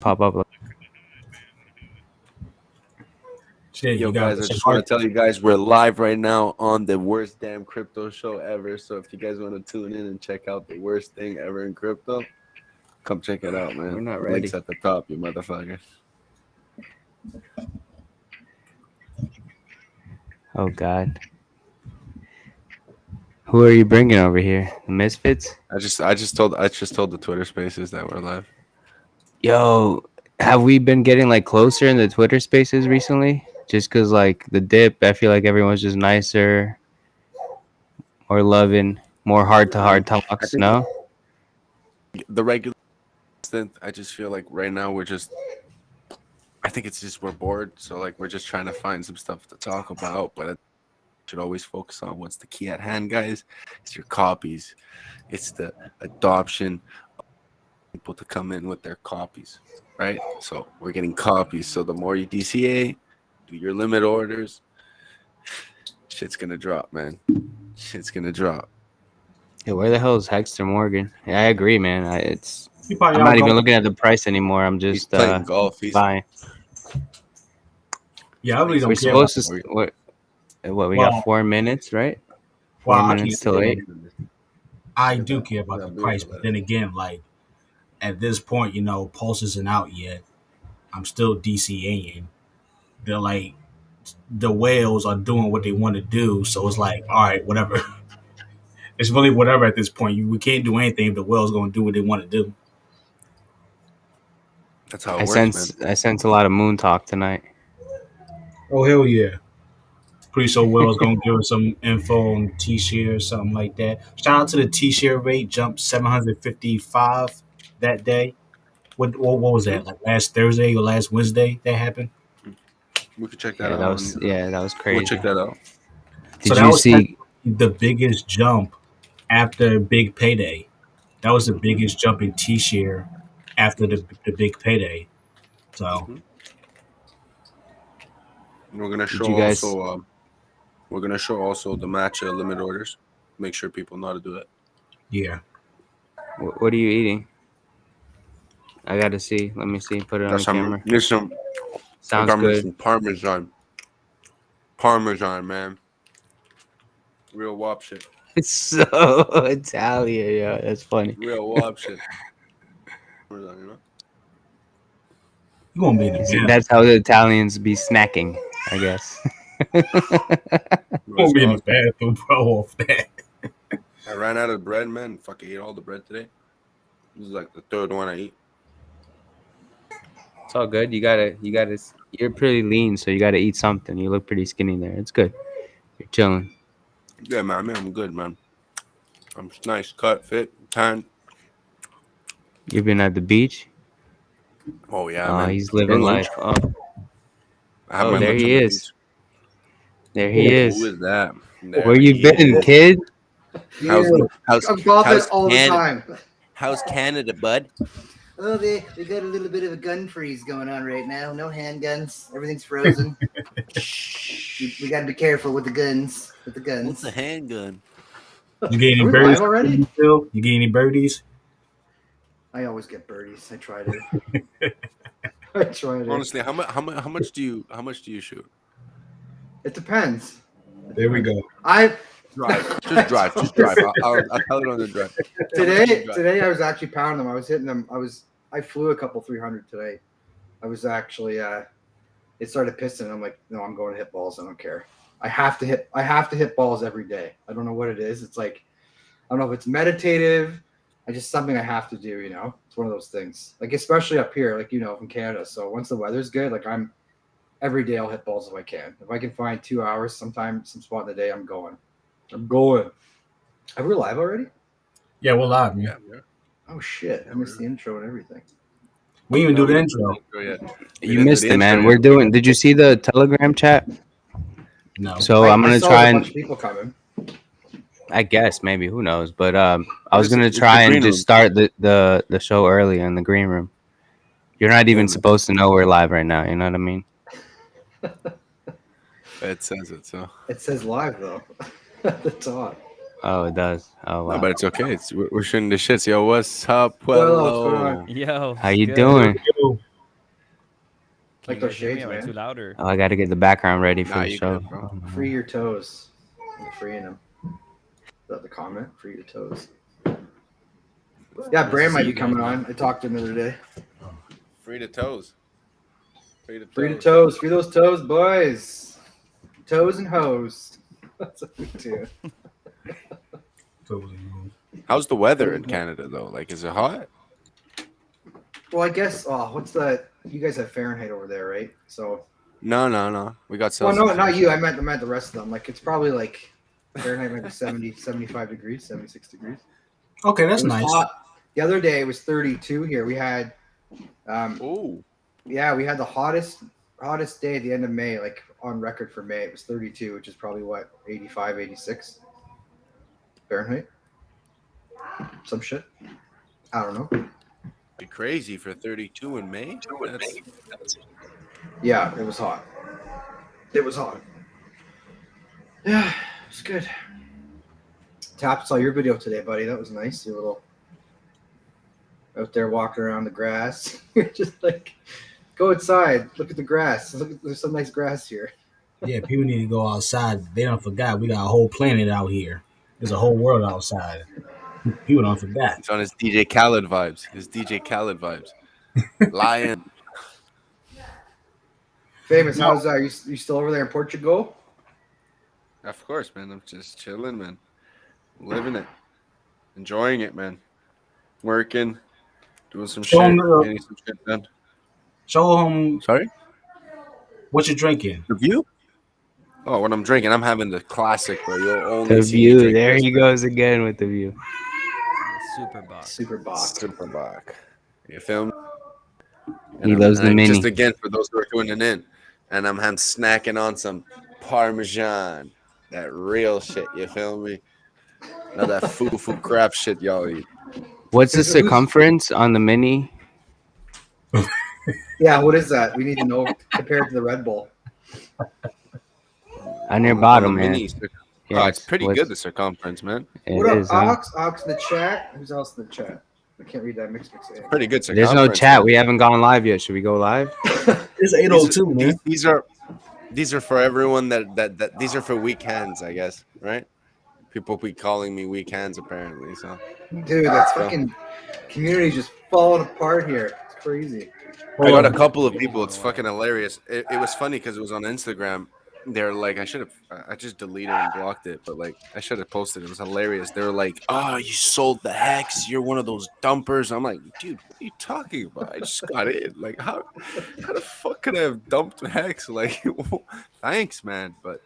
pop up. Shit, Yo, you got guys, I just want to tell you guys we're live right now on the worst damn crypto show ever. So if you guys want to tune in and check out the worst thing ever in crypto, come check it out, man. We're not Links ready. at the top, you motherfucker. Oh God, who are you bringing over here? The Misfits? I just told the Twitter Spaces that we're live. Yo, have we been getting like closer in the Twitter Spaces recently? Just cause like the dip, I feel like everyone's just nicer, more loving, more heart to heart I talks. think No. the regular instant, I just feel like right now I think it's just we're bored, so like we're just trying to find some stuff to talk about, but I should always focus on what's the key at hand, guys. It's your copies. It's the adoption of people to come in with their copies, right? So we're getting copies. So the more you DCA, do your limit orders, shit's gonna drop, man. Shit's gonna drop. Yeah, where the hell is Hexter Morgan? Yeah, I agree, man. you probably I'm out not even golf. looking at the price anymore. I'm He's just playing golf. He's buying. Yeah, I really We're don't care about. supposed to. What we got Well, 4 minutes, right? well, 4 I minutes can't. till 8. I do care about the price, but then again, like at this point, Pulse isn't out yet. I'm still DCAing. They're like the whales are doing what they want to do, so it's like, all right, whatever. It's really whatever at this point. We can't do anything if the whales going to do what they want to do. That's how I it works, man. sense a lot of moon talk tonight. Oh hell yeah! Pretty sure Will's gonna give us some info on T-share or something like that. Shout out to the T-share rate jumped 755 that day. What was that? Like last Thursday or last Wednesday that happened? We could check that Yeah, out. that was We'll crazy. check that out. So Did that you was see? the biggest jump after big payday. That was the biggest jump in T-share after the big payday. So We're gonna Did show you guys? also. We're gonna show also the matcha limit orders. Make sure people know how to do that. yeah, What are you eating? I gotta see. Let me see. Put it on That's the some. camera. There's some. I Sounds got me good. some Parmesan. Parmesan, man. Real wop shit. It's so Italian, yeah. That's funny. Real wop shit. Parmesan, you know. you gonna be in the See, gym. that's how the Italians be snacking, I guess. You gonna Let's be in go. the bathroom, bro. Off that. I ran out of bread, man. Fucking ate all the bread today. This is like the third one I eat. It's all good. You're pretty lean, so you gotta eat something. You look pretty skinny there. It's good. You're chilling. Yeah, man. Man, I'm good, man. I'm nice, cut, fit, tan. You've been at the beach. Oh yeah, Oh, man. he's living Lunch. life. Oh, I have oh, my there lunch he at the is. beach. There he Who is. is that? Where There you he been, is. kid? How's I'm golfing all the Canada? time. How's Canada, bud? Oh, they got a little bit of a gun freeze going on right now. No handguns. Everything's frozen. we got to be careful with the guns. What's a handgun? You get any Are we birdies? live already? Phil? You get any birdies? I always get birdies. I try to. I try to. Honestly, how much do you shoot? It depends. There we go. Drive. Just drive. Just drive. I'll tell it on the drive. Today I was actually pounding them. I was hitting them. I flew a couple 300 today. I was actually it started pissing. I'm like, no, I'm going to hit balls. I don't care. I have to hit balls every day. I don't know what it is. It's like, I don't know if it's meditative. I just something I have to do, It's one of those things. Like especially up here, like from Canada. So once the weather's good, like every day I'll hit balls if I can. If I can find 2 hours, sometime some spot in the day, I'm going. Are we live already? Yeah, we're live, man. Yeah. Oh shit! I missed the intro and everything. We didn't even do the intro. You missed it, man. We're doing. Did you see the Telegram chat? No. So I'm I gonna saw try a and. bunch of people coming. I guess maybe who knows, but I was gonna It's the try and green just room. start the show early in the green room. You're not even supposed to know we're live right now. You know what I mean? It says it so. It says live though at the top. Oh, it does. Oh wow. No, but it's okay. We're shooting the shits. Yo, what's up? Well, what's going Hello. on? Yo, How you good. doing? Yo, Can Like you those guys hear me? shades, Am I too man. loud or? Oh, I got to get the background ready for Nah, the you show. good, bro. Free your toes. I'm freeing them. Is that the comment? Free your toes. Yeah, Nice to Bram see might be you guys, coming man. on. I talked to him the other day. Free the toes. Free the Free the toes. toes. Free those toes, boys. Toes and hose. That's what we do. How's the weather in Canada though? Like, is it hot? Well, I guess. Oh, what's that? You guys have Fahrenheit over there, right? So. No. We got Well, Celsius. no, not you. I meant the rest of them. Like it's probably like Fahrenheit maybe 70, 75 degrees, 76 degrees. Okay, that's It was nice. hot. The other day it was 32 here. We had, Oh, yeah, we had the hottest day at the end of May, like on record for May. It was 32, which is probably what 85, 86 Fahrenheit. Some shit. I don't know. be crazy for 32 in May. That's Yeah, it was hot. It was hot. Yeah, it was good. Tap saw your video today, buddy. That was nice. Your little out there walking around the grass. You're just like, go outside. Look at the grass. Look, there's some nice grass here. Yeah, people need to go outside. They don't forgot we got a whole planet out here. There's a whole world outside. People don't forget. it's on his DJ Khaled vibes. His DJ Khaled vibes. Lion. Famous, how's that? You still over there in Portugal? Of course, man. I'm just chilling, man. Living it. Enjoying it, man. Working. Doing some Show shit. 'em the- Getting some shit done. Show them Sorry? what you're drinking. The view? Oh, when I'm drinking, I'm having the classic, bro. You'll only The see me view. drink There this, he man. goes again with the view. Super box. Super box. Super Bach. You feel me? He loves the Just mini. again for those who are tuning in, and I'm snacking on some Parmesan, that real shit. You feel me? Not that foo crap shit y'all eat. What's the circumference on the mini? Yeah, what is that? We need to know compared to the Red Bull. On your the bottom, man. mini, Yeah, it's pretty what's- good, the circumference, man. It What up, is, huh? Ox? Ox in the chat. Who's else in the chat? I can't read that mix. Pretty good circumference. There's no chat. man. We haven't gone live yet. Should we go live? It's 8:02, man. These are for everyone that these are for weak hands, I guess, right? People be calling me weak hands apparently. So Dude, that fucking community's just falling apart here. It's crazy. I got a couple of people. It's fucking hilarious. It was funny because it was on Instagram. They're like, I just deleted and blocked it, but like, I should have posted. It was hilarious. They were like, "Oh, you sold the hex. You're one of those dumpers." I'm like, dude, what are you talking about? I just got in. Like, how the fuck could I have dumped hex? Like, thanks, man. But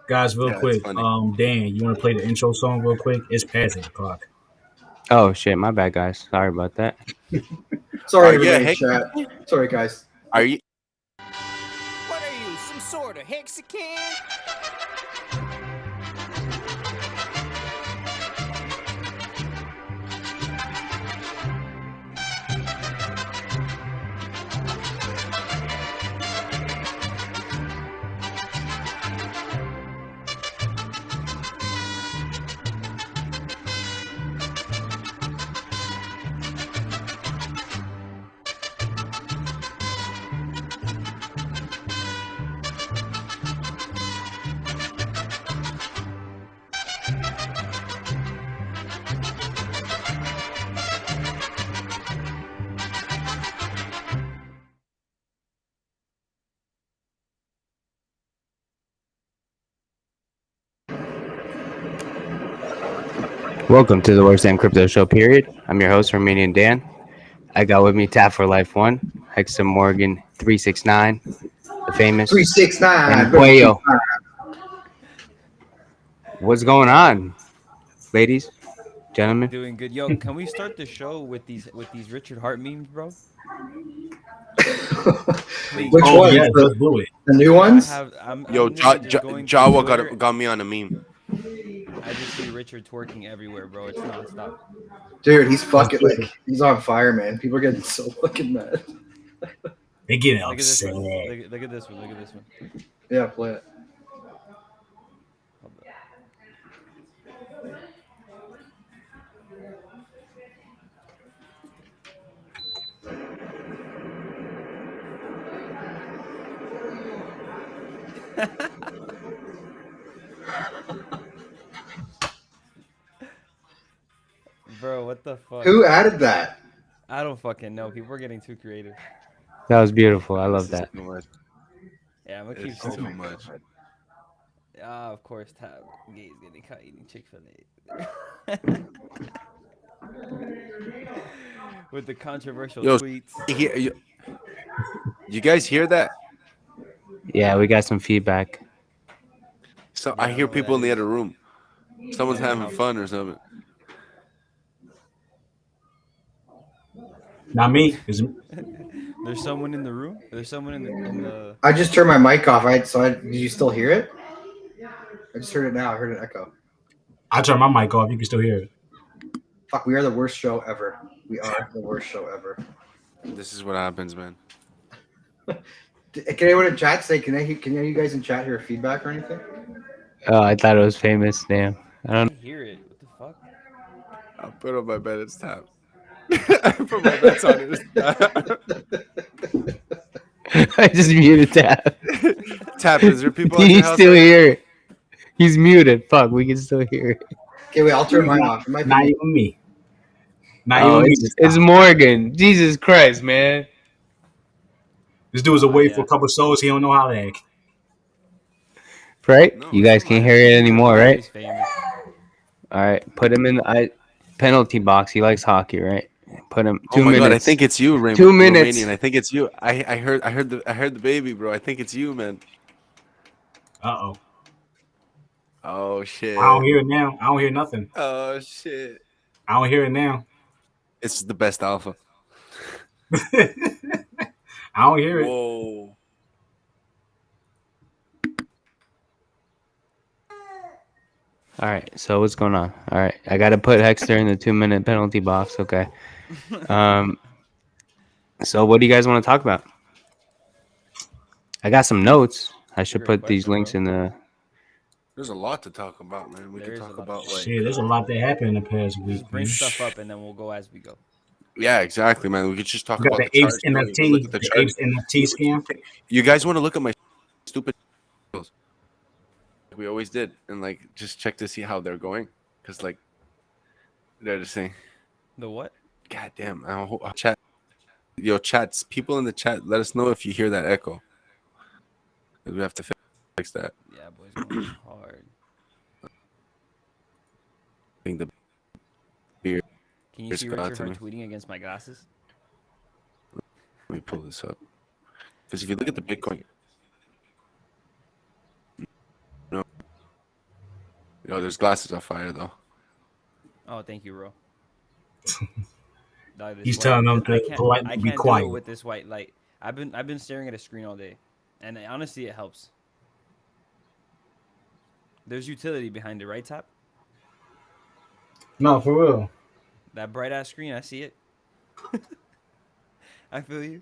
Guys, real Yeah, it's quick. funny. Dan, you want to play the intro song real quick? It's past 8 o'clock. Oh shit, my bad, guys. Sorry about that. Sorry, yeah, everybody in hey- chat. Sorry, guys. are you? What are you, some sort of Mexican? Welcome to the Worst Damn Crypto Show, period. I'm your host, Romanian Dan. I got with me Tap for Life 1, Hexam Morgan 369, the famous, 369. and Cuello. What's going on, ladies, gentlemen? Doing good. Yo, can we start the show with these Richard Hart memes, bro? Please. Which Oh, ones? yeah, let's do it. The new ones? I'm Yo, literally just going through Jawa Twitter. got me on a meme. I just see Richard twerking everywhere, bro. It's nonstop. Dude, he's fucking like he's on fire, man. People are getting so fucking mad. They getting Look at this upset. one. Look at this one. Look at this one. Yeah, play it. Hold up. Bro, what the fuck? Who added that? I don't fucking know. People are getting too creative. That was beautiful. I This love is that. too much. Yeah, I'm gonna keep It's Oh too my searching. much. God. Ah, of course, Tab. Gays getting caught eating Chick-fil-A. With the controversial Yo, tweets. you guys hear that? Yeah, we got some feedback. So Yeah, I I don't hear know what people that in the is. other room. Someone's Yeah, that having helps. fun or something. Not me. There's someone in the room. There's someone in the. I just turned my mic off. Did you still hear it? I just heard it now. I heard an echo. I turned my mic off. You can still hear it. Fuck, we are the worst show ever. We are the worst show ever. This is what happens, man. Can anyone in chat say? Can you guys in chat hear feedback or anything? Oh, I thought it was famous. Damn. I I don't. hear it. What the fuck? I'll put on my bed. It's tap. I put my bets on it. It's tap. I just muted Tab. Tap. Is there people at Can your you house? still Right hear it? He's muted. Fuck, we can still hear it. Okay, wait. I'll turn mine off. It might Not be. even me. Not Oh, even me. it's Morgan. Jesus Christ, man. This dude's Oh, away yeah. for a couple shows. He don't know how to act. Right? No, You it's guys not can't my hear it idea. anymore, He's right? always famous. All right. Put him in the penalty box. He likes hockey, right? Put him Oh 2 my minutes. god! I think it's you, 2 minutes. Romanian. I think it's you. I heard the baby, bro. I think it's you, man. Uh-oh. Oh shit. I don't hear it now. I don't hear nothing. Oh shit. I don't hear it now. It's the best alpha. I don't hear it. Whoa. All right. So what's going on? All right. I got to put Hexter in the 2-minute penalty box. Okay. So what do you guys want to talk about? I got some notes. I should Great put these question, links bro. in the. There's a lot to talk about, man. We There can is a talk lot. about like Shit, there's a lot that happened in the past week. Just bring Man. stuff up and then we'll go as we go. yeah, exactly, man. We could just talk You got about the the Apes charts. Bro. You can look NFT, at the the chart. Apes NFT scam. You guys want to look at my stupid deals? We always did, and like just check to see how they're going, because like they're the same. The what? God damn! Chat, yo, chats. People in the chat, let us know if you hear that echo. 'Cause we have to fix that. Yeah, boys, going hard. I think the beer. Can you It's see got Richard to Hart me. tweeting against my glasses? Let me pull this up. Because if you look at the Bitcoin, there's glasses on fire though. Oh, thank you, bro. Dog, this He's white- telling them I to can't, politely I be can't do quiet. it with this white light. I've been staring at a screen all day, and honestly, it helps. There's utility behind it, right, Top? No, for real. That bright ass screen, I see it. I feel you.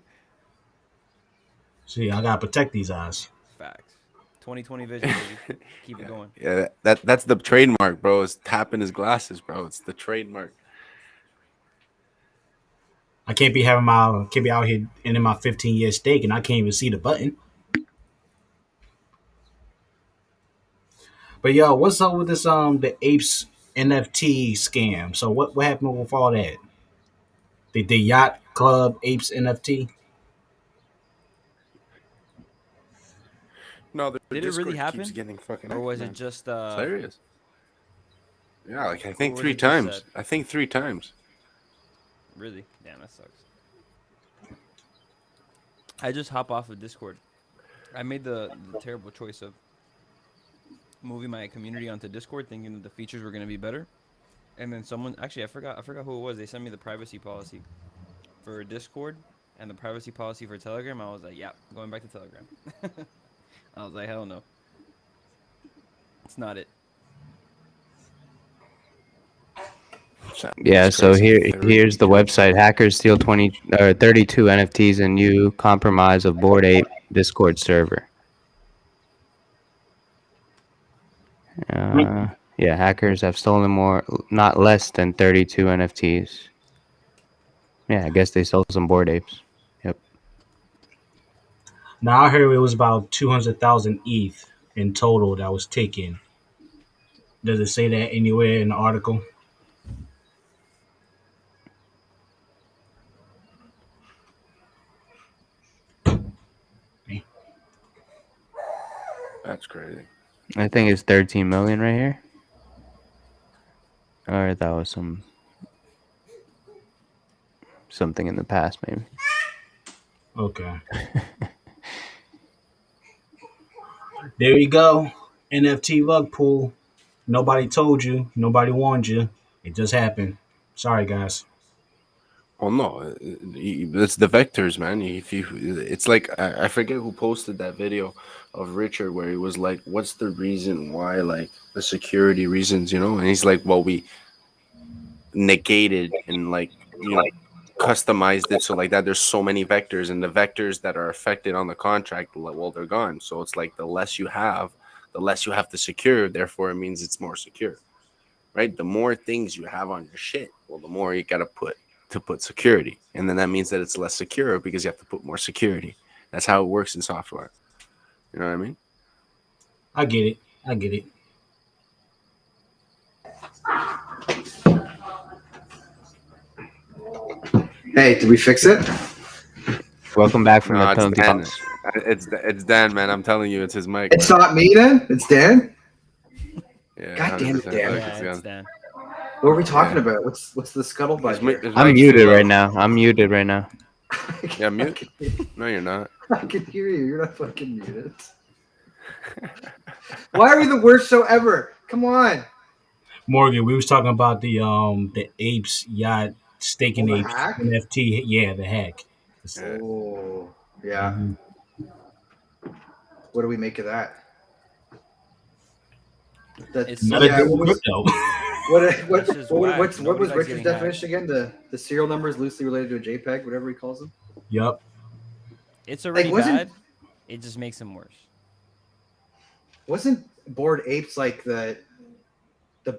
See, I gotta protect these eyes. Facts. 2020 vision, baby. Keep it going. Yeah, that's the trademark, bro. It's tapping his glasses, bro. It's the trademark. I can't be out here ending my 15-year stake and I can't even see the button. But yo, what's up with this the Apes NFT scam? So what happened with all that? The yacht club Apes NFT? No, Did it really happen? Keeps getting fucking Or was man. it just Hilarious. Yeah, like I Or think was 3 it just times. said? I think 3 times. Really? Damn, that sucks. I just hop off of Discord. I made the terrible choice of moving my community onto Discord, thinking that the features were gonna be better. And then someone actually I forgot who it was. They sent me the privacy policy for Discord and the privacy policy for Telegram. I was like, yeah, going back to Telegram. I was like, hell no. It's not it. Yeah. It's So crazy. here's the website. Hackers steal 32 NFTs and new compromise of Bored Ape Discord server. Yeah, hackers have stolen not less than 32 NFTs. Yeah, I guess they stole some Bored Apes. Yep. Now I heard it was about 200,000 ETH in total that was taken. Does it say that anywhere in the article? That's crazy. I think it's 13 million right here. Or that was something in the past, maybe. Okay. There you go. NFT rug pull. Nobody told you. Nobody warned you. It just happened. Sorry, guys. Well, no, it's the vectors, man. If you, it's like I forget who posted that video of Richard where he was like, "What's the reason why?" Like the security reasons, you know. And he's like, "Well, we negated and like customized it so like that. There's so many vectors, and the vectors that are affected on the contract, well, they're gone. So it's like the less you have, the less you have to secure. Therefore, it means it's more secure, right? The more things you have on your shit, well, the more you gotta put security, and then that means that it's less secure because you have to put more security. That's how it works in software. You know what I mean? I get it. I get it. Hey, did we fix it? Welcome back from No, the it's penalty Dan. box. It's Dan, man. I'm telling you, it's his mic. It's Man. not me then. It's Dan. Yeah, God damn it, 100%. Dan. Yeah, it's Dan. What are we talking Yeah. about? What's the scuttlebutt His mic- here? his I'm mic's too muted low. right now. I'm muted right now. Yeah, mute. No, you're not. I can hear you. You're not fucking muted. Why are we the worst show ever? Come on. Morgan, we was talking about the apes yacht staking Oh, the apes hack? NFT. Yeah, the hack. Yeah. Oh, yeah. Mhm. What do we make of that? That It's Not a yeah. good What was crypto. That's just whack. what was Nobody's Richard's getting definition again? The serial number is loosely related to a JPEG, whatever he calls them. Yep. It's already wasn't- bad. It just makes them worse. Wasn't Bored Apes like the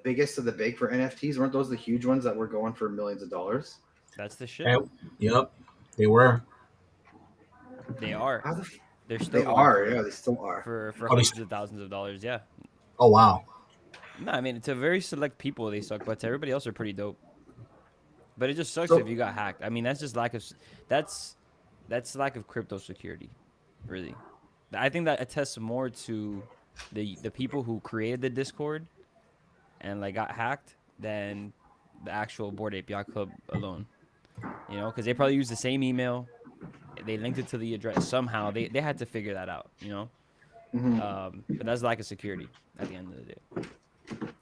biggest of the big for NFTs? Weren't those the huge ones that were going for millions of dollars? That's the shit. Yep. They were. They are. How the They're still they going are, for, yeah, they still are. for Oh, they hundreds of thousands of dollars. Yeah. Oh wow. No, I mean to very select people they suck, but to everybody else are pretty dope. But it just sucks So- if you got hacked. I mean that's just that's lack of crypto security, really. I think that attests more to the people who created the Discord and like got hacked than the actual Bored Ape Yacht Club alone. You know, because they probably used the same email. They linked it to the address somehow. They had to figure that out. You know. Mhm. But that's lack of security at the end of the day.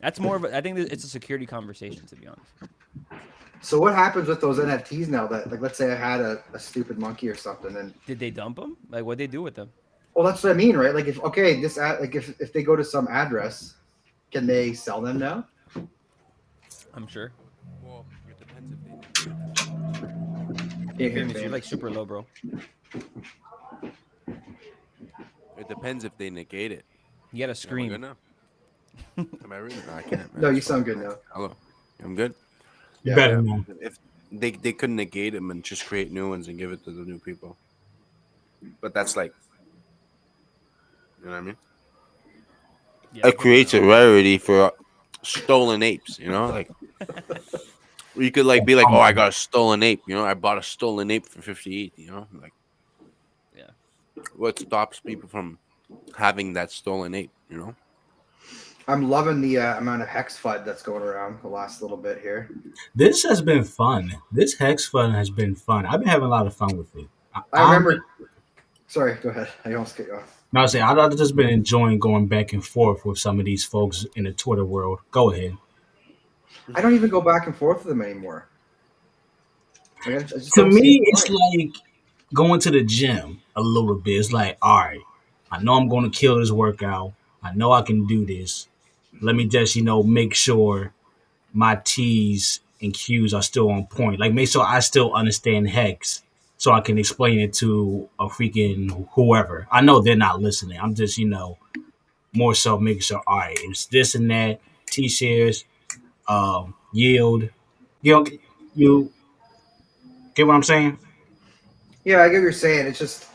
That's more of I think it's a security conversation, to be honest. So what happens with those NFTs now? That like, let's say I had a stupid monkey or something, and Did they dump them? Like, what they do with them? well, that's what I mean, right? Like if okay, this ad, like if they go to some address, can they sell them now? I'm sure. Well, it depends if Hey, famous, you're like super low, bro. it depends if they negate it. You gotta Am I scream. good now? Am I really? No, I can't. Man. No, you sound good now. Hello. I'm good. You Yeah, better yeah. know. If they could negate them and just create new ones and give it to the new people, but that's like, you know what I mean? Yeah, It creates a rarity for stolen apes. You know, like you could like be like, oh, I got a stolen ape. You know, I bought a stolen ape for 58. You know, like, Yeah. what stops people from having that stolen ape? You know. I'm loving the amount of hex FUD that's going around the last little bit here. This has been fun. This hex fun has been fun. I've been having a lot of fun with it. I remember. Sorry, go ahead. I almost cut you off. No, I say I've just been enjoying going back and forth with some of these folks in the Twitter world. Go ahead. I don't even go back and forth with them anymore. Like, I just To don't see me, the it's point. like going to the gym a little bit. It's like, all right, I know I'm going to kill this workout. I know I can do this. Let me just, make sure my T's and Q's are still on point. Like, make sure I still understand hex so I can explain it to a freaking whoever. I know they're not listening. I'm just, more so making sure, all right, it's this and that, T shares, yield. You get what I'm saying? Yeah, I get what you're saying. It's just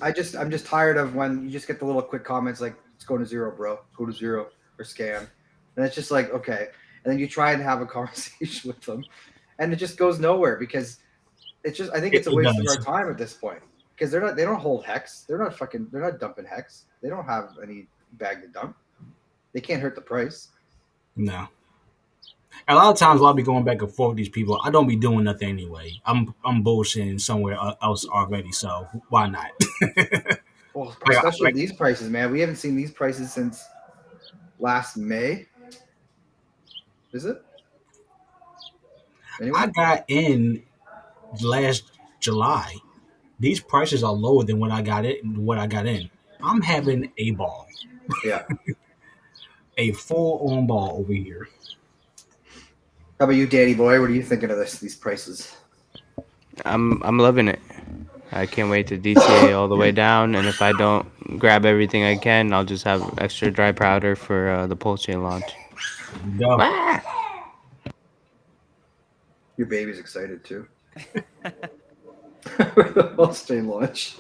I'm just tired of when you just get the little quick comments like it's going to zero, bro. Go to zero or scam. And it's just like, okay. And then you try and have a conversation with them and it just goes nowhere because it's just I think it's a It waste of our does. time at this point. Because they don't hold hex. They're not dumping hex. They don't have any bag to dump. They can't hurt the price. No. A lot of times I'll be going back and forth with these people. I don't be doing nothing anyway. I'm bullshitting somewhere else already, so why not? Well, Like, especially like these prices, man. We haven't seen these prices since last May. Is it? I Anyone? got in last July. These prices are lower than what I got in. I'm having a ball, Yeah. a full on ball over here. How about you, Danny boy? What are you thinking of these prices? I'm loving it. I can't wait to DCA all the way down, and if I don't grab everything I can, I'll just have extra dry powder for the PulseChain launch. Go. Your baby's excited too. The PulseChain launch.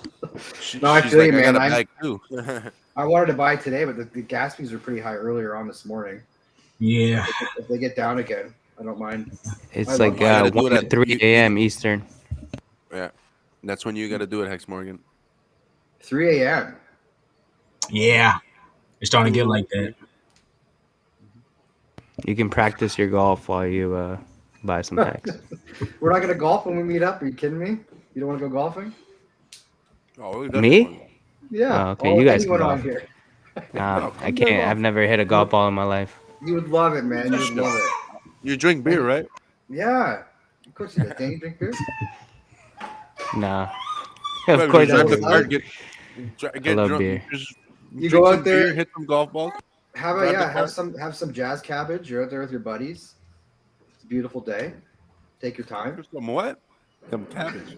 No, I She's feel like, you, I man. got a bag too. I wanted to buy today, but the gas fees were pretty high earlier on this morning. Yeah. If they get down again, I don't mind. It's I like love it. You gotta do 1 it to at 3 a.m. Eastern. Yeah, that's when you got to do it, Hex Morgan. 3 a.m. Yeah. It's starting to get like that. You can practice your golf while you buy some hex. We're not gonna golf when we meet up. Are you kidding me? You don't want to go golfing? Oh, we definitely want Me? Yeah. Oh, okay, you guys can Anyone on golf. here? No, I come can't. I've golf. never hit a golf ball in my life. You would love it, man. You would love it. You drink beer, right? Yeah. Of course you do. Danny, drink beer? Nah. Whatever, Of course just I drive the don't. car, do. get love drunk, beer. just You drink go some out there- beer, hit some golf balls. Have Drive the car. have some jazz cabbage. You're out there with your buddies. It's a beautiful day. Take your time. Some what? Some cabbage.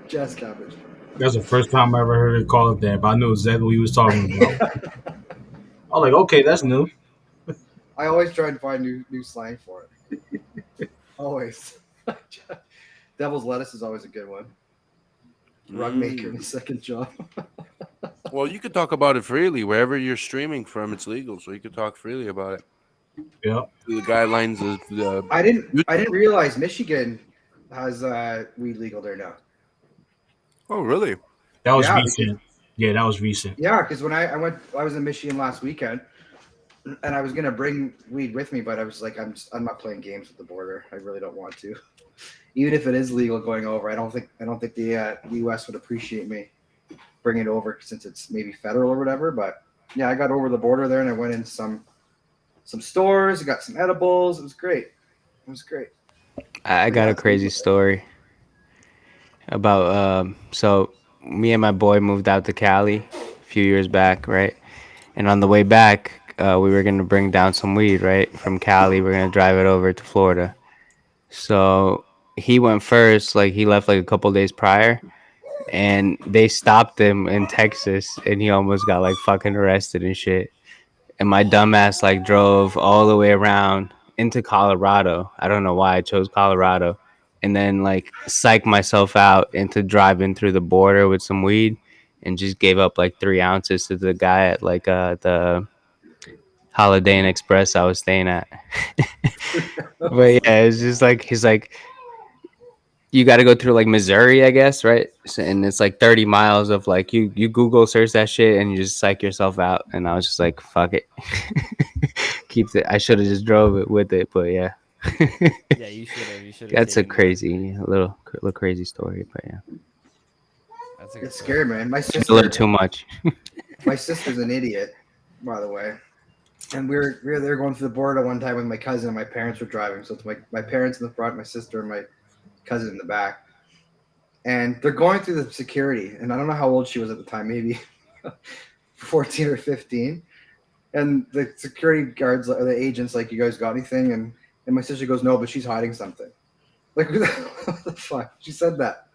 Jazz cabbage. That's the first time I ever heard it call it that, but I knew exactly what he was talking about. I was like, okay, that's new. I always try and find new slang for it. Always. Devil's lettuce is always a good one. Rug maker in the second job. Well, you could talk about it freely wherever you're streaming from. It's legal, so you could talk freely about it. Yep. The guidelines of the. I didn't realize Michigan has weed legal there now. Oh, really? That was Yeah, recent. Yeah, that was recent. Yeah, because when I was in Michigan last weekend, and I was gonna bring weed with me, but I was like, I'm not playing games with the border. I really don't want to. Even if it is legal going over, I don't think the U.S. would appreciate me bringing it over since it's maybe federal or whatever. But yeah, I got over the border there and I went into some stores, got some edibles. It was great. It was great. I got a crazy story about so me and my boy moved out to Cali a few years back, right? And on the way back, we were gonna bring down some weed, right? From Cali, we're gonna drive it over to Florida. So he went first, like he left like a couple days prior, and they stopped him in Texas, and he almost got like fucking arrested and shit. And my dumbass like drove all the way around into Colorado. I don't know why I chose Colorado, and then like psyched myself out into driving through the border with some weed, and just gave up like 3 ounces to the guy at like the Holiday Inn Express I was staying at. But yeah, it's just like he's like, you got to go through like Missouri, I guess, right? So, and it's like 30 miles of like you Google search that shit and you just psych yourself out. And I was just like, fuck it, keep it. I should have just drove it with it, but yeah. Yeah, you should have. You should have. That's a little crazy story, but yeah, That's a good It's story. scary, man. My it's a little sister, too much. my sister's an idiot, by the way. And we were there going through the border one time with my cousin and my parents were driving. So it's my parents in the front, my sister and my cousin in the back. And they're going through the security. And I don't know how old she was at the time, maybe 14 or 15. And the security guards or the agents like, you guys got anything? And my sister goes, no, but she's hiding something. Like, what the fuck? She said that.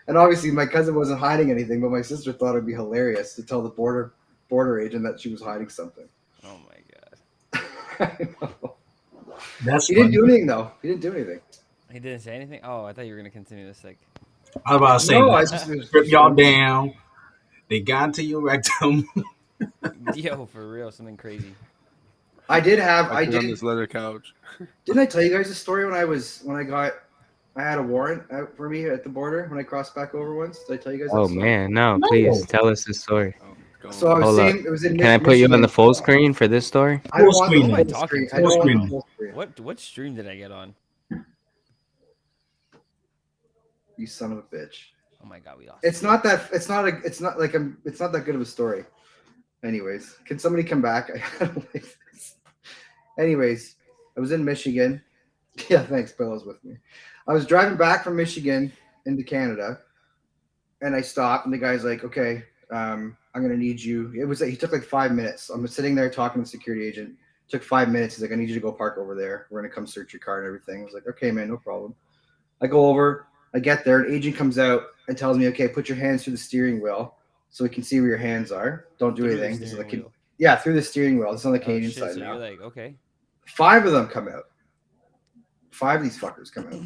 And obviously my cousin wasn't hiding anything, but my sister thought it'd be hilarious to tell the border agent that she was hiding something. Oh my god. I know. That's He didn't funny. do anything though. He didn't do anything. He didn't say anything. Oh, I thought you were gonna continue this. Like, I was about to say, No, I let's just strip y'all down. They got into your rectum. Yo, for real, something crazy. I did have. I I sit on did. this leather couch. Didn't I tell you guys a story when I had a warrant out for me at the border when I crossed back over once? Did I tell you guys that Oh story? man, no! No. Please tell us the story. Go So I on. was Hold up. seeing it was in Can I put you on the Michigan. full screen for this story? I don't Full want the screen. Who am I full talking screen. to? I don't Full want screen. the full screen. What stream did I get on? You son of a bitch. Oh my god, we lost. It's not that. It's not that good of a story. Anyways, can somebody come back? I don't like this. Anyways, I was in Michigan. Yeah, thanks. Billow's with me. I was driving back from Michigan into Canada, and I stopped, and the guy's like, "Okay, I'm gonna need you." He took like 5 minutes. I'm sitting there talking to the security agent. It took 5 minutes. He's like, "I need you to go park over there. We're gonna come search your car and everything." I was like, "Okay, man, no problem." I go over. I get there. An agent comes out and tells me, "Okay, put your hands through the steering wheel so we can see where your hands are. Don't do Through the anything." This is steering like, wheel. yeah, through the steering wheel. It's on the Oh Canadian shit! side So now. you're like, okay. 5 of them come out. 5 of these fuckers come out.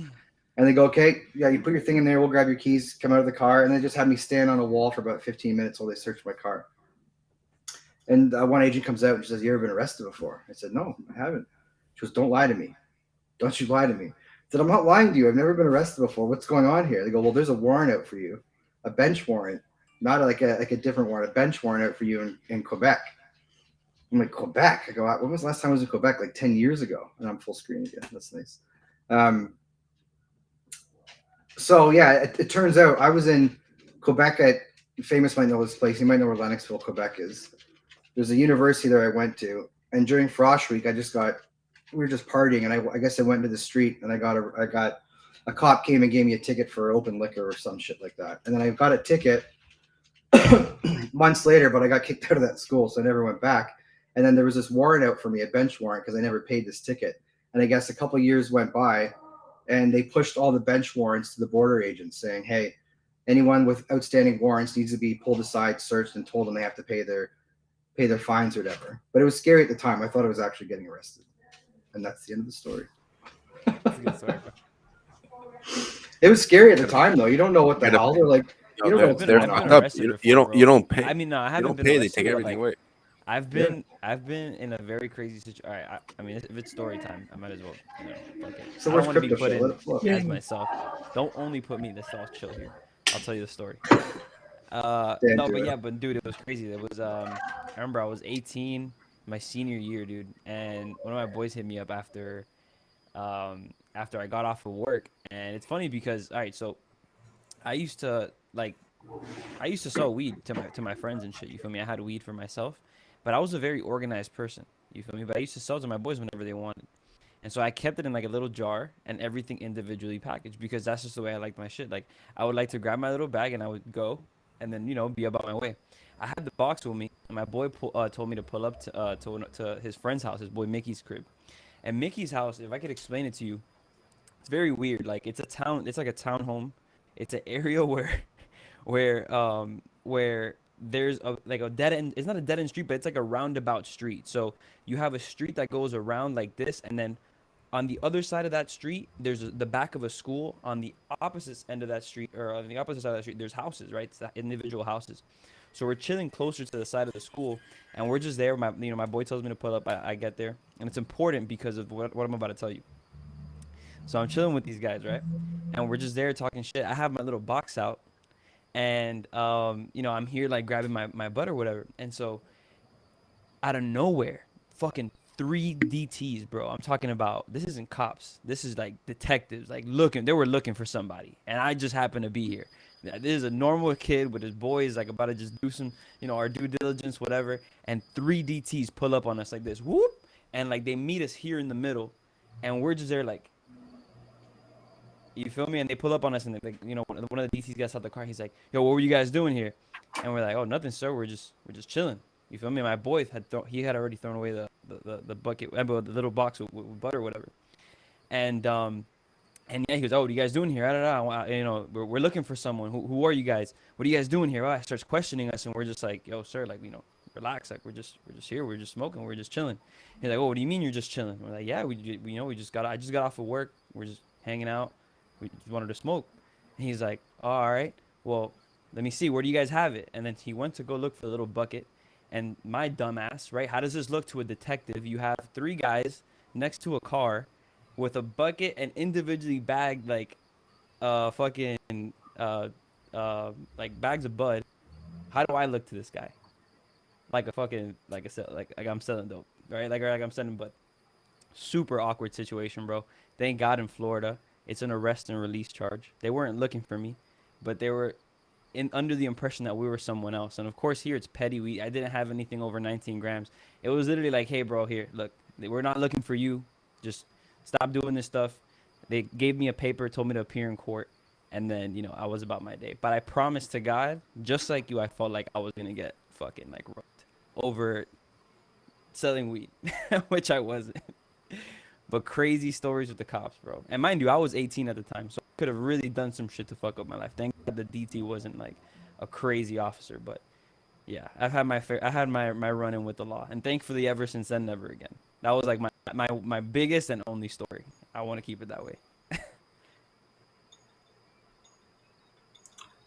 And they go, "Okay, yeah, you put your thing in there. We'll grab your keys, come out of the car." And they just had me stand on a wall for about 15 minutes while they searched my car. And one agent comes out and she says, "You ever been arrested before?" I said, "No, I haven't." She goes, "Don't lie to me. Don't you lie to me." I said, "I'm not lying to you. I've never been arrested before. What's going on here?" They go, "Well, there's a warrant out for you, a bench warrant, not like a different warrant, a bench warrant out for you in Quebec." I'm like, "Quebec?" I go, "When was the last time I was in Quebec?" Like 10 years ago. And I'm full screen again. That's nice. So yeah, it turns out I was in Quebec at famous might know this place. You might know where Lennoxville, Quebec is. There's a university there I went to, and during Frost Week, we were just partying, and I guess I went into the street, and I got a cop came and gave me a ticket for open liquor or some shit like that, and then I got a ticket months later, but I got kicked out of that school, so I never went back. And then there was this warrant out for me, a bench warrant, because I never paid this ticket. And I guess a couple of years went by, and they pushed all the bench warrants to the border agents, saying, "Hey, anyone with outstanding warrants needs to be pulled aside, searched, and told them they have to pay their fines or whatever." But it was scary at the time. I thought I was actually getting arrested, and that's the end of the story. That's a good story. It was scary at the time, though. You don't know what the hell they're like. You don't know what's I've going been on. arrested You before, don't. You bro. don't pay. I mean, no, I You haven't don't been pay. They arrested, take but, everything like, away. I've been in a very crazy situation. All right, I mean, if it's story time, I might as well. Fuck it. So I where's don't want to be crypto put shit? Let in it flow. as myself. Don't only put me. Let's all chill here. I'll tell you the story. Dan, No, do but it. yeah, but dude, it was crazy. It was I remember I was 18, my senior year, dude, and one of my boys hit me up after I got off of work, and it's funny because, all right, so I used to sell weed to my friends and shit. You feel me? I had weed for myself, but I was a very organized person. You feel me? But I used to sell to my boys whenever they wanted, and so I kept it in like a little jar and everything individually packaged because that's just the way I liked my shit. Like I would like to grab my little bag and I would go, and then be about my way. I had the box with me, and my boy told me to pull up to his friend's house, his boy Mickey's crib, and Mickey's house. If I could explain it to you, it's very weird. Like it's a town. It's like a townhome. It's an area where there's a dead end. It's not a dead end street, but it's like a roundabout street. So you have a street that goes around like this, and then on the other side of that street, there's the back of a school. On the opposite end of that street, or on the opposite side of that street, there's houses, right? It's individual houses. So we're chilling closer to the side of the school, and we're just there. My boy tells me to pull up. I get there, and it's important because of what I'm about to tell you. So I'm chilling with these guys, right? And we're just there talking shit. I have my little box out, and I'm here like grabbing my butt or whatever. And so out of nowhere, fucking 3 DTs, bro. I'm talking about, this isn't cops. This is like detectives, like looking. They were looking for somebody, and I just happened to be here. This is a normal kid with his boys, like about to just do some, our due diligence, whatever. And 3 DTs pull up on us like this, whoop, and like they meet us here in the middle, and we're just there like, you feel me? And they pull up on us, and they, like, one of the DTs gets out the car. He's like, "Yo, what were you guys doing here?" And we're like, "Oh, nothing, sir. We're just chilling." You feel me? My boy had already thrown away the bucket, the little box with butter or whatever. And yeah, he goes, "Oh, what are you guys doing here? I don't know. We're looking for someone. Who are you guys? What are you guys doing here?" Well, he starts questioning us, and we're just like, "Yo, sir, like, relax. Like, we're just here. We're just smoking. We're just chilling." He's like, "Oh, what do you mean you're just chilling?" We're like, "Yeah, I just got off of work. We're just hanging out. We just wanted to smoke." And he's like, "Oh, all right. Well, let me see, where do you guys have it? And then he went to go look for the little bucket. And my dumbass, right? How does this look to a detective? You have 3 guys next to a car with a bucket and individually bagged like fucking uh like bags of bud. How do I look to this guy? Like a fucking like I'm selling dope, right? Like I'm selling bud. Super awkward situation, bro. Thank God in Florida, it's an arrest and release charge. They weren't looking for me, but they were in under the impression that we were someone else. And of course, here it's petty. I didn't have anything over 19 grams. It was literally like, hey, bro, here, look, we're not looking for you. Just stop doing this stuff. They gave me a paper, told me to appear in court, and then I was about my day. But I promised to God, just like you, I felt like I was gonna get fucking like rooked over selling weed, which I wasn't. But crazy stories with the cops, bro. And mind you, I was 18 at the time, so I could have really done some shit to fuck up my life. Thank God the DT wasn't like a crazy officer, but yeah, I've had my run in with the law, and thankfully ever since then, never again. That was like my biggest and only story. I want to keep it that way.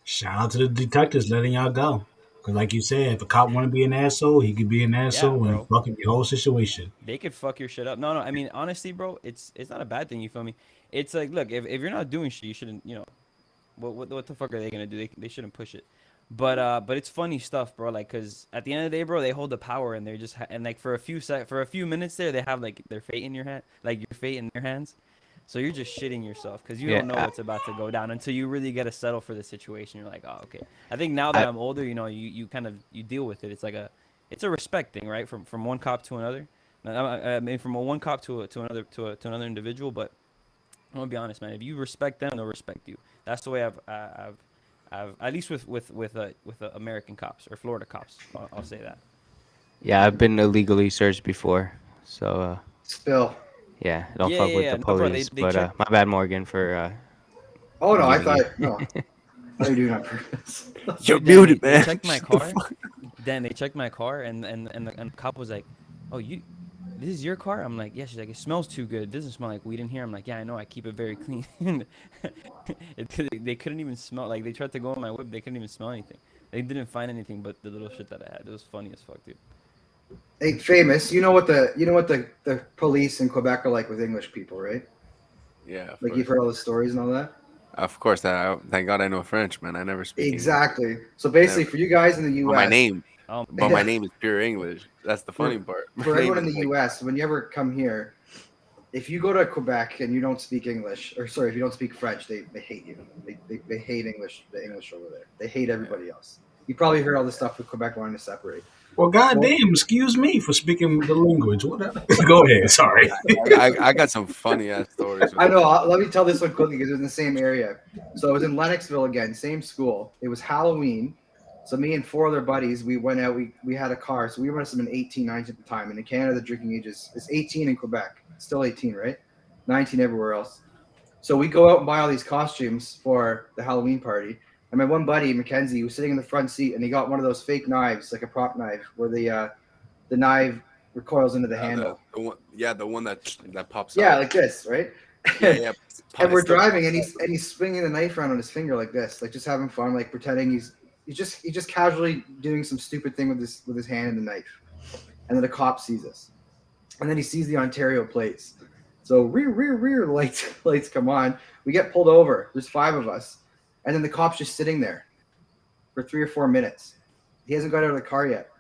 Shout out to the detectives letting y'all go. Because, like you said, if a cop want to be an asshole, he could be an Yeah, asshole and bro. fuck up your whole situation. They could fuck your shit up. No, I mean honestly, bro, it's not a bad thing. You feel me? It's like, look, if you're not doing shit, you shouldn't. What the fuck are they gonna do? They shouldn't push it. But it's funny stuff, bro. Like, cause at the end of the day, bro, they hold the power, and they're just and like for a few minutes there, they have like their fate in your hand, like your fate in their hands. So you're just shitting yourself because you Yeah, don't know what's about to go down until you really get to settle for the situation. You're like, oh, okay. I think now that I'm older, you kind of you deal with it. It's a respect thing, right? From one cop to another. I mean, from one cop to another to another individual. But I'm gonna be honest, man. If you respect them, they'll respect you. That's the way I've at least with American cops or Florida cops. I'll say that. yeah, I've been illegally searched before, so Spill. yeah, don't Yeah, fuck yeah, with yeah. the No, bro. They police. they But check. my bad, Morgan, for Oh no, I muting thought you. no. I thought you were doing it on purpose. You're Dude, Dan, muted, they man. checked my Shut the car. fuck- Then they checked my car, and the cop was like, "Oh, this is your car?" I'm like, "Yeah." She's like, "It smells too good. It doesn't smell like weed in here." I'm like, "Yeah, I know. I keep it very clean." They couldn't even smell. Like they tried to go in my whip, they couldn't even smell anything. They didn't find anything but the little shit that I had. It was funny as fuck, dude. Hey, famous. You know what the police in Quebec are like with English people, right? Yeah, of Like course. you've heard all the stories and all that. Of course. Thank God I know French, man. I never speak English. Exactly. So basically, Never. for you guys in the But U.S., my name is pure English. That's the funny part. My for name everyone in is the like, U.S., when you ever come here, if you go to Quebec and you don't speak English, or sorry, if you don't speak French, they hate you. They hate English, the English over there. They hate everybody else. You probably heard all the stuff with Quebec wanting to separate. Well, goddamn, excuse me for speaking the language. Whatever. Go ahead. Sorry. I got some funny ass stories. I know. Let me tell this one quickly because it was in the same area. So I was in Lennoxville again, same school. It was Halloween. So me and 4 other buddies, we went out. We had a car. So we must have been 18, 19 at the time. And in Canada, the drinking age is 18 in Quebec. It's still 18, right? 19 everywhere else. So we go out and buy all these costumes for the Halloween party. And my one buddy, Mackenzie, was sitting in the front seat, and he got one of those fake knives, like a prop knife, where the knife recoils into the handle. The one that pops Yeah, out. like this, right? Yeah. And we're driving, and he's swinging the knife around on his finger like this, like just having fun, like pretending he's just casually doing some stupid thing with his hand and the knife. And then the cop sees us, and then he sees the Ontario plates. So rear lights come on. We get pulled over. There's 5 of us, and then the cop's just sitting there for 3 or 4 minutes. He hasn't got out of the car yet,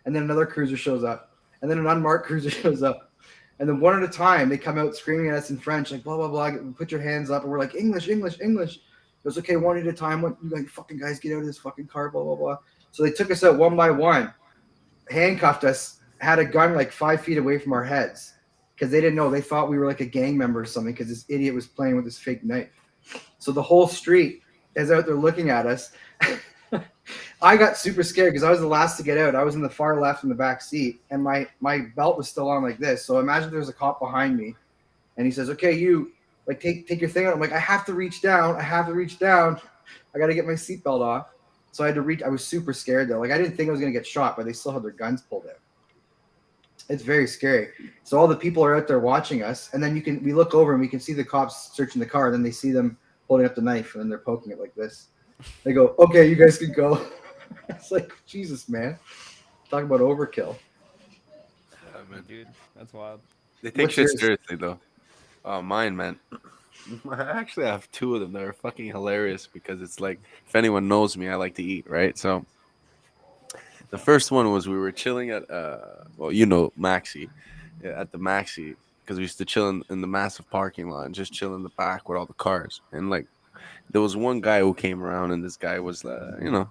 and then another cruiser shows up, and then an unmarked cruiser shows up. And then one at a time, they come out screaming at us in French, like, blah, blah, blah, put your hands up. And we're like, English. It was okay, one at a time. You like, fucking guys, get out of this fucking car, blah, blah, blah. So they took us out one by one, handcuffed us, had a gun like 5 feet away from our heads because they didn't know. They thought we were like a gang member or something because this idiot was playing with this fake knife. So the whole street is out there looking at us. I got super scared because I was the last to get out. I was in the far left in the back seat, and my belt was still on like this. So imagine there's a cop behind me, and he says, "Okay, you like take your thing out." I'm like, "I have to reach down. I got to get my seatbelt off." So I had to reach. I was super scared though. Like I didn't think I was gonna get shot, but they still had their guns pulled out. It's very scary. So all the people are out there watching us, and then we look over and we can see the cops searching the car. And then they see them holding up the knife, and then they're poking it like this. They go, okay, you guys can go. It's like, Jesus, man. Talk about overkill. Man. Dude, that's wild. They take What's shit yours? seriously though. Oh, mine, man. I actually have two of them that are fucking hilarious because it's like if anyone knows me, I like to eat, right? So the first one was we were chilling at well, you know, MAXI, yeah, at the MAXI because we used to chill in the massive parking lot and just chill in the back with all the cars. And like there was one guy who came around and this guy was you know,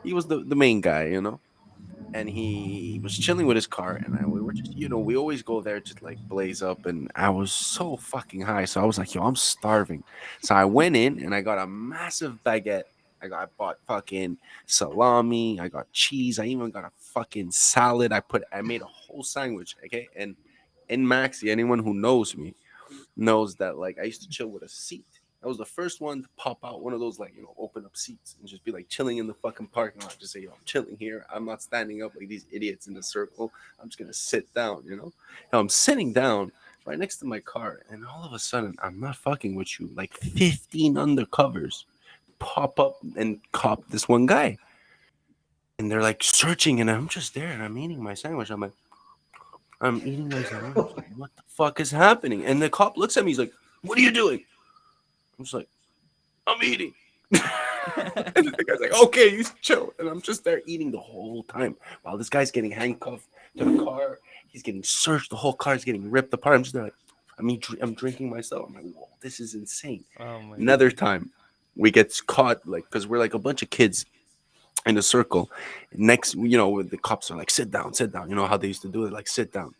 he was the main guy, you know. And he was chilling with his car and we were just, you know, we always go there to like blaze up, and I was so fucking high, so I was like, yo, I'm starving. So I went in and I got a massive baguette. I bought fucking salami, I got cheese, I even got a fucking salad. I made a whole sandwich. Okay. And in Maxi, anyone who knows me knows that like I used to chill with a seat. I was the first one to pop out one of those, like, you know, open up seats and just be like chilling in the fucking parking lot. Just say, yo, I'm chilling here. I'm not standing up like these idiots in the circle. I'm just gonna sit down, you know? Now I'm sitting down right next to my car, and all of a sudden, I'm not fucking with you, like 15 undercovers pop up and cop this one guy. And they're like searching, and I'm just there and I'm eating my sandwich. I'm eating my sandwich. Like, what the fuck is happening? And the cop looks at me, he's like, what are you doing? I'm just like, I'm eating. And the guy's like, okay, you chill. And I'm just there eating the whole time while this guy's getting handcuffed to the car. He's getting searched. The whole car is getting ripped apart. I'm just there like, I'm drinking myself. I'm like, whoa, this is insane. Oh my Another time, we get caught, like, because we're like a bunch of kids in a circle. Next, you know, the cops are like, sit down, sit down. You know how they used to do it, like, sit down.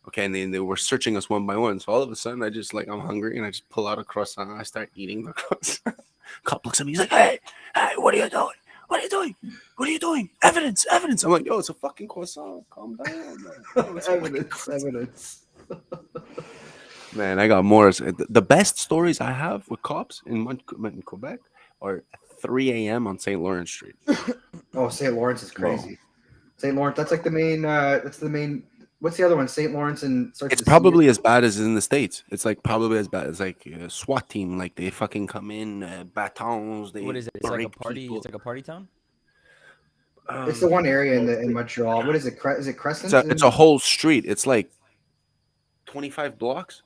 Okay, and then they were searching us one by one. So all of a sudden, I just like, I'm hungry, and I just pull out a croissant. And I start eating the croissant. Cop looks at me. He's like, hey, what are you doing? What are you doing? What are you doing? Evidence, evidence. I'm like, yo, it's a fucking croissant. Calm down, man. Yo, it's a fucking Evidence, croissant. evidence. Man, I got more. The best stories I have with cops in Quebec are at 3 a.m. on St. Lawrence Street. Oh, St. Lawrence is Bro. crazy. St. Lawrence, that's like the main. That's the main. What's the other one? St. Lawrence and starts. It's with a C. probably as bad as in the States. It's like probably as bad as like a SWAT team. Like they fucking come in, batons. They What is it? It's like a break party. people. It's like a party town. It's the one area in Montreal. What is it? Is it Crescent? It's a whole street. It's like 25 blocks.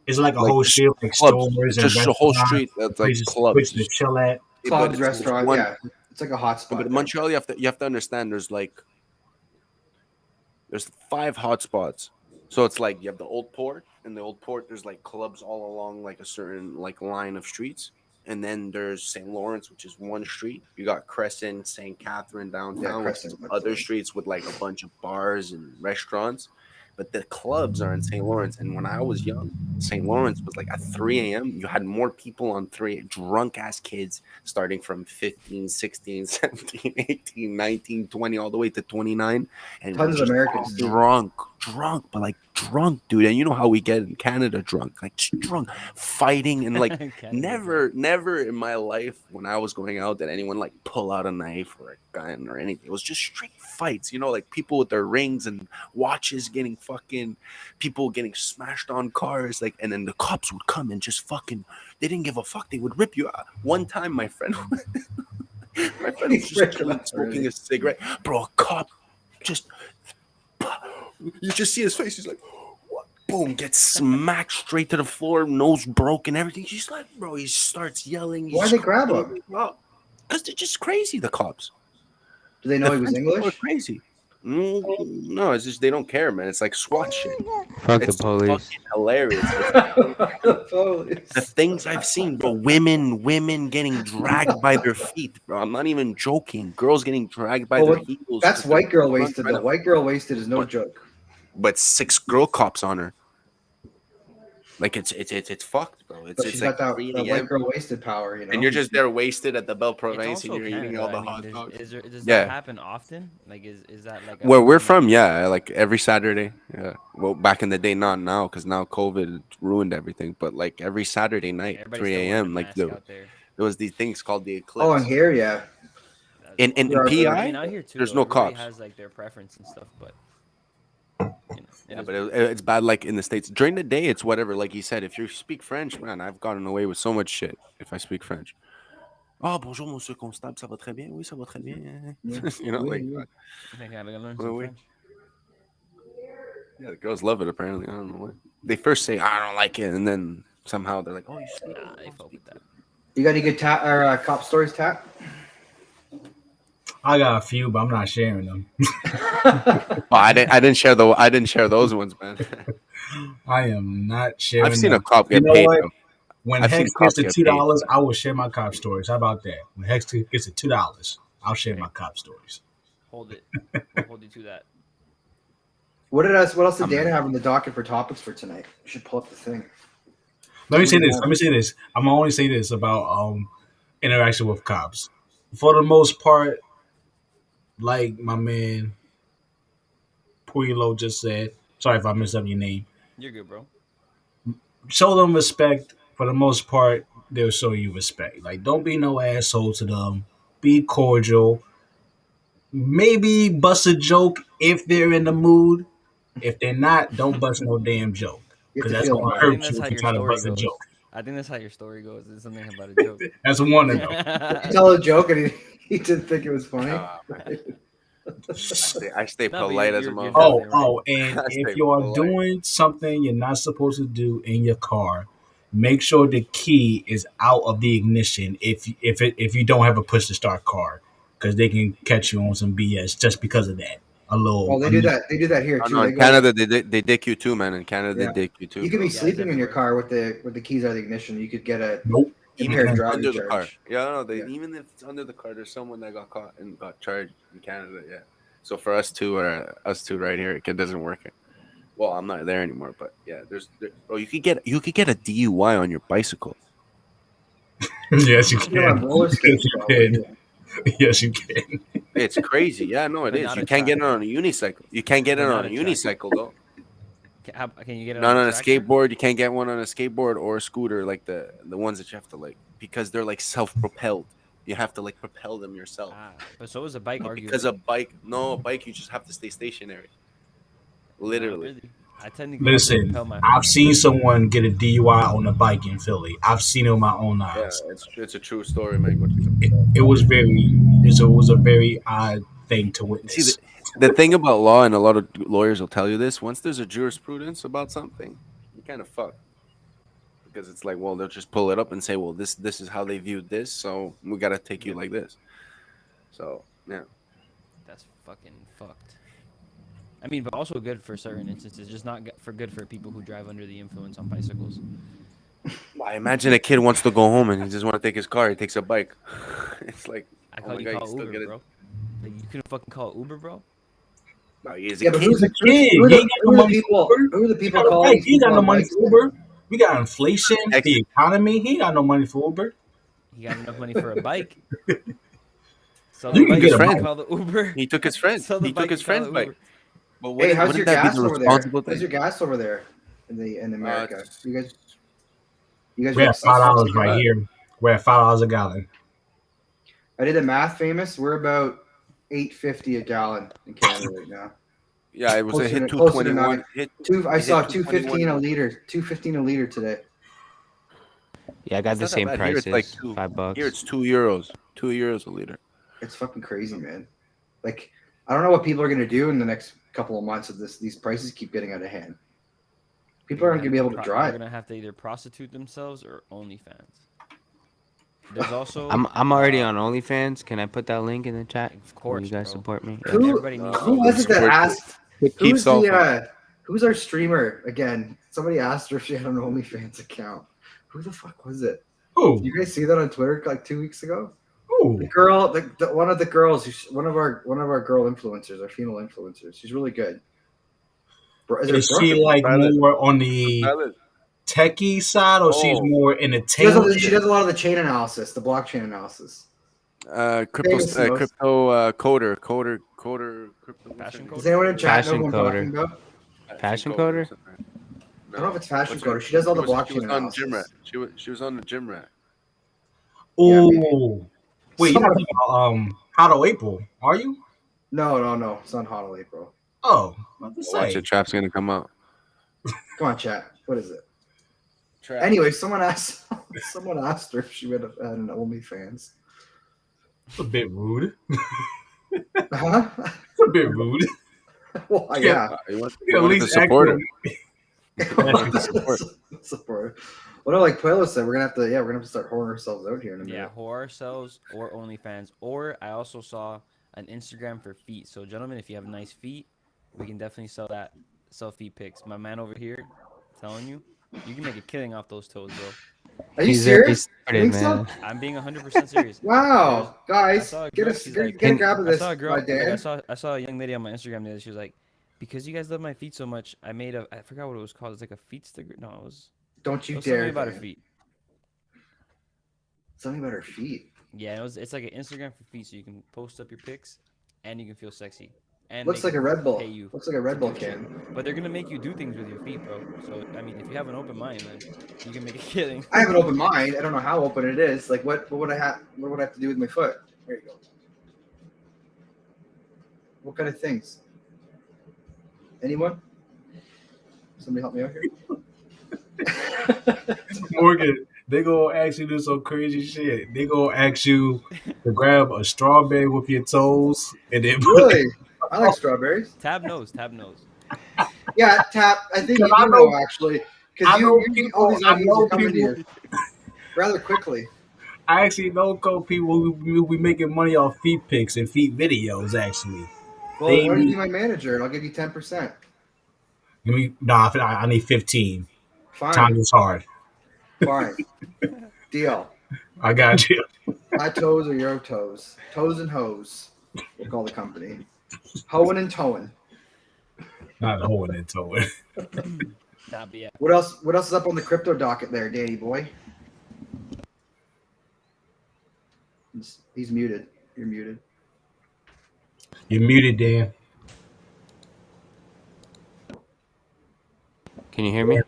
It's like a Like whole street, like clubs. stores and Just a whole restaurants, street that's like places clubs. to chill at. But Clubs, it's restaurant. one- Yeah, it's like a hot spot. But in there. Montreal, you have to understand. There's 5 hotspots. So it's like you have the old port, and the old port there's like clubs all along like a certain like line of streets. And then there's St. Lawrence, which is one street. You got Crescent, St. Catherine downtown, which is Crescent, that's other right. streets with like a bunch of bars and restaurants. But the clubs are in St. Lawrence. And when I was young, St. Lawrence was like at 3 a.m. You had more people on 3, drunk ass kids starting from 15, 16, 17, 18, 19, 20, all the way to 29. And Tons of just Americans too. drunk, but like drunk, dude. And you know how we get in Canada drunk, like just drunk, fighting. And like never in my life when I was going out did anyone like pull out a knife or a gun or anything. It was just straight fights, you know, like people with their rings and watches getting fucking, people getting smashed on cars, like, and then the cops would come and just fucking, they didn't give a fuck. They would rip you out. One time, my friend was just chilling, smoking a cigarette, bro. A cop just, you just see his face. He's like, what? Boom, gets smacked straight to the floor, nose broken, everything. He's like, bro, he starts yelling. Why'd they grab him? Because they're just crazy, the cops. Do they know he was French people are English? crazy. No, it's just they don't care, man. It's like SWAT shit. Fuck It's the police. fucking hilarious. The things I've seen, bro. Women getting dragged by their feet, bro. I'm not even joking. Girls getting dragged by their heels. That's white girl wasted. Right The now. white girl wasted is no joke. But 6 girl cops on her. Like it's fucked, bro. But It's she's like got that 3 white a.m. girl wasted power, you know. and you're just there wasted at the Belle It's Province and also you're eating Canada. all the I mean, hot dogs. does Yeah. that happen often? Like, is that like Where we're common, from, like- yeah, like every Saturday. Yeah. Well, back in the day, not now, because now COVID ruined everything. But like every Saturday night, Everybody's 3 still wearing a.m., a like mask out there. there was these things called the eclipse. Oh, and here, yeah. in Yeah, PI, I mean, out here too. there's though, no everybody cops. has like their preference and stuff, but Yeah, but it's bad like in the States. During the day, it's whatever. Like you said, if you speak French, man, I've gotten away with so much shit if I speak French. Oh, bonjour, monsieur constable, ça va très bien? Oui, ça va très bien. Yeah. You know, like, Oui. I think I gotta learn Wait, some wait. French. yeah, the girls love it, apparently. I don't know why. They first say, I don't like it, and then somehow they're like, oh, you speak. Nah, they fuck with that. You got any good cop stories, Tat? I got a few, but I'm not sharing them. Oh, I didn't share those ones, man. I am not sharing I've seen a them. cop You get know paid, what? though. When I've seen Hex gets cops to get paid. $2, I will share my cop stories. How about that? When Hex gets to $2, I'll share my cop stories. Hold it. We'll hold you to that. What else did I'm Dan ready. have on the docket for topics for tonight? You should pull up the thing. Let me What say do you this. have? Let me say this. I'm gonna only say this about interaction with cops. For the most part, like my man Puilo just said. Sorry if I messed up your name. You're good, bro. Show them respect. For the most part, they'll show you respect. Like, don't be no asshole to them. Be cordial. Maybe bust a joke if they're in the mood. If they're not, don't bust no damn joke. You have Because to that's feel gonna I bad. think hurt that's you how if you your try to story bust a goes. joke. I think that's how your story goes. It's something about a joke. That's one of them. You tell a joke and he didn't think it was funny. Man. I stay No, but polite as a you're motherfucker. definitely right. And I if stay you are polite. doing something you're not supposed to do in your car, make sure the key is out of the ignition. If you don't have a push to start car, because they can catch you on some BS just because of that. Well, they do that. They do that here Oh, too. no, They in go. Canada, they dick you too, man. In Canada, Yeah. they dick you too, You could be bro. Yeah, it's sleeping in your everywhere. car with the keys out of the ignition. You could get a Nope. Even impaired if it's driving under the car. charge. Yeah, no, they Yeah. even if it's under the car, there's someone that got caught and got charged in Canada. Yeah. So for us two right here, it doesn't work. Well, I'm not there anymore, but yeah, bro, you could get a DUI on your bicycle. Yes, you You get on can. roller Yes, skates, you probably. can. Yes, you can. It's crazy. Yeah, no, it But is. not You a can't get track. it on a unicycle. You can't get it But on not a a track. unicycle though. Can you get it on Not a on a tractor? skateboard. You can't get one on a skateboard or a scooter, like the ones that you have to like because they're like self-propelled. You have to like propel them yourself. But so is a bike, But because arguably. a bike, you just have to stay stationary. Not Literally. really. I technically have to Listen, propel my. I've seen someone get a DUI on a bike in Philly. I've seen it with my own Yeah, eyes. it's a true story, man. Go check it It, out. it was a very odd thing to See, witness. the thing about law, and a lot of lawyers will tell you this: once there's a jurisprudence about something, you kind of fuck because it's like, well, they'll just pull it up and say, well, this is how they viewed this, so we gotta take you like this. So yeah, That's fucking fucked. I mean, but also good for certain instances, just not good for people who drive under the influence on bicycles. I imagine a kid wants to go home and he just want to take his car. He takes a bike. It's like, I oh call my you god, you call still Uber, get it. bro. Like you couldn't fucking call Uber, bro. No, he's a Yeah, but kid. He's a kid. He ain't got no who are the money for people? Uber. Who are the He people got a calling bike. these He ain't people got no on money bikes? for Uber. We got inflation, Hex, the economy. He ain't got no money for Uber. He got enough money for a bike. Sell You the can bike get so a he bike. can call the Uber. he took his friend. Sell the He took bike his and call friend's it bike. Uber. But Hey, how's your wouldn't that be gas the over there? responsible How's thing? your gas over there in America? You guys We're are at like $5 not right bad. here. We're at $5 a gallon. I did the math famous. We're about $8.50 a gallon in Canada right now. Yeah, it was a hit Closer to 221. nine. I It saw hit 221. $2.15 a liter. $2.15 a liter today. Yeah, I got It's the not that same bad. Here it's like prices, two. Here $5. it's €2. €2 a liter. It's fucking crazy, man. Like, I don't know what people are gonna do in the next couple of months if these prices keep getting out of hand. People aren't gonna be able to They're drive. gonna have to either prostitute themselves or OnlyFans. There's also I'm already on OnlyFans. Can I put that link in the chat? Of Will course, you guys bro. support me? Like, Who everybody needs who was it that Support asked? Keep Who's solving. who's our streamer again? Somebody asked her if she had an OnlyFans account. Who the fuck was it? Who? You guys see that on Twitter like 2 weeks ago? Who? The girl, one of the girls, one of our girl influencers, our female influencers. She's really good. Is Is it Brooke? she like Valid. more on the Valid. techie side or she's Oh. more She entertainment? does a lot of the chain analysis, the blockchain analysis. Crypto, Famous most. crypto, crypto. Fashion Does coder? anyone in chat know Fashion who I'm talking coder. about? Fashion coder? I don't know if it's fashion coder. She does all the blockchain She was on analysis. gym rat. She was on the gym rat. Yeah, Oh, maybe. wait, you're not Someone- talking about How to April, are you? No. It's on Hodl April. Oh, what to Watch say? it. Trap's gonna come out. Come on, chat. What is it? Trap. Anyway, someone asked her if she had an OnlyFans. It's a bit rude. Huh? It's a bit rude. Well, yeah. You want, You you at wanted to least support act it. You wanted to support. Support. Well, no, like Pueblo said, we're gonna have to start whoring ourselves out here in a minute. Yeah, whore ourselves or OnlyFans. Or I also saw an Instagram for feet. So, gentlemen, if you have nice feet, we can definitely sell feet pics. My man over here, telling you, you can make a killing off those toes, bro. Are you He's already serious? started, Think so? man. I'm being 100% serious. Wow, I guys, saw a get girl. us She's get, like, get a grab of I this, saw a girl. Like, Dan. I saw a young lady on my Instagram the other day. She was like, because you guys love my feet so much, I made I forgot what it was called. It's like a feet sticker. No, Don't it you was dare! something about her Dan. feet. Something about her feet. Yeah, it's like an Instagram for feet, so you can post up your pics, and you can feel sexy. And Looks make like a Red Bull. pay you Looks like a Red Bull do shit. can. But they're gonna make you do things with your feet, bro. So I mean, if you have an open mind, then you can make a killing. I have an open mind. I don't know how open it is. Like, what would I have? What would I have to do with my foot? There you go. What kind of things? Anyone? Somebody help me out here. Morgan, they gonna ask you to do some crazy shit. They gonna ask you to grab a strawberry with your toes and then Really? I like strawberries. Tab nose, tab nose. Yeah, Tap. I think you I do know- know actually, I because know all people. these I ideas know are coming to people. you rather quickly. I actually know a couple people who be making money off feet pics and feet videos. Actually, Well, they why don't you be my manager and I'll give you 10%? I need 15. Fine, Time is hard. fine, deal. I got you. My toes are your toes. Toes and hose. We'll call the company. Hoeing and towing. Not holding it to it. Nah, but yeah. What else? What else is up on the crypto docket there, Danny boy? He's muted. You're muted. You're muted, Dan. Can you hear me?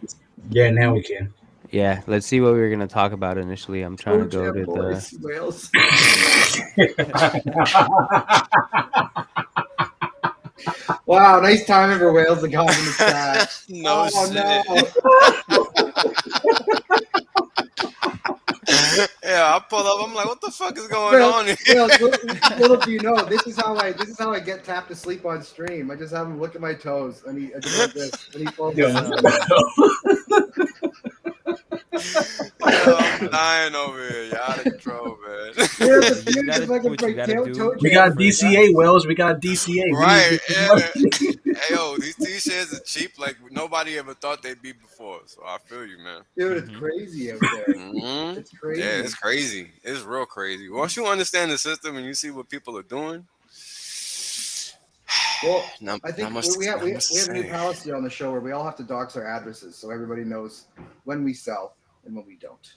Yeah, now we can. Yeah, let's see what we were gonna talk about initially. I'm trying to go to the. boys, Wales. Wow, nice timing for Wales to come in the chat. No shit. Yeah, I pull up. I'm like, what the fuck is going on here? Wales, little do you know, this is how I get Tap to sleep on stream. I just have him look at my toes, and I just like this, and he falls asleep. Yo, I'm dying over here. You're out of control, man. Yeah, it's You huge, gotta it's like do a what you big gotta toe do. We got DCA, Wells. We got DCA. Right, yeah. Hey, yo, these t-shirts are cheap like nobody ever thought they'd be before. So I feel you, man. Dude, it's crazy out there. Mhm. It's crazy. Yeah, it's crazy. It's real crazy. Once you understand the system and you see what people are doing, Well, not, I think not much we have not a much to new say. policy on the show where we all have to dox our addresses so everybody knows when we sell and when we don't.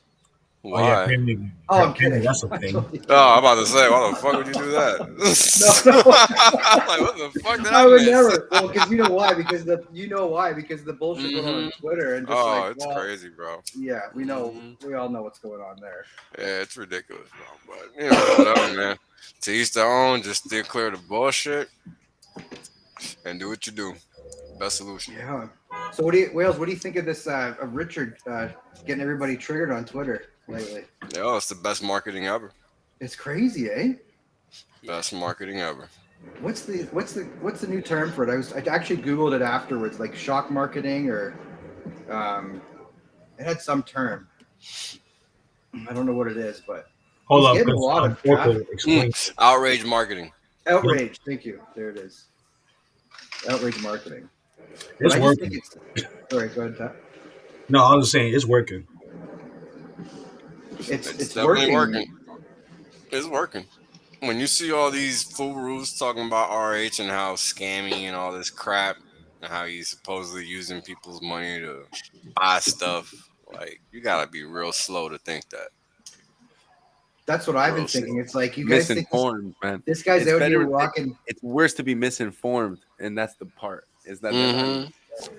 Oh, yeah, Why? apparently- Oh, I'm kidding. That's a thing. Oh, I'm about to say, why the fuck would you do that? No. I'm like, what the fuck did I I would miss? never. Well, because you know why? Because the bullshit going on Twitter and just Oh, like, it's well, crazy, bro. yeah, we know, Mhm. we all know what's going on there. Yeah, it's ridiculous, bro. But you know, whatever, man. To each their own. Just steer clear of the bullshit and do what you do. Best solution. Yeah. So Wales? What do you think of this? Of Richard getting everybody triggered on Twitter lately? Yo, it's the best marketing ever. It's crazy, eh? Best marketing ever. What's the new term for it? I actually Googled it afterwards, like shock marketing or it had some term. I don't know what it is, but Hold he's up. getting a lot of traffic. Explain. Outrage marketing. Outrage. Thank you. There it is. Outrage marketing. But It's I just working. think sorry, go ahead, Pat. No, I was just saying it's working. It's definitely working. It's working. When you see all these fools talking about RH and how scammy and all this crap and how he's supposedly using people's money to buy stuff, like you gotta be real slow to think that. That's what I've been Real thinking. It's like you guys think Misinformed, man. this guy's It's out here better- rocking. It's worse to be misinformed, and that's the part. Is that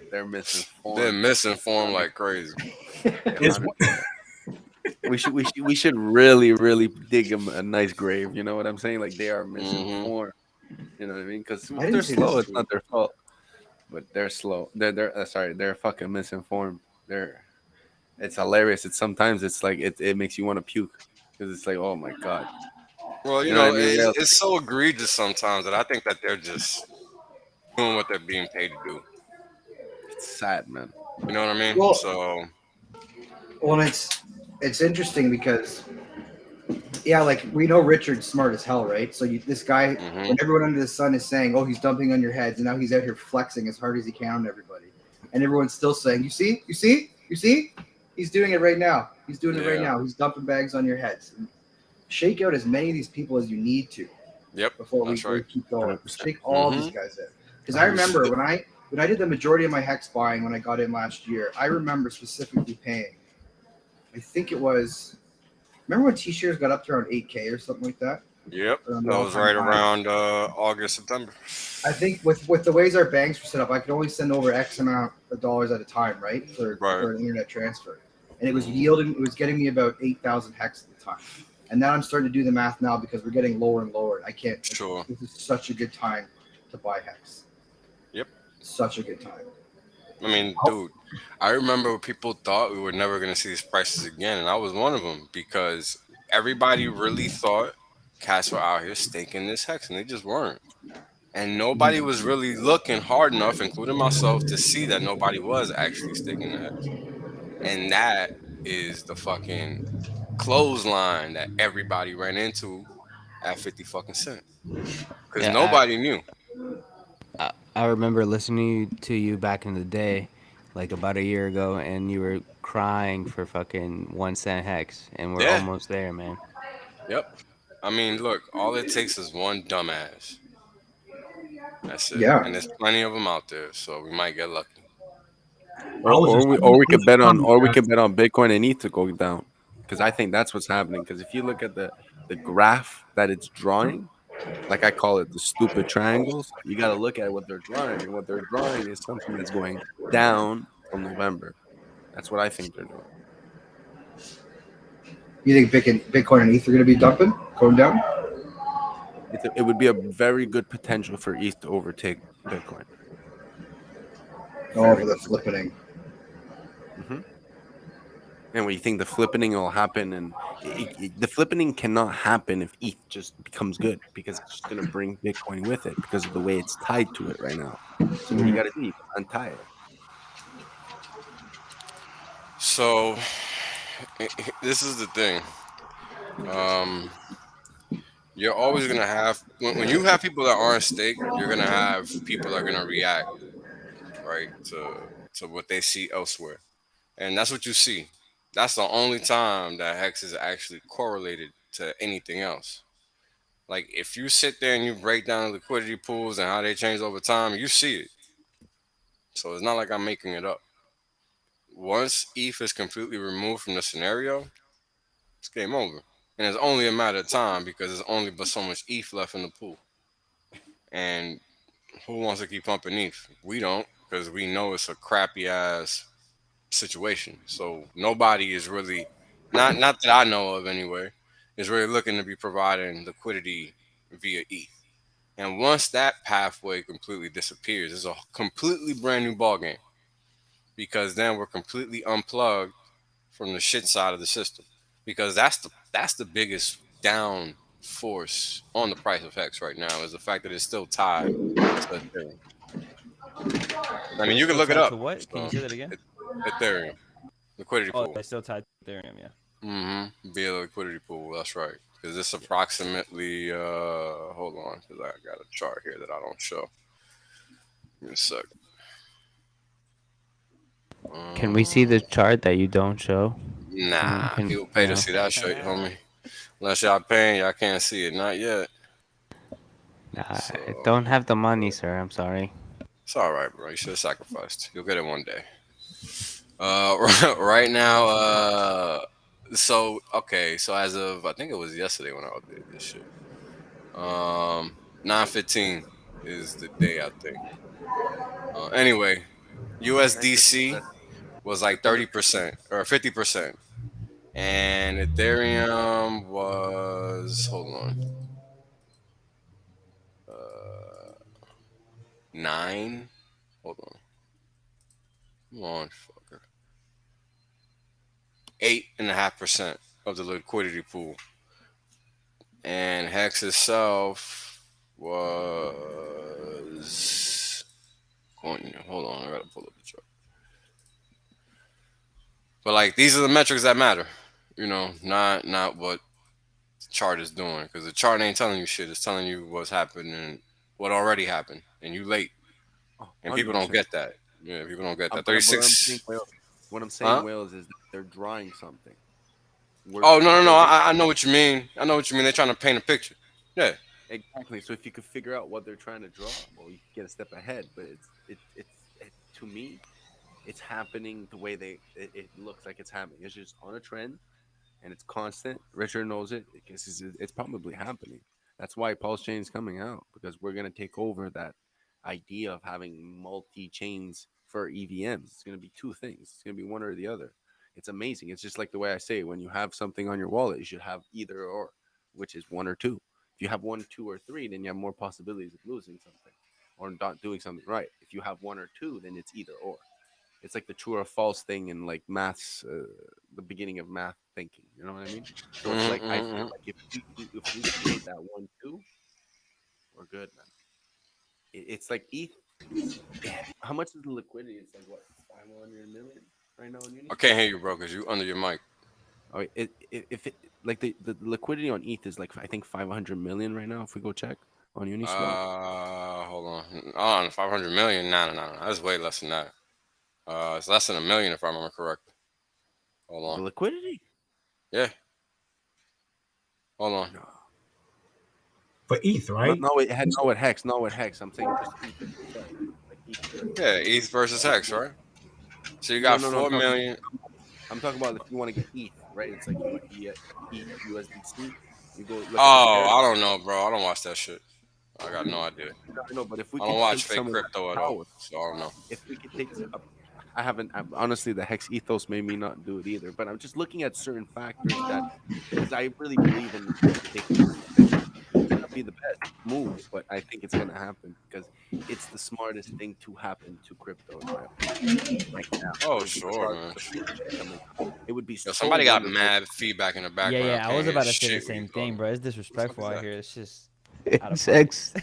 they're misinformed. They're misinformed like crazy. It's We should really dig them a nice grave. You know what I'm saying? Like they are misinformed. You know what I mean? Because I didn't they're see slow. this It's not their fault. But they're slow. They're sorry. They're fucking misinformed. It's hilarious. It's sometimes it's like it makes you want to puke because it's like, oh my god, Well, You know what I mean? it's so egregious sometimes that I think that they're just doing what they're being paid to do. It's sad, man. You know what I mean? Well, So well, it's interesting because yeah, like we know Richard's smart as hell, right? So this guy, hmm when everyone under the sun is saying, "Oh, he's dumping on your heads," and now he's out here flexing as hard as he can on everybody, and everyone's still saying, you see, he's doing it right now. He's doing it right yeah, now. He's dumping bags on your heads. Shake out as many of these people as you need to yep, before that's we right. keep going. 100%. Shake all hmm these guys out. Because I remember 100%. when I did the majority of my hex buying when I got in last year, I remember specifically paying. I think it was. Remember when T-shirts got up to around 8K or something like that? Yep, Around the that was all-time right high. around August, September. I think with the ways our banks were set up, I could only send over X amount of dollars at a time, right, Right. for an internet transfer, and it was hmm yielding. It was getting me about 8,000 hex at the time, and now I'm starting to do the math now because we're getting lower and lower. I can't. Sure. This is such a good time to buy hex. Yep. Such a good time. I mean, dude, I remember people thought we were never going to see these prices again, and I was one of them because everybody really thought cats were out here staking this hex, and they just weren't. And nobody was really looking hard enough, including myself, to see that nobody was actually staking the hex. And that is the fucking clothesline that everybody ran into at 50 fucking cent. Because Yeah, nobody knew. I remember listening to you back in the day, like about a year ago, and you were crying for fucking 1 cent hex, and we're Yeah. almost there, man. Yep. I mean, look, all it takes is one dumbass. That's it. Yeah. And there's plenty of them out there, so we might get lucky. I was just Or we I was could just bet on telling you guys. Bitcoin and ETH to go down, because I think that's what's happening. Because if you look at the graph that it's drawing, like I call it the stupid triangles, you got to look at what they're drawing, and what they're drawing is something that's going down till November. That's what I think they're doing. You think Bitcoin and ETH are going to be dumping, going down? It would be a very good potential for ETH to overtake Bitcoin. Oh, Very for the good. flippening. hmm And when you think the flippening will happen, and the flippening cannot happen if ETH just becomes good, because it's just going to bring Bitcoin with it because of the way it's tied to it right now. So what you got to do, you gotta untie it. So this is the thing. Um, you're always gonna have when you have people that aren't staked, you're gonna have people that are gonna react right to what they see elsewhere, and that's what you see. That's the only time that hex is actually correlated to anything else. Like if you sit there and you break down the liquidity pools and how they change over time, you see it. So it's not like I'm making it up. Once ETH is completely removed from the scenario, it's game over. And it's only a matter of time because there's only but so much ETH left in the pool. And who wants to keep pumping ETH? We don't, because we know it's a crappy ass situation. So nobody is really not that I know of anyway, is really looking to be providing liquidity via ETH. And once that pathway completely disappears, it's a completely brand new ballgame because then we're completely unplugged from the shit side of the system because that's the biggest down force on the price of Hex right now is the fact that it's still tied to Ethereum. I mean, It's you can still look it tied up. to what? Can you So, say that again? Ethereum liquidity Oh, pool. it's still tied to Ethereum, yeah. Via the liquidity pool. That's right. Because it's approximately. Hold on, because I got a chart here that I don't show. Give me a sec. Can we see the Um, chart that you don't show? nah, people pay to No. see that shit, homie. Unless y'all paying, y'all can't see it. Not yet. So I don't have the money, sir. I'm sorry. it's all right, bro. You should have sacrificed. You'll get it one day. Right now, so okay, so as of I think it was yesterday when I did this shit. 9:15 is the day I think. Anyway, USDC was like 30% or 50%, and Ethereum was hold on, 9. Hold on, come on, fucker. 8.5% of the liquidity pool and Hex itself was going. Hold on, I gotta pull up the chart. But like these are the metrics that matter, not what the chart is doing, because the chart ain't telling you shit. It's telling you what's happening, what already happened, and you late, and people don't 100%. get that. Yeah, people don't get that. But I'm saying 36. Wales. What I'm saying, Huh? Wales, is that they're drawing something. Oh no no no! They're getting I know what you mean. I know what you mean. They're trying to paint a picture. Yeah. exactly. So if you could figure out what they're trying to draw, well, you could get a step ahead. But to me, it's happening the way it looks like it's happening. It's just on a trend and it's constant. Richard knows it. It's probably happening. That's why PulseChain is coming out, because we're gonna take over that idea of having multi chains for EVMs. It's gonna be two things. It's gonna be one or the other. It's amazing. It's just like the way I say, when you have something on your wallet, you should have either or, which is one or two. If you have one, two, or three, then you have more possibilities of losing something or not doing something right. If you have one or two, then it's either or. It's like the true or false thing in like maths, the beginning of math thinking. You know what I mean? So it's like I feel Mm-hmm. like if we create that 1 2, we're good, man. It's like ETH. How much is the liquidity? It's like what, 500 million right now on I Uniswap. can't hear you, bro, because you under your mic. Oh, if it like the liquidity on ETH is like I think 500 million right now. If we go check on Uniswap, Hold on. On 500 million? No. That's way less than that. It's less than a million if I remember correctly. Hold the on. liquidity. Yeah. Hold on. No, For ETH, no, right? no. It had no at Hex. No at Hex. I'm saying just ETH itself, like ETH. Yeah, ETH versus Hex, right? So you No, got no, no. 4 million. I'm talking about if you want to get ETH, right? It's like ETH USDC. You go look at the Oh, pair. I don't know, bro. I don't watch that shit. I got no idea. I know, but if we I don't could watch take fake some of that crypto at all, power, so I don't know. if we could take, I haven't honestly, the Hex ethos made me not do it either. But I'm just looking at certain factors that, because I really believe in taking over Bitcoin. It may not be the best move, but I think it's gonna happen because it's the smartest thing to happen to crypto, in my opinion. Right now, Oh, with sure, regards man. to the shit coming out, it would be Yo, so somebody got wonderful. mad feedback in the Yeah, background. yeah. I Can't was hear about to say the shit. What you same thing, talking? bro. It's What the fuck disrespectful is out that? here. It's just out of It's pocket. X.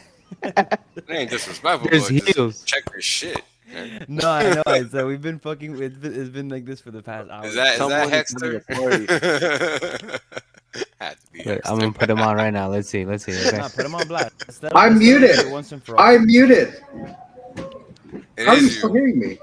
It ain't disrespectful, There's but just heels. check your shit, man. No, I know. So we've been fucking. It's been like this for the past Is hour. that Someone is having a Hexter? party. Had to be Wait, I'm Hexter. gonna put him on right now. Let's see. Okay. Nah, put him on blast. I'm Let's settle this shit muted. once and for all. I'm muted. It How are you is still you. hearing me?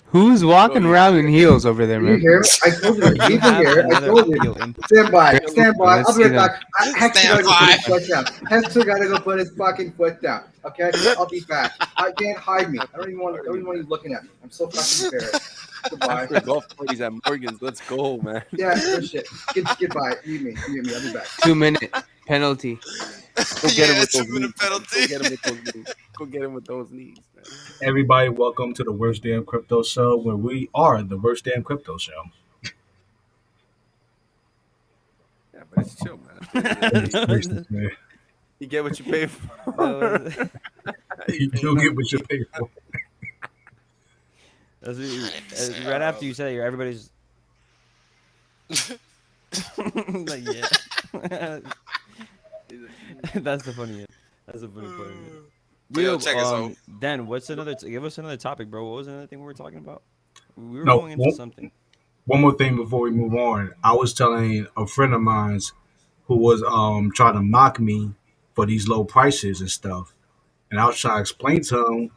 Who's Bro, walking you around in heels over there, Do you man? hear me? I told you. You Keep it have here. I another told you. audio input. Stand by. gotta Stand by. Let's I'll be see right them. back. Hector Stand gotta go put by. his foot down. Hector gotta go put his fucking foot down. Okay? I'll be back. I can't hide me. I don't even want you looking at me. I'm so fucking embarrassed. Goodbye. after golf parties at Morgan's. Let's go, man. Yeah, no shit. Goodbye. Mute me. I'll be back. 2 minute penalty. Go get him Yeah, with those 2 minute knees. Man. penalty. Go get him with those knees. Go get him with those knees, man. Everybody, welcome to the Worst Damn Crypto Show, where we are the Worst Damn Crypto Show. Yeah, but it's chill, man. At the end of the day, you get what you pay for. You pay do enough get what to you pay for. That's what right after you said it, everybody's like, yeah. That's the funny. That's the funny part of it. But yo, Yo, check us out. Dan, what's another? Give us another topic, bro. What was another thing we were talking about? We were No, going into something. one more thing before we move on. I was telling a friend of mine who was trying to mock me for these low prices and stuff, and I was trying to explain to him.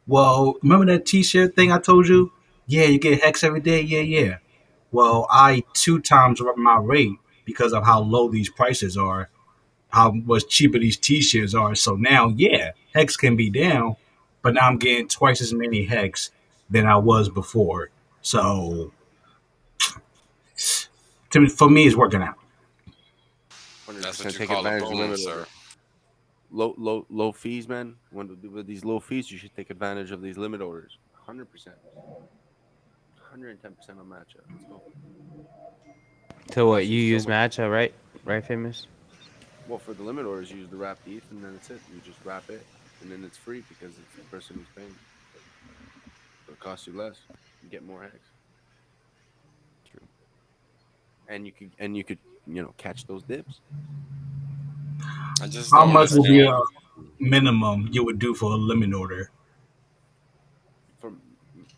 Well, remember that T-shirt thing I told you? Yeah, you get Hex every day. Yeah. Well, I 2 times my rate because of how low these prices are, how much cheaper these T-shirts are. So now, yeah, Hex can be down, but now I'm getting twice as many Hex than I was before. So for me, it's working out. That's what 100% you take call a advantage of the limit bonus, order. sir. Low fees, man. With these low fees, you should take advantage of these limit orders. 100%. 110% on matchup. Let's go. To what Costs you so use much. matcha, right? Right, famous. Well, for the limit orders, you use the wrapped ETH, and then that's it. You just wrap it, and then it's free because it's the person who's paying. So it costs you less. You get more Hex. True. And you could catch those dips. I just How don't much would be understand. a minimum you would do for a limit order? For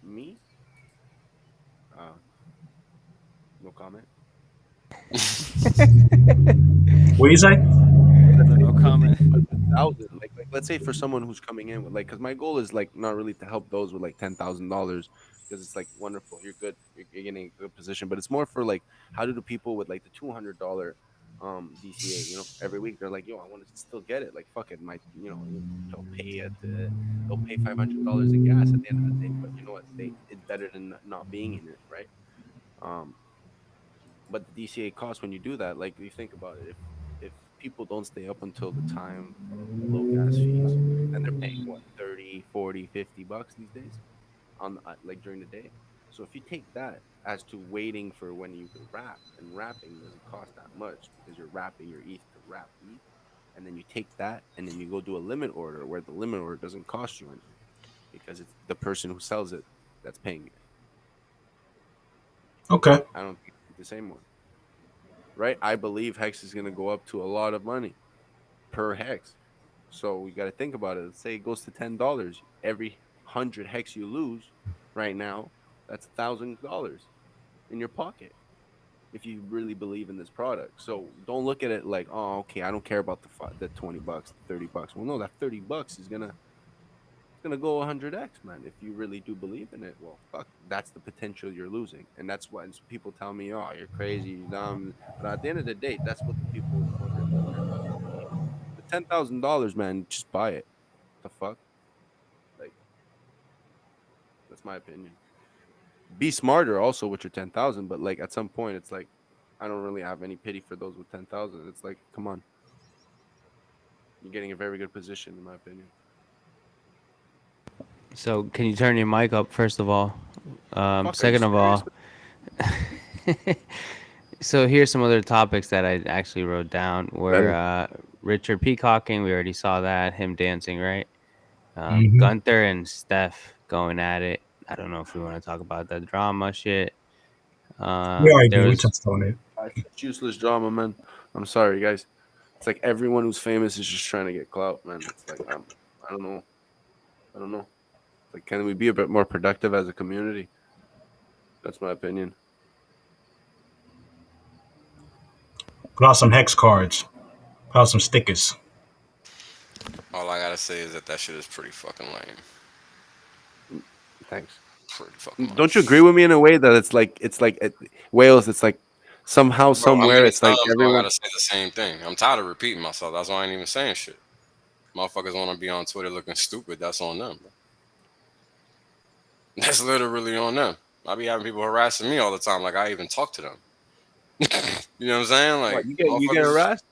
me, uh, no comment. What do you say? No comment. Thousand, like let's say for someone who's coming in with like, because my goal is like not really to help those with like $10,000, because it's like wonderful, you're good, you're getting a good position, but it's more for like, how do the people with like the $200 DCA, every week they're like, yo, I want to still get it, like fuck it, they'll pay it, they'll pay $500 in gas at the end of the day, but you know what, it's better than not being in it, right? um but the DCA cost when you do that, like you think about it, if people don't stay up until the time with the low gas fees, then they're paying what, 30, 40, $50 these days on like during the day. So if you take that as to waiting for when you can wrap, and wrapping doesn't cost that much because you're wrapping your ETH to wrap ETH, and then you take that and then you go do a limit order where the limit order doesn't cost you anything because it's the person who sells it that's paying it. Okay. I don't think it's the same one, right? I believe Hex is going to go up to a lot of money per Hex. So we got to think about it. Let's say it goes to $10. Every 100 Hex you lose right now, that's $1,000 in your pocket if you really believe in this product. So don't look at it like, oh, okay, I don't care about the $20, the $30. Well, no, that $30 is gonna go 100x, man. If you really do believe in it, well, fuck, that's the potential you're losing, and that's why people tell me, "Oh, you're crazy, you're dumb." But at the end of the day, that's what the people don't understand. The $10,000, man, just buy it. The fuck, like that's my opinion. Be smarter also with your 10,000, but like at some point, it's like I don't really have any pity for those with 10,000. It's like, come on, you're getting a very good position, in my opinion. So can you turn your mic up first of all? Fuck, are you Second of serious? all, so here's some other topics that I actually wrote down. Were Better. Richard peacocking? We already saw that. Him dancing, right? Hmm. Gunther and Stef going at it. I don't know if we want to talk about that drama shit. We already There did. We was touched on it. It's useless drama, man. I'm sorry, guys. It's like everyone who's famous is just trying to get clout, man. It's like I don't know. I don't know. Like, can we be a bit more productive as a community? That's my opinion. Put out some hex cards. Put out some stickers. All I gotta say is that shit is pretty fucking lame. Thanks. Pretty fucking lame. Don't you agree with me in a way that it's like Wales? It's like somehow, Bro, how somewhere, many it's like times do I everyone. gotta say the same thing? I'm tired of repeating myself. That's why I ain't even saying shit. Motherfuckers want to be on Twitter looking stupid. That's on them, bro. That's literally on them. I be having people harassing me all the time, like I even talk to them. You know what I'm saying? What Like you get motherfuckers. harassed?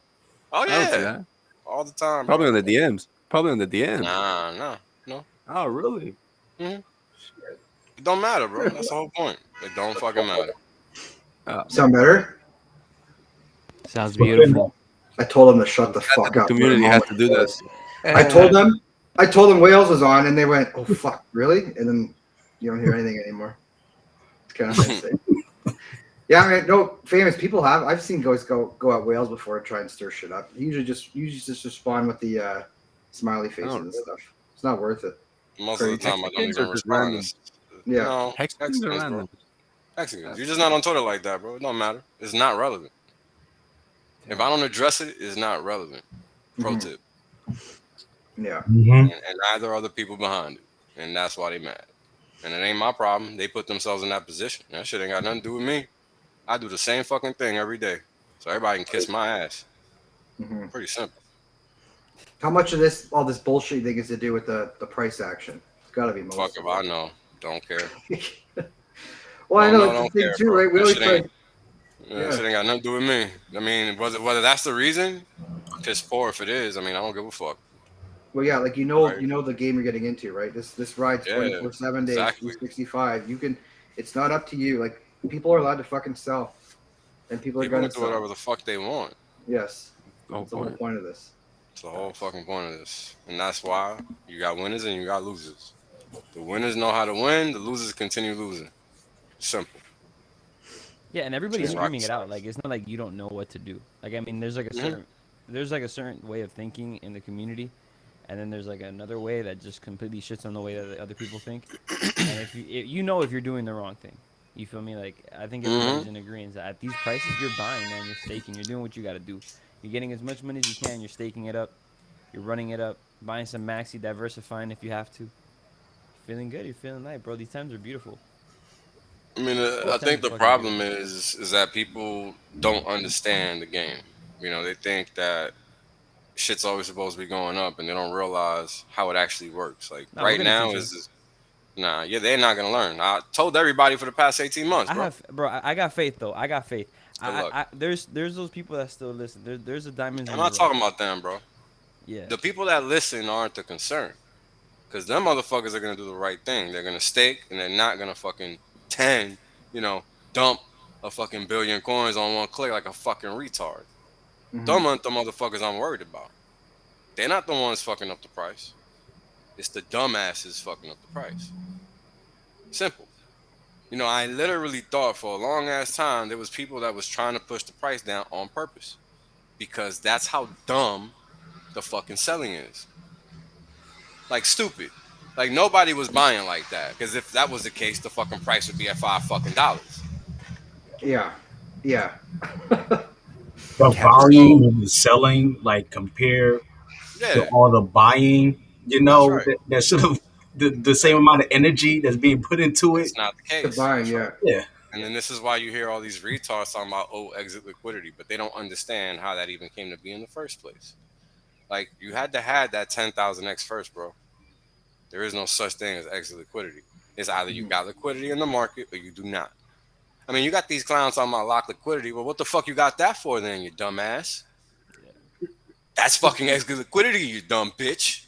Oh I don't see yeah, that. all the time, Probably bro. on the DMs. Probably on the DMs. Nah, nah, no. Oh, really? hmm It don't matter, bro. That's the whole point. It don't fucking matter. Oh, Sound better? sounds Within beautiful. I told them to shut I'm the glad that fuck the up for a community has moment. to do this. I told them, Wales was on, and they went, "Oh fuck, really?" And then you don't hear anything anymore. It's kind of nice. Yeah, I mean, no famous people have. I've seen guys go at Wales before and try and stir shit up. Usually just respond with the smiley faces Oh, and stuff. It's not worth it. Most of the Crazy. time, I don't Hexagons even are just respond. random. Yeah. No, Hexagons are Mexicans, bro. random. Mexicans. You're just not on Twitter like that, bro. It don't matter. It's not relevant. If I don't address it, it's not relevant. Pro Mhm. tip. Yeah. Hmm. And neither are the people behind it. And that's why they mad. And it ain't my problem. They put themselves in that position. That shit ain't got nothing to do with me. I do the same fucking thing every day. So everybody can kiss my ass. hmm Pretty simple. How much of all this bullshit you think is to do with the price action? It's got to be Fuck most if of I know. Don't care. it. Well, I Don't know know, that's the don't thing care, too, bro. right? We That always shit try. ain't that Yeah. shit ain't got nothing to do with me. I mean, whether that's the reason, piss poor if it is. I mean, I don't give a fuck. Well, yeah, like Right? you know the game you're getting into, right? This ride's Yeah, 24/7 days, exactly. 365. You can. It's not up to you. Like people are allowed to fucking sell, and people are People gonna can do whatever sell. the fuck they want. Yes, The whole that's the whole point. point of this. It's the whole fucking point of this. And that's why you got winners and you got losers. The winners know how to win, the losers continue losing. Simple. Yeah, and everybody's It's Yeah. rocket screaming it out. science. Like it's not like you don't know what to do. Like I mean, there's like a hmm certain there's like a certain way of thinking in the community, and then there's like another way that just completely shits on the way that the other people think. And you know if you're doing the wrong thing, you feel me? Like I think Hmm. everybody's in agreement that at these prices you're buying, man. You're staking. You're doing what you got to do. You're getting as much money as you can. You're staking it up. You're running it up. Buying some maxi, diversifying if you have to. You're feeling good. You're feeling nice, bro. These times are beautiful. I mean, These I times think are the fucking problem beautiful. is that people don't understand the game. You know, they think that shit's always supposed to be going up, and they don't realize how it actually works. Like Nah, we're right gonna now teach them. is nah, yeah, they're not gonna learn. I told everybody for the past 18 months, I bro. have, bro. I got faith though. I got faith. Good luck. There's those people that still listen. There's the diamonds I'm in the not rough. talking about them, bro. Yeah. The people that listen aren't the concern. Because them motherfuckers are gonna do the right thing. They're gonna stake and they're not gonna fucking 10, you know, dump a fucking billion coins on one click like a fucking retard. Hmm. Them aren't the motherfuckers I'm worried about. They're not the ones fucking up the price. It's the dumbasses fucking up the price. Simple. You know, I literally thought for a long ass time there was people that was trying to push the price down on purpose. Because that's how dumb the fucking selling is. Like stupid. Like nobody was buying like that. Because if that was the case, the fucking price would be at $5 fucking. Yeah, yeah, The So volume of the selling, like compared to yeah, all the buying, that's right. that should have the Yeah, same amount of energy that's being put into it. it's not the the case. buying, That's right. yeah. Yeah. And then this is why you hear all these retards talking about exit liquidity, but they don't understand how that even came to be in the first place. Like you had to have that 10,000x first, bro. There is no such thing as exit liquidity. It's either you Mhm. got liquidity in the market or you do not. I mean, you got these clowns talking about lock liquidity. Well, what the fuck you got that for then, you dumbass? That's fucking exit liquidity, you dumb bitch.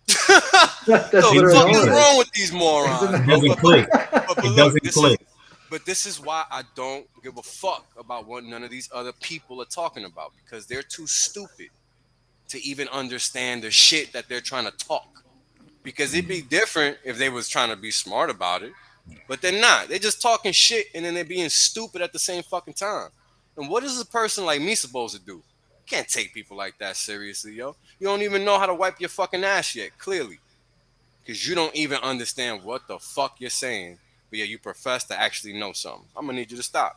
That's The It, literally fuck all is it it, is. wrong with these morons, it bro? doesn't But click. but It look, doesn't click. this is why I don't give a fuck about what none of these other people are talking about because they're too stupid to even understand the shit that they're trying to talk. Because it'd be different if they was trying to be smart about it, but they're not. They're just talking shit and then they're being stupid at the same fucking time. And what is a person like me supposed to do? Can't take people like that seriously, yo. You don't even know how to wipe your fucking ass yet, clearly. Because you don't even understand what the fuck you're saying, but yeah, you profess to actually know something. I'm gonna need you to stop.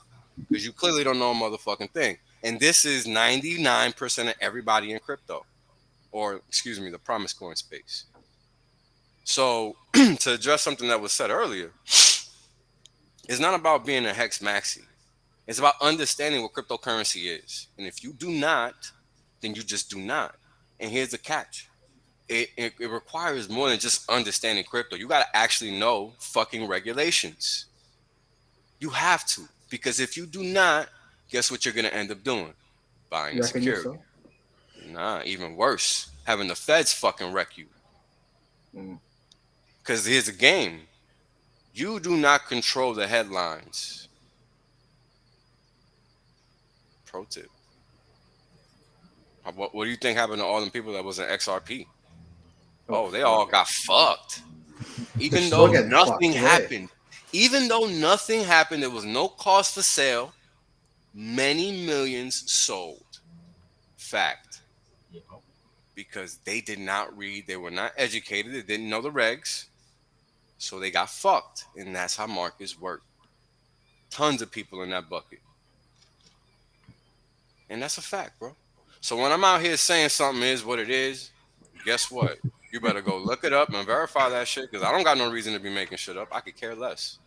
Because you clearly don't know a motherfucking thing. And this is 99% of everybody in crypto. Or excuse me, the promise coin space. So to address something that was said earlier, it's not about being a hex maxi. It's about understanding what cryptocurrency is. And if you do not, then you just do not. And here's the catch. It requires more than just understanding crypto. You got to actually know fucking regulations. You have to. Because if you do not, guess what you're going to end up doing? Buying a Wrecking security. yourself. Nah, even worse. Having the feds fucking wreck you. Mm. Because here's the game. You do not control the headlines. Pro tip. What do you think happened to all them people that was in XRP? Oh Oh, they all fuck! got fucked. They're Even still though getting fucked nothing today. happened. Even though nothing happened, there was no cost for sale. Many millions sold. Fact. Because they did not read, they were not educated, they didn't know the regs, so they got fucked. And that's how markets work. Tons of people in that bucket. And that's a fact, bro. So when I'm out here saying something is what it is, guess what? You better go look it up and verify that shit because I don't got no reason to be making shit up. I could care less.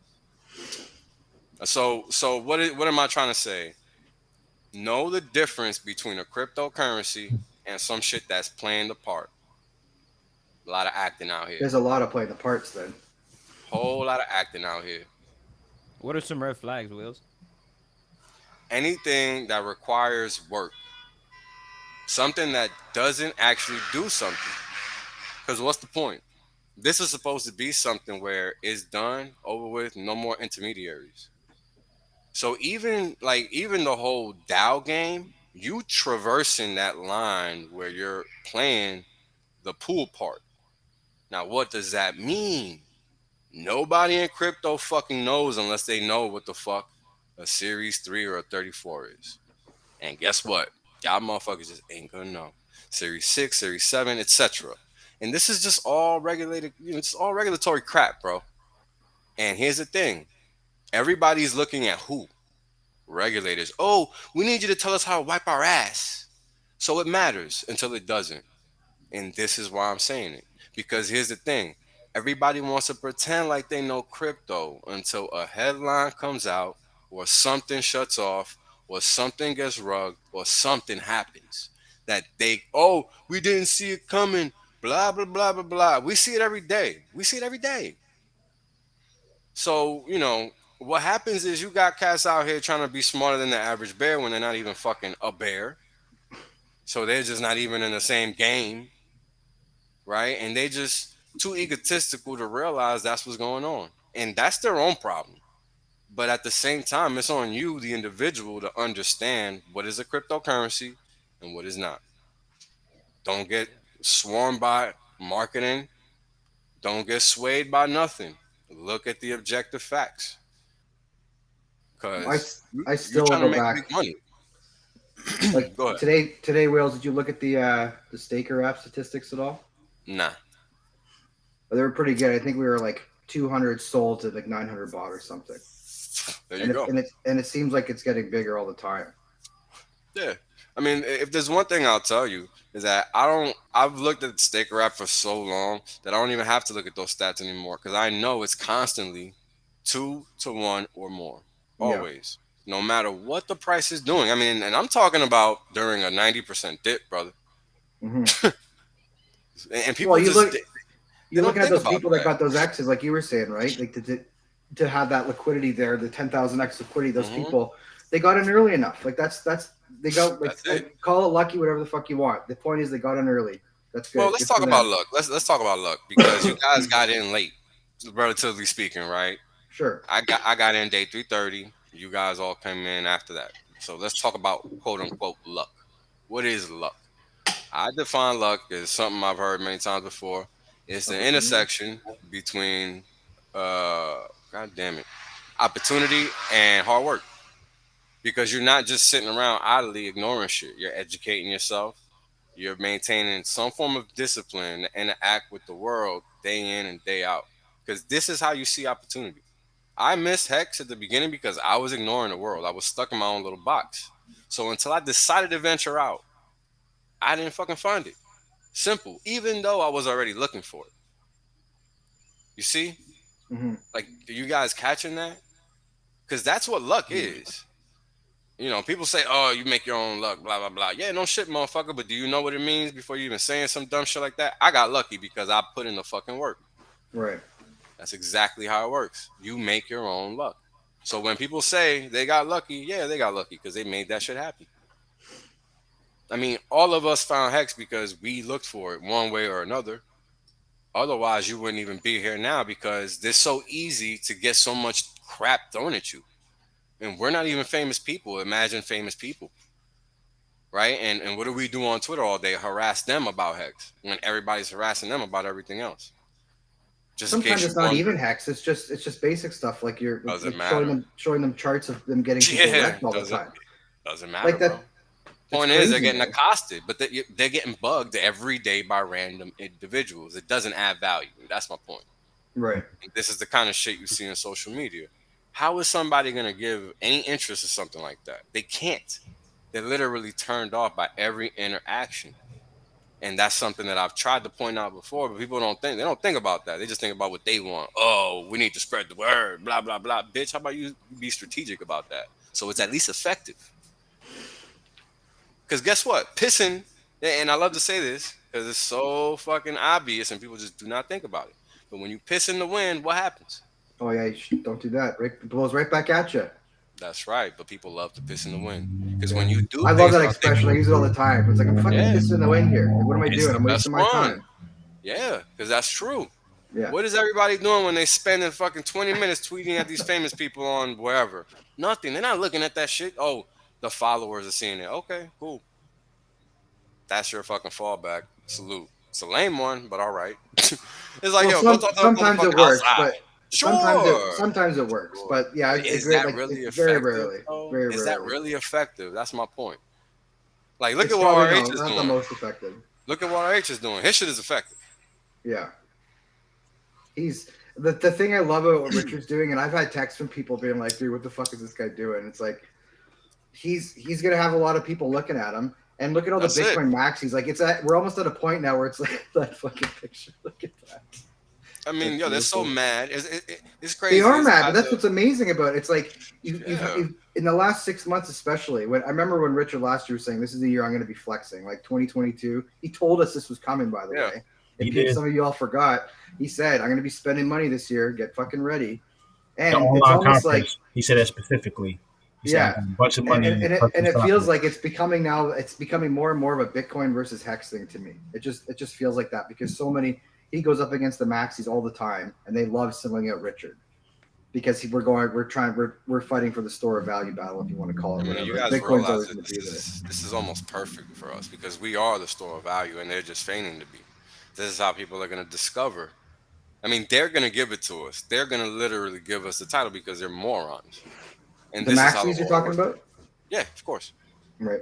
So what am I trying to say? Know the difference between a cryptocurrency and some shit that's playing the part. A lot of acting out here. There's a lot of playing the parts then. Whole lot of acting out here. What are some red flags, Wheels? Anything that requires work. Something that doesn't actually do something. Because what's the point? This is supposed to be something where it's done, over with, no more intermediaries. So even the whole Dow game, you traversing that line where you're playing the pool part. Now, what does that mean? Nobody in crypto fucking knows unless they know what the fuck a Series 3 or a 34 is. And guess what? Y'all motherfuckers just ain't gonna know. Series 6, Series 7, etc. And this is just all regulated, it's all regulatory crap, bro. And here's the thing. Everybody's looking at who? Regulators. Oh, we need you to tell us how to wipe our ass. So it matters until it doesn't. And this is why I'm saying it. Because here's the thing. Everybody wants to pretend like they know crypto until a headline comes out or something shuts off or something gets rugged or something happens that we didn't see it coming, blah, blah, blah, blah, blah. We see it every day. We see it every day. So, what happens is you got cats out here trying to be smarter than the average bear when they're not even fucking a bear. So they're just not even in the same game, right? And they just too egotistical to realize that's what's going on. And that's their own problem. But at the same time, it's on you, the individual, to understand what is a cryptocurrency and what is not. Don't get swarmed by marketing. Don't get swayed by nothing. Look at the objective facts. I, Because I you're still trying to go make back. big money. Like Go ahead. today, Wales, did you look at the Staker app statistics at all? Nah. They were pretty good. I think we were like 200 sold to like 900 bought or something. There you And go. it seems like it's getting bigger all the time. Yeah. I mean, if there's one thing I'll tell you is that I've looked at the Staker app for so long that I don't even have to look at those stats anymore because I know it's constantly 2 to 1 or more. Yeah. Always. No matter what the price is doing. I mean, and I'm talking about during a 90% dip, brother. hmm And people Well, just, you're don't looking at think those about people that that. got those X's, like you were saying, right? Like to have that liquidity there, the 10,000 X liquidity. Those Mhm. people, they got in early enough. Like that's they got like That's it. call it lucky, whatever the fuck you want. The point is they got in early. That's good. Well, let's Good talk for about them. luck. Let's talk about luck because you guys got in late, relatively speaking, right? Sure. I got in day 3:30. You guys all came in after that. So let's talk about quote unquote luck. What is luck? I define luck as something I've heard many times before. It's the intersection between god damn it, opportunity and hard work. Because you're not just sitting around idly ignoring shit. You're educating yourself. You're maintaining some form of discipline and interact with the world day in and day out. Because this is how you see opportunity. I missed Hex at the beginning because I was ignoring the world. I was stuck in my own little box. So until I decided to venture out, I didn't fucking find it. Simple. Even though I was already looking for it. You see? hmm Like, are you guys catching that? Because that's what luck is. People say, "Oh, you make your own luck," blah blah blah. Yeah, no shit, motherfucker. But do you know what it means before you even saying some dumb shit like that? I got lucky because I put in the fucking work. Right. That's exactly how it works. You make your own luck. So when people say they got lucky, yeah, they got lucky because they made that shit happen. I mean, all of us found Hex because we looked for it one way or another. Otherwise, you wouldn't even be here now because it's so easy to get so much crap thrown at you. And we're not even famous people. Imagine famous people, right? And what do we do on Twitter all day? Harass them about Hex when everybody's harassing them about everything else. Just in Sometimes case it's you not wonder, even hex. It's just basic stuff like you're doesn't like showing matter. them charts of them getting people Yeah, wrecked all the doesn't time. doesn't matter, Like that. bro. It's Point is, they're crazy, getting man. accosted, but they're getting bugged every day by random individuals. It doesn't add value. That's my point. Right. And this is the kind of shit you see on social media. How is somebody going to give any interest to something like that? They can't. They're literally turned off by every interaction. And that's something that I've tried to point out before, but people don't think about that. They just think about what they want. Oh, we need to spread the word, blah, blah, blah. Bitch, how about you be strategic about that? So it's at least effective. Because guess what? Pissing, and I love to say this because it's so fucking obvious and people just do not think about it. But when you piss in the wind, what happens? Oh yeah, don't do that. Right, it blows right back at you. That's right. But people love to piss in the wind. Because when you do I love things that without thinking, expression. I use it all the time. It's like I'm fucking yeah, pissing in the wind here. Like, what am I it's doing? the I'm best wasting my one. time. Yeah, because that's true. Yeah. What is everybody doing when they spending fucking 20 minutes tweeting at these famous people on wherever? Nothing. They're not looking at that shit. Oh, the followers are seeing it. Okay, cool. That's your fucking fallback. Salute. It's a lame one, but all right. It's like, Well, yo, go talk to that sometimes it motherfucker works, outside. but Sure. sometimes it works. Sure. But yeah, I But is agree. that Like really it's very effective, rarely, though? very Is that rarely. really effective? That's my point. Like, look It's at what probably RH is not the doing. most effective. Look at what RH is doing. His shit is effective. Yeah. He's the thing I love about what Richard's doing, and I've had texts from people being like, dude, what the fuck is this guy doing? It's like he's gonna have a lot of people looking at him. And look at all That's the it. Bitcoin maxis. Like we're almost at a point now where it's like that fucking picture. Look at that. I mean, yo, they're so beautiful. mad. It's crazy. They are It's mad, got but that's the- what's amazing about it. It's like Yeah. you've in the last 6 months, especially when I remember when Richard last year was saying this is the year I'm going to be flexing, like 2022. He told us this was coming, by the Yeah. way. He In did. case some of you all forgot, he said I'm going to be spending money this year. Get fucking ready. The And it's online almost conference. like He said that specifically. He said, Yeah. "I got a bunch of money. and in it fucking feels stock." like it's becoming more and more of a Bitcoin versus Hex thing to me. It just feels like that because so many he goes up against the maxis all the time, and they love singling out Richard because we're fighting for the store of value battle, if you want to call it I mean, whatever. you guys Bitcoin's realize always that going to be there. this is almost perfect for us because we are the store of value and they're just feigning to be. This is how people are going to discover. I mean, they're going to give it to us. They're going to literally give us the title because they're morons. And The this is how the maxis you're world talking works. about, Yeah, of course. right?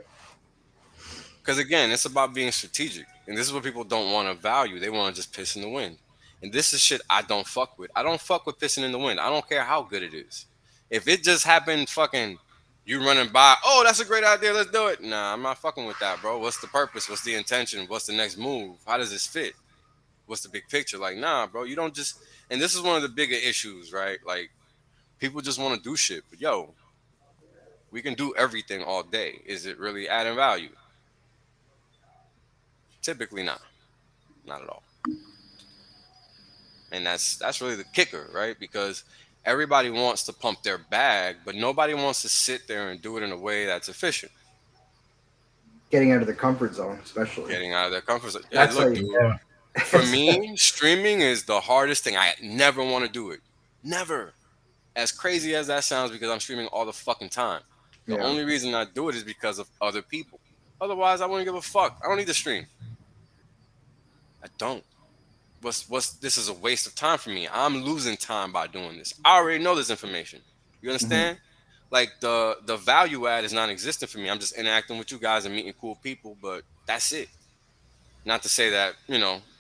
Because again, it's about being strategic. And this is what people don't want to value. They want to just piss in the wind. And this is shit I don't fuck with. I don't fuck with pissing in the wind. I don't care how good it is. If it just happened fucking you running by, oh, that's a great idea, let's do it. Nah, I'm not fucking with that, bro. What's the purpose? What's the intention? What's the next move? How does this fit? What's the big picture? Like, nah, bro, you don't just and this is one of the bigger issues, right? Like people just want to do shit. But yo, we can do everything all day. Is it really adding value? Typically not. Not at all. And that's really the kicker, right? Because everybody wants to pump their bag, but nobody wants to sit there and do it in a way that's efficient. Getting out of the comfort zone, especially. Getting out of their comfort zone. Yeah, That's look, how dude. you. Yeah. For me, streaming is the hardest thing. I never want to do it. Never. As crazy as that sounds, because I'm streaming all the fucking time. The Yeah. only reason I do it is because of other people. Otherwise, I wouldn't give a fuck. I don't need to stream. I don't. What's this is a waste of time for me. I'm losing time by doing this. I already know this information. You understand? Like the value add is non-existent for me. I'm just interacting with you guys and meeting cool people, but that's it. Not to say that,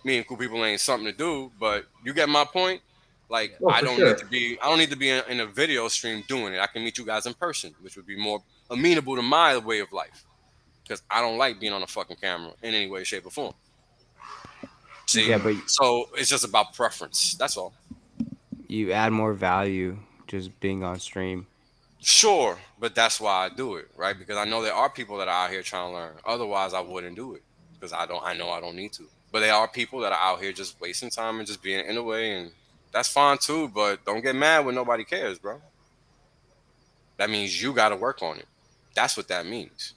meeting cool people ain't something to do, but you get my point. Like Oh, I for don't sure. need to be I don't need to be in a video stream doing it. I can meet you guys in person, which would be more amenable to my way of life. Because I don't like being on a fucking camera in any way, shape, or form. See, Yeah, but so it's just about preference. That's all. you add more value just being on stream. Sure, but that's why I do it, right? Because I know there are people that are out here trying to learn. Otherwise, I wouldn't do it because I know I don't need to. But there are people that are out here just wasting time and just being in the way, and that's fine too. But don't get mad when nobody cares, bro. That means you got to work on it. That's what that means.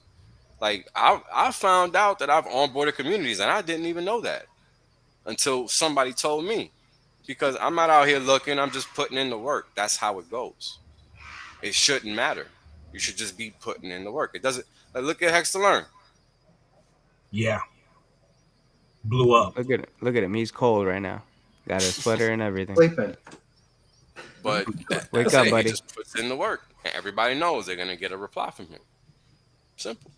Like I found out that I've onboarded communities, and I didn't even know that until somebody told me. Because I'm not out here looking, I'm just putting in the work. That's how it goes. It shouldn't matter. You should just be putting in the work. It doesn't. Like, look at Hex to Learn. Yeah. Blew up. Look at him. He's cold right now. Got a sweater and everything. Sleeping. But Wake that's up, it. buddy. He just puts in the work. And everybody knows they're going to get a reply from him. Simple.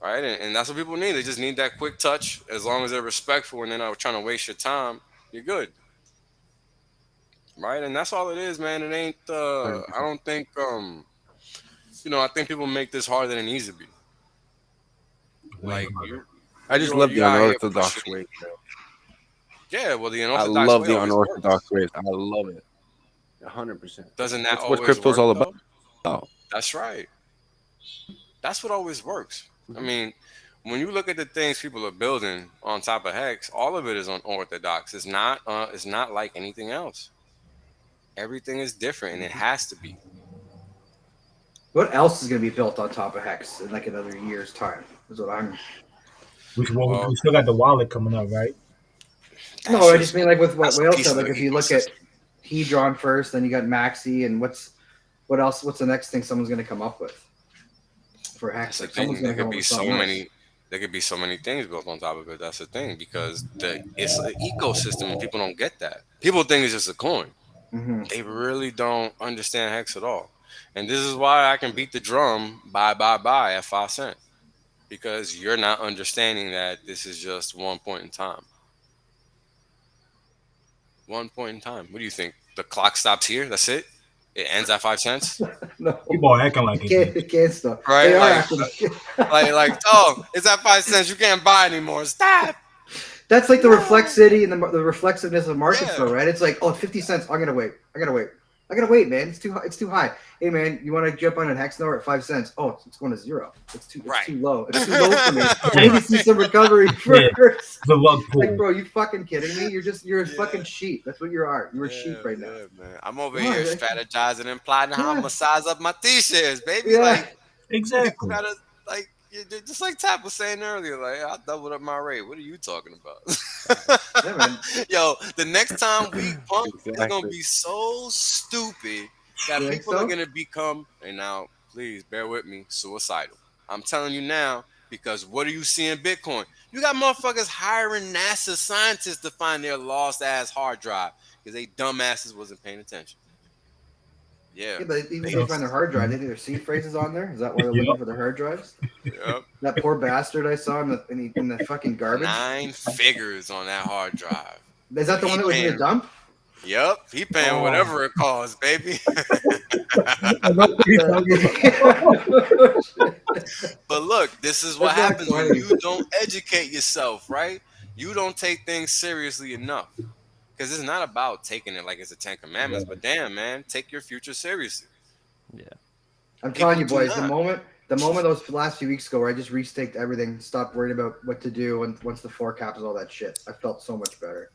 Right? And that's what people need. They just need that quick touch. As long as they're respectful and they're not trying to waste your time, you're good. Right? And that's all it is, man. It ain't, I don't think, I think people make this harder than it needs to be. Like, I just you love the out here unorthodox pushing- way. Yeah, well, the I unorthodox love way the always unorthodox works. way. I love it. 100%. Doesn't that That's what always crypto's work, all though? about. That's right. That's what always works. I mean, when you look at the things people are building on top of Hex, all of it is unorthodox. It's not like anything else. Everything is different, and it has to be. What else is going to be built on top of Hex in like another year's time? Is what I'm. We still got the wallet coming up, right? That's No, I just mean like with what that's a Whale piece said. of Like the if you look at ecosystem. Hedron first, then you got Maxi, and what else? What's the next thing someone's going to come up with for Hex? That's the Like someone's thing. going to come up with something else. There could be so many things built on top of it. That's the thing because it's an ecosystem, and people don't get that. People think it's just a coin. Mm-hmm. They really don't understand Hex at all. And this is why I can beat the drum buy at 5 cents. because you're not understanding that this is just one point in time. One point in time. What do you think? The clock stops here. That's it. It ends at 5 cents. No, People are acting like it can't stop. Right? They are Like, acting like it. like, oh, it's at 5 cents. You can't buy anymore. Stop. That's like the reflexivity and the reflexiveness of markets, Yeah. though, right? It's like, oh, 50 cents. I'm gonna wait. I gotta wait, man. It's too high. It's too high. Hey, man, you want to jump on a hex now at 5 cents? Oh, it's going to 0. It's too low. It's too low for me. I need to see some recovery first. the rug pull. Like, bro, you fucking kidding me? You're a fucking sheep. That's what you are. You're a sheep right now. Yeah, man. I'm over Yeah, here like- strategizing and plotting how I'm Yeah. gonna size up my t-shirts, baby. Yeah. Like, Exactly. you gotta, like, just like Tap was saying earlier, like, I doubled up my rate. What are you talking about? Yeah, man. Yo, the next time we pump, it's gonna Exactly. be so stupid that You think people are so? gonna become, and now please bear with me, suicidal. I'm telling you now, because what do you see in Bitcoin? You got motherfuckers hiring NASA scientists to find their lost ass hard drive because they dumbasses wasn't paying attention. Yeah. Yeah, but even if you find their hard drive, they think their seed phrases on there. Is that why they're Yep. looking for their hard drives? Yep. That poor bastard I saw in the fucking garbage. 9 figures on that hard drive. Is that the one that was in the dump? Yep. He paying Oh. whatever it costs, baby. But look, this is what That's not happens when funny. you don't educate yourself, right? You don't take things seriously enough. Because it's not about taking it like it's a 10 commandments, but damn, man, take your future seriously. Yeah. I'm telling you, People do boys, the not. moment those last few weeks ago where I just restaked everything, stopped worrying about what to do, and once the floor caps and all that shit, I felt so much better.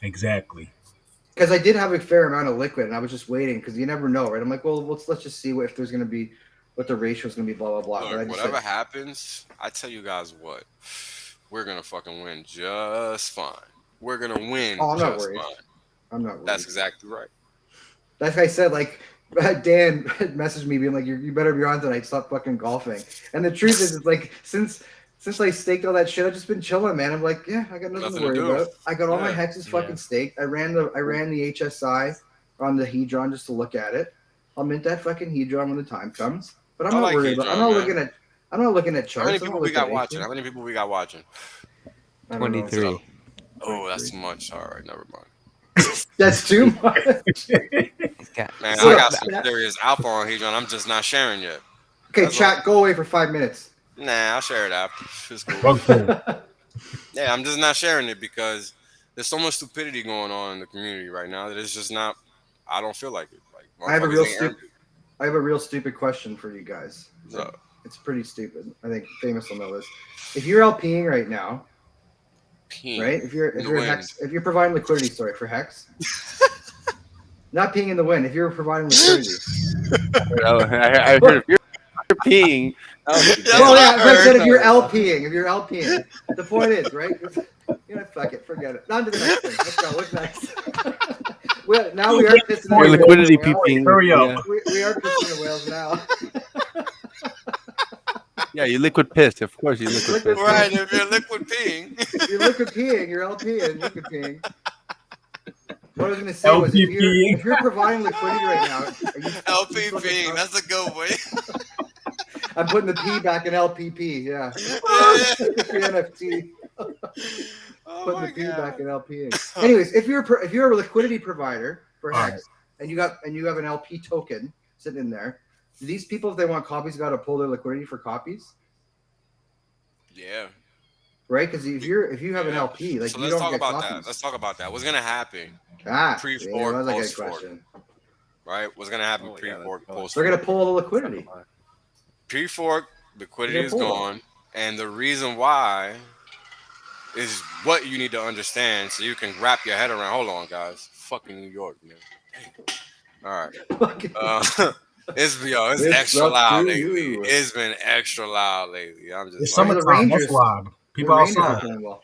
Exactly. Because I did have a fair amount of liquid, and I was just waiting because you never know, right? I'm like, well, let's just see if there's going to be what the ratio is going to be, blah blah blah. But I Look, just whatever said, happens, I tell you guys what, we're going to fucking win just fine. We're going to win Oh, I'm not just worried. fine. I'm not worried. That's exactly right. Like I said, like Dan messaged me being like, you better be on tonight. Stop fucking golfing. And the truth is, it's like since I staked all that shit, I've just been chilling, man. I'm like, yeah, I got nothing Nothing to to worry do. about. I got all my Yeah. hexes fucking staked. I ran the HSI on the Hedron just to look at it. I'll mint that fucking Hedron when the time comes. But I'm I not like worried about. I'm Hedron, not man. looking at. I'm not looking at charts. How many I'm not people we looking got at watching? anything. How many people we got watching? I don't know. 23. Oh, that's too much. All right, never mind. That's too much. Man, So- I got some serious alpha on Hedron. I'm just not sharing yet. Okay, That's chat. Go away for 5 minutes. Nah, I'll share it after. It's cool. Rug pull. Yeah, I'm just not sharing it because there's so much stupidity going on in the community right now that it's just not. I don't feel like it. Like I have a motherfuckers real ain't earned I have a real stupid question for you guys. it. So, It's pretty stupid. I think Famous will know this. If you're LPing right now, peeing right? If you're in the wind. Hex, if you're providing liquidity, for Hex, not peeing in the wind. If you're providing liquidity, I heard if you're peeing. That's well, what yeah, I as I said, heard. if you're LPing, the point is, right? You know, fuck it, forget it. On to the next thing. Let's go. What's next? Well, now we are pissing Your away liquidity whales. peeping. Hurry up. Yeah. We are pissing the whales now. Yeah, you liquid pissed. Of course, you liquid Liquid pissed. Right, if you're liquid peeing. You're liquid peeing. You're LPing. Liquid peeing. What I was going to say was, LPPing. if you're providing liquidity right now, are you LP you fucking- peeing. That's a good way. I'm putting the P back in LPP. Yeah. Yeah. The NFT. Oh Putting my the P god. back in LPing. Anyways, if you're a liquidity provider for All Hex and you have an LP token sitting in there, do these people, if they want copies, got to pull their liquidity for copies, Yeah. right? Because if you have an Yeah. LP, like So you let's don't talk get about copies. that. Let's talk about that. What's gonna happen, that pre-fork, was a good post-fork. question. right? What's gonna happen Oh, yeah, pre-fork, that's- post-fork? They're gonna pull all the liquidity. Pre-fork, liquidity They're is gonna pull gone, and the reason why is what you need to understand so you can wrap your head around. Hold on, guys. Fucking New York, man. All right. It's It's extra up loud to lately. you. It's been extra loud lately. I'm It's just like, the summertime. That's Rangers- why. People The Rangers are outside. playing well.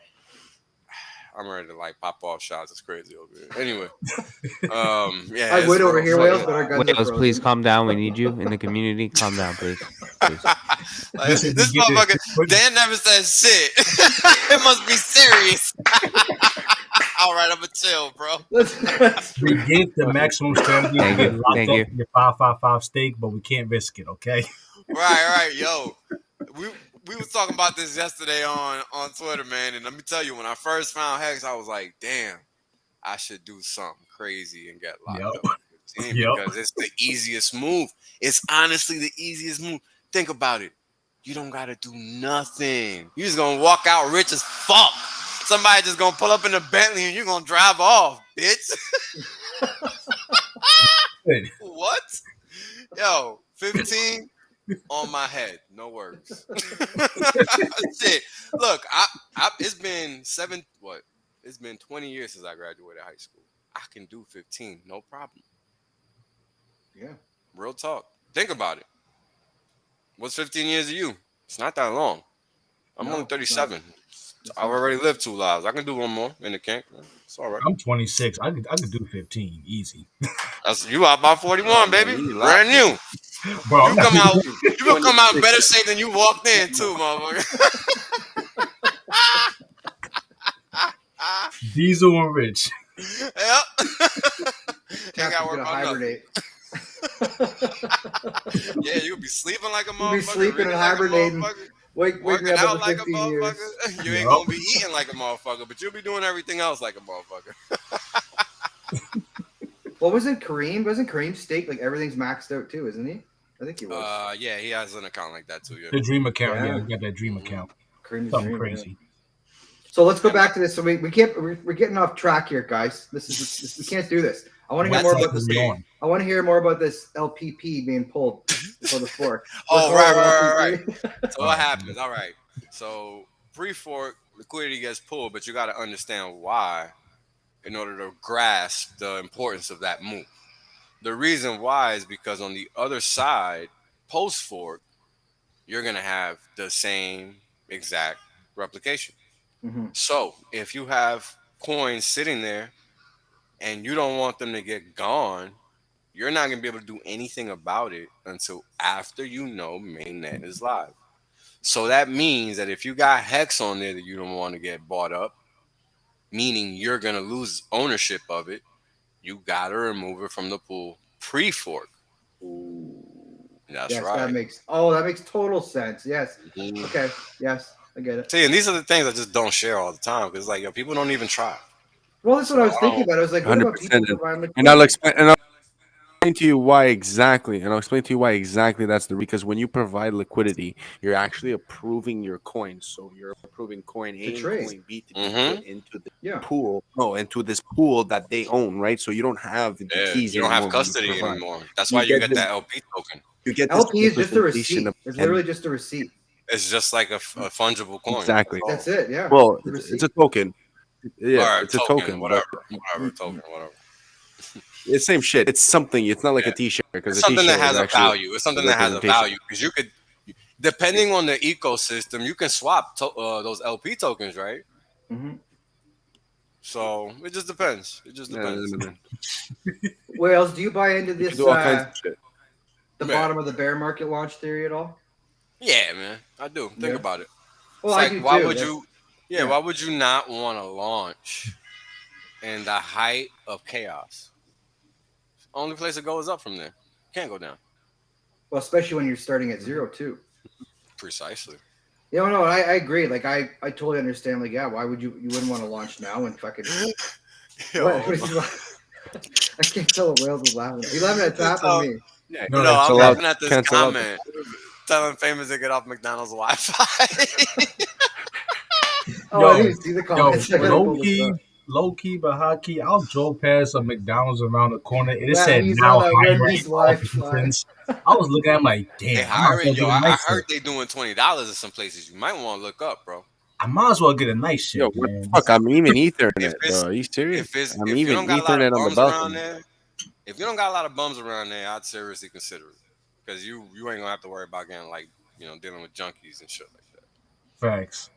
I'm ready to like pop off shots. It's crazy over here. Anyway, yeah. I it's would over real here, fucking Wales, but our loud. guns are Wales, frozen. please calm down. We need you in the community. Calm down, please. Please. Like, Listen, this you get motherfucker, this- Dan never says shit. It must be serious. All right, I'm gonna chill, bro. We get the maximum strategy. Thank you. Lock Thank up you. your 555 stake, but we can't risk it. Okay. Right, yo. we was talking about this yesterday on Twitter, man. And let me tell you, when I first found Hex, I was like, damn, I should do something crazy and get locked Yep. up at 15 Yep. because it's the easiest move. It's honestly the easiest move. Think about it. You don't gotta do nothing. You just gonna walk out rich as fuck. Somebody just gonna pull up in a Bentley and you're gonna drive off, bitch. What? Yo, 15 on my head. No words. Shit. Look, it's been It's been 20 years since I graduated high school. I can do 15, no problem. Yeah. Real talk. Think about it. What's 15 years of you? It's not that long. I'm only 37. I've already lived 2 lives. I can do one more in the camp. It's all right. I'm 26. I could do 15 easy. That's you out by 41, baby. Brand new. Bro, You gonna come out in better shape than you walked in too, motherfucker. Diesel and Rich. Yep. Ain't got to hibernate. Yeah, you'll be sleeping like a motherfucker. You'll be sleeping and hibernating. Wake me up out in like 15 a years. motherfucker. You ain't gonna be eating like a motherfucker, but you'll be doing everything else like a motherfucker. What was it, Kareem? Wasn't Kareem Steak like everything's maxed out too, isn't he? I think he was. Yeah, he has an account like that too. Yeah. The dream account. Yeah. Yeah, he got that dream account. Kareem's Something dream, crazy. yeah. So let's go back to this. So we're getting off track here, guys. We can't do this. I want to hear more about this. I want to hear more about this LPP being pulled for the fork. Oh, right. So what happens? All right. So pre-fork liquidity gets pulled, but you got to understand why in order to grasp the importance of that move. The reason why is because on the other side, post-fork, you're going to have the same exact replication. Mm-hmm. So if you have coins sitting there and you don't want them to get gone, you're not going to be able to do anything about it until after you know mainnet is live. So that means that if you got Hex on there that you don't want to get bought up, meaning you're going to lose ownership of it, you got to remove it from the pool pre-fork. That's yes, right. That makes total sense. Yes. Mm-hmm. Okay. Yes, I get it. See, and these are the things I just don't share all the time because, like, yo, people don't even try. Well, that's what I was thinking about. I was like, what about people 100%. providing And I'll explain to you why exactly. That's because when you provide liquidity, you're actually approving your coins. So you're approving coin A and coin B to be put into the pool. No, into this pool that they own, right? So you don't have the keys. You don't have custody anymore. That's why you get that LP token. You get LP is just a receipt. It's literally just a receipt. It's just like a fungible coin. Exactly. That's it. Yeah. Well, it's a token. Yeah, right, it's a token. Whatever. It's same shit. It's something. It's not like a T-shirt because it's something that has a value. It's something that has a value because you could, depending on the ecosystem, you can swap those LP tokens, right? Mm-hmm. So it just depends. Wales, do you buy into this? Do all kinds of shit. The bottom of the bear market launch theory at all? Yeah, man, I do. Think about it. Well, it's I do why too. would you? Yeah, why would you not want to launch in the height of chaos? Only place it goes up from there. Can't go down. Well, especially when you're starting at 0 too. Precisely. Yeah, no, I agree. Like I totally understand. Like, yeah, why would you wouldn't want to launch now and fucking what is he I can't tell what Wales is laughing at. He's laughing at top on me. Yeah, I'm laughing at this comment telling famous to get off McDonald's Wi-Fi. I didn't see the comments. Low key, but high key. I drove past a McDonald's around the corner. It said now hiring. I was looking at him like, damn. They hiring, yo. I heard they doing $20 in some places. You might want to look up, bro. I might as well get a nice shit. Yo, what the fuck? I'm even Ethernet, bro. Are you serious? I'm even Ethernet on the balcony. If you don't got a lot of bums around there, I'd seriously consider it because you ain't gonna have to worry about getting dealing with junkies and shit like that. Facts.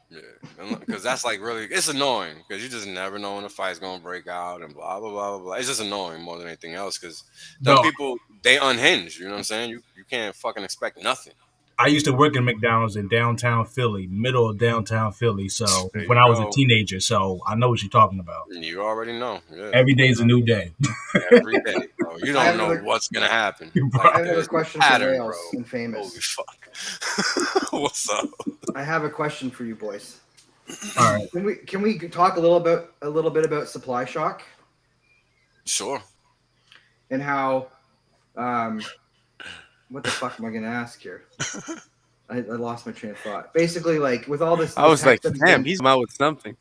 Yeah, because that's like really, it's annoying because you just never know when a fight's gonna break out and blah blah blah blah blah. It's just annoying more than anything else because people they unhinge. You know what I'm saying? You can't fucking expect nothing. I used to work in McDonald's in downtown Philly, middle of downtown Philly. So when I was a teenager, so I know what you're talking about. You already know. Yeah. Every day is a new day. Every day, bro. bro. You I have don't know another- what's gonna happen. Bro. Like, I have another there's no question for pattern, Wales bro. and Famous. Holy fuck. What's up? I have a question for you boys. All right. Can we talk a little bit about supply shock Sure. and how what the fuck am I gonna ask here? I lost my train of thought. Basically, like with all this, I was like, tech that's damn, been- he's come out with something.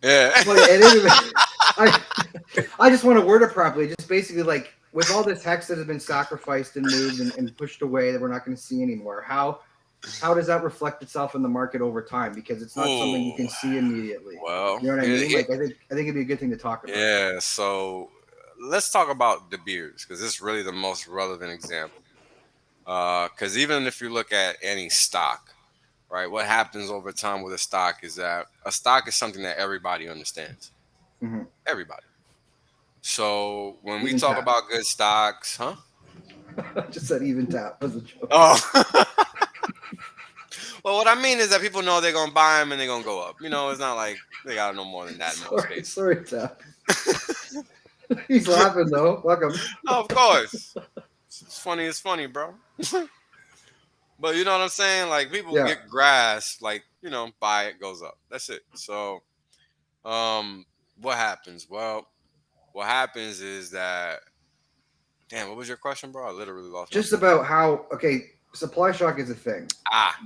Yeah. Well, it is- I just want to word it properly. Just basically, like with all this hex that has been sacrificed and moved and pushed away that we're not going to see anymore. How does that reflect itself in the market over time? Because it's not something you can see immediately. Well, You know what I mean? here- Like I think it'd be a good thing to talk about. yeah. So let's talk about De Beers because it's really the most relevant example. Because even if you look at any stock, right, what happens over time with a stock is that a stock is something that everybody understands. Mhm. Everybody. So when we Even talk tap. about good stocks, huh? I just said even tap was a joke. Oh. Well, what I mean is that people know they're gonna buy them and they're gonna go up. You know, it's not like they gotta know more than that in most cases. Sorry, tap. He's laughing though. Welcome. Oh, of course. It's funny, bro. But you know what I'm saying? Like people Yeah. get grass, like, buy it, goes up. That's it. So what happens? Well, what happens is that damn, what was your question, bro? I literally lost Just my about how supply shock is a thing,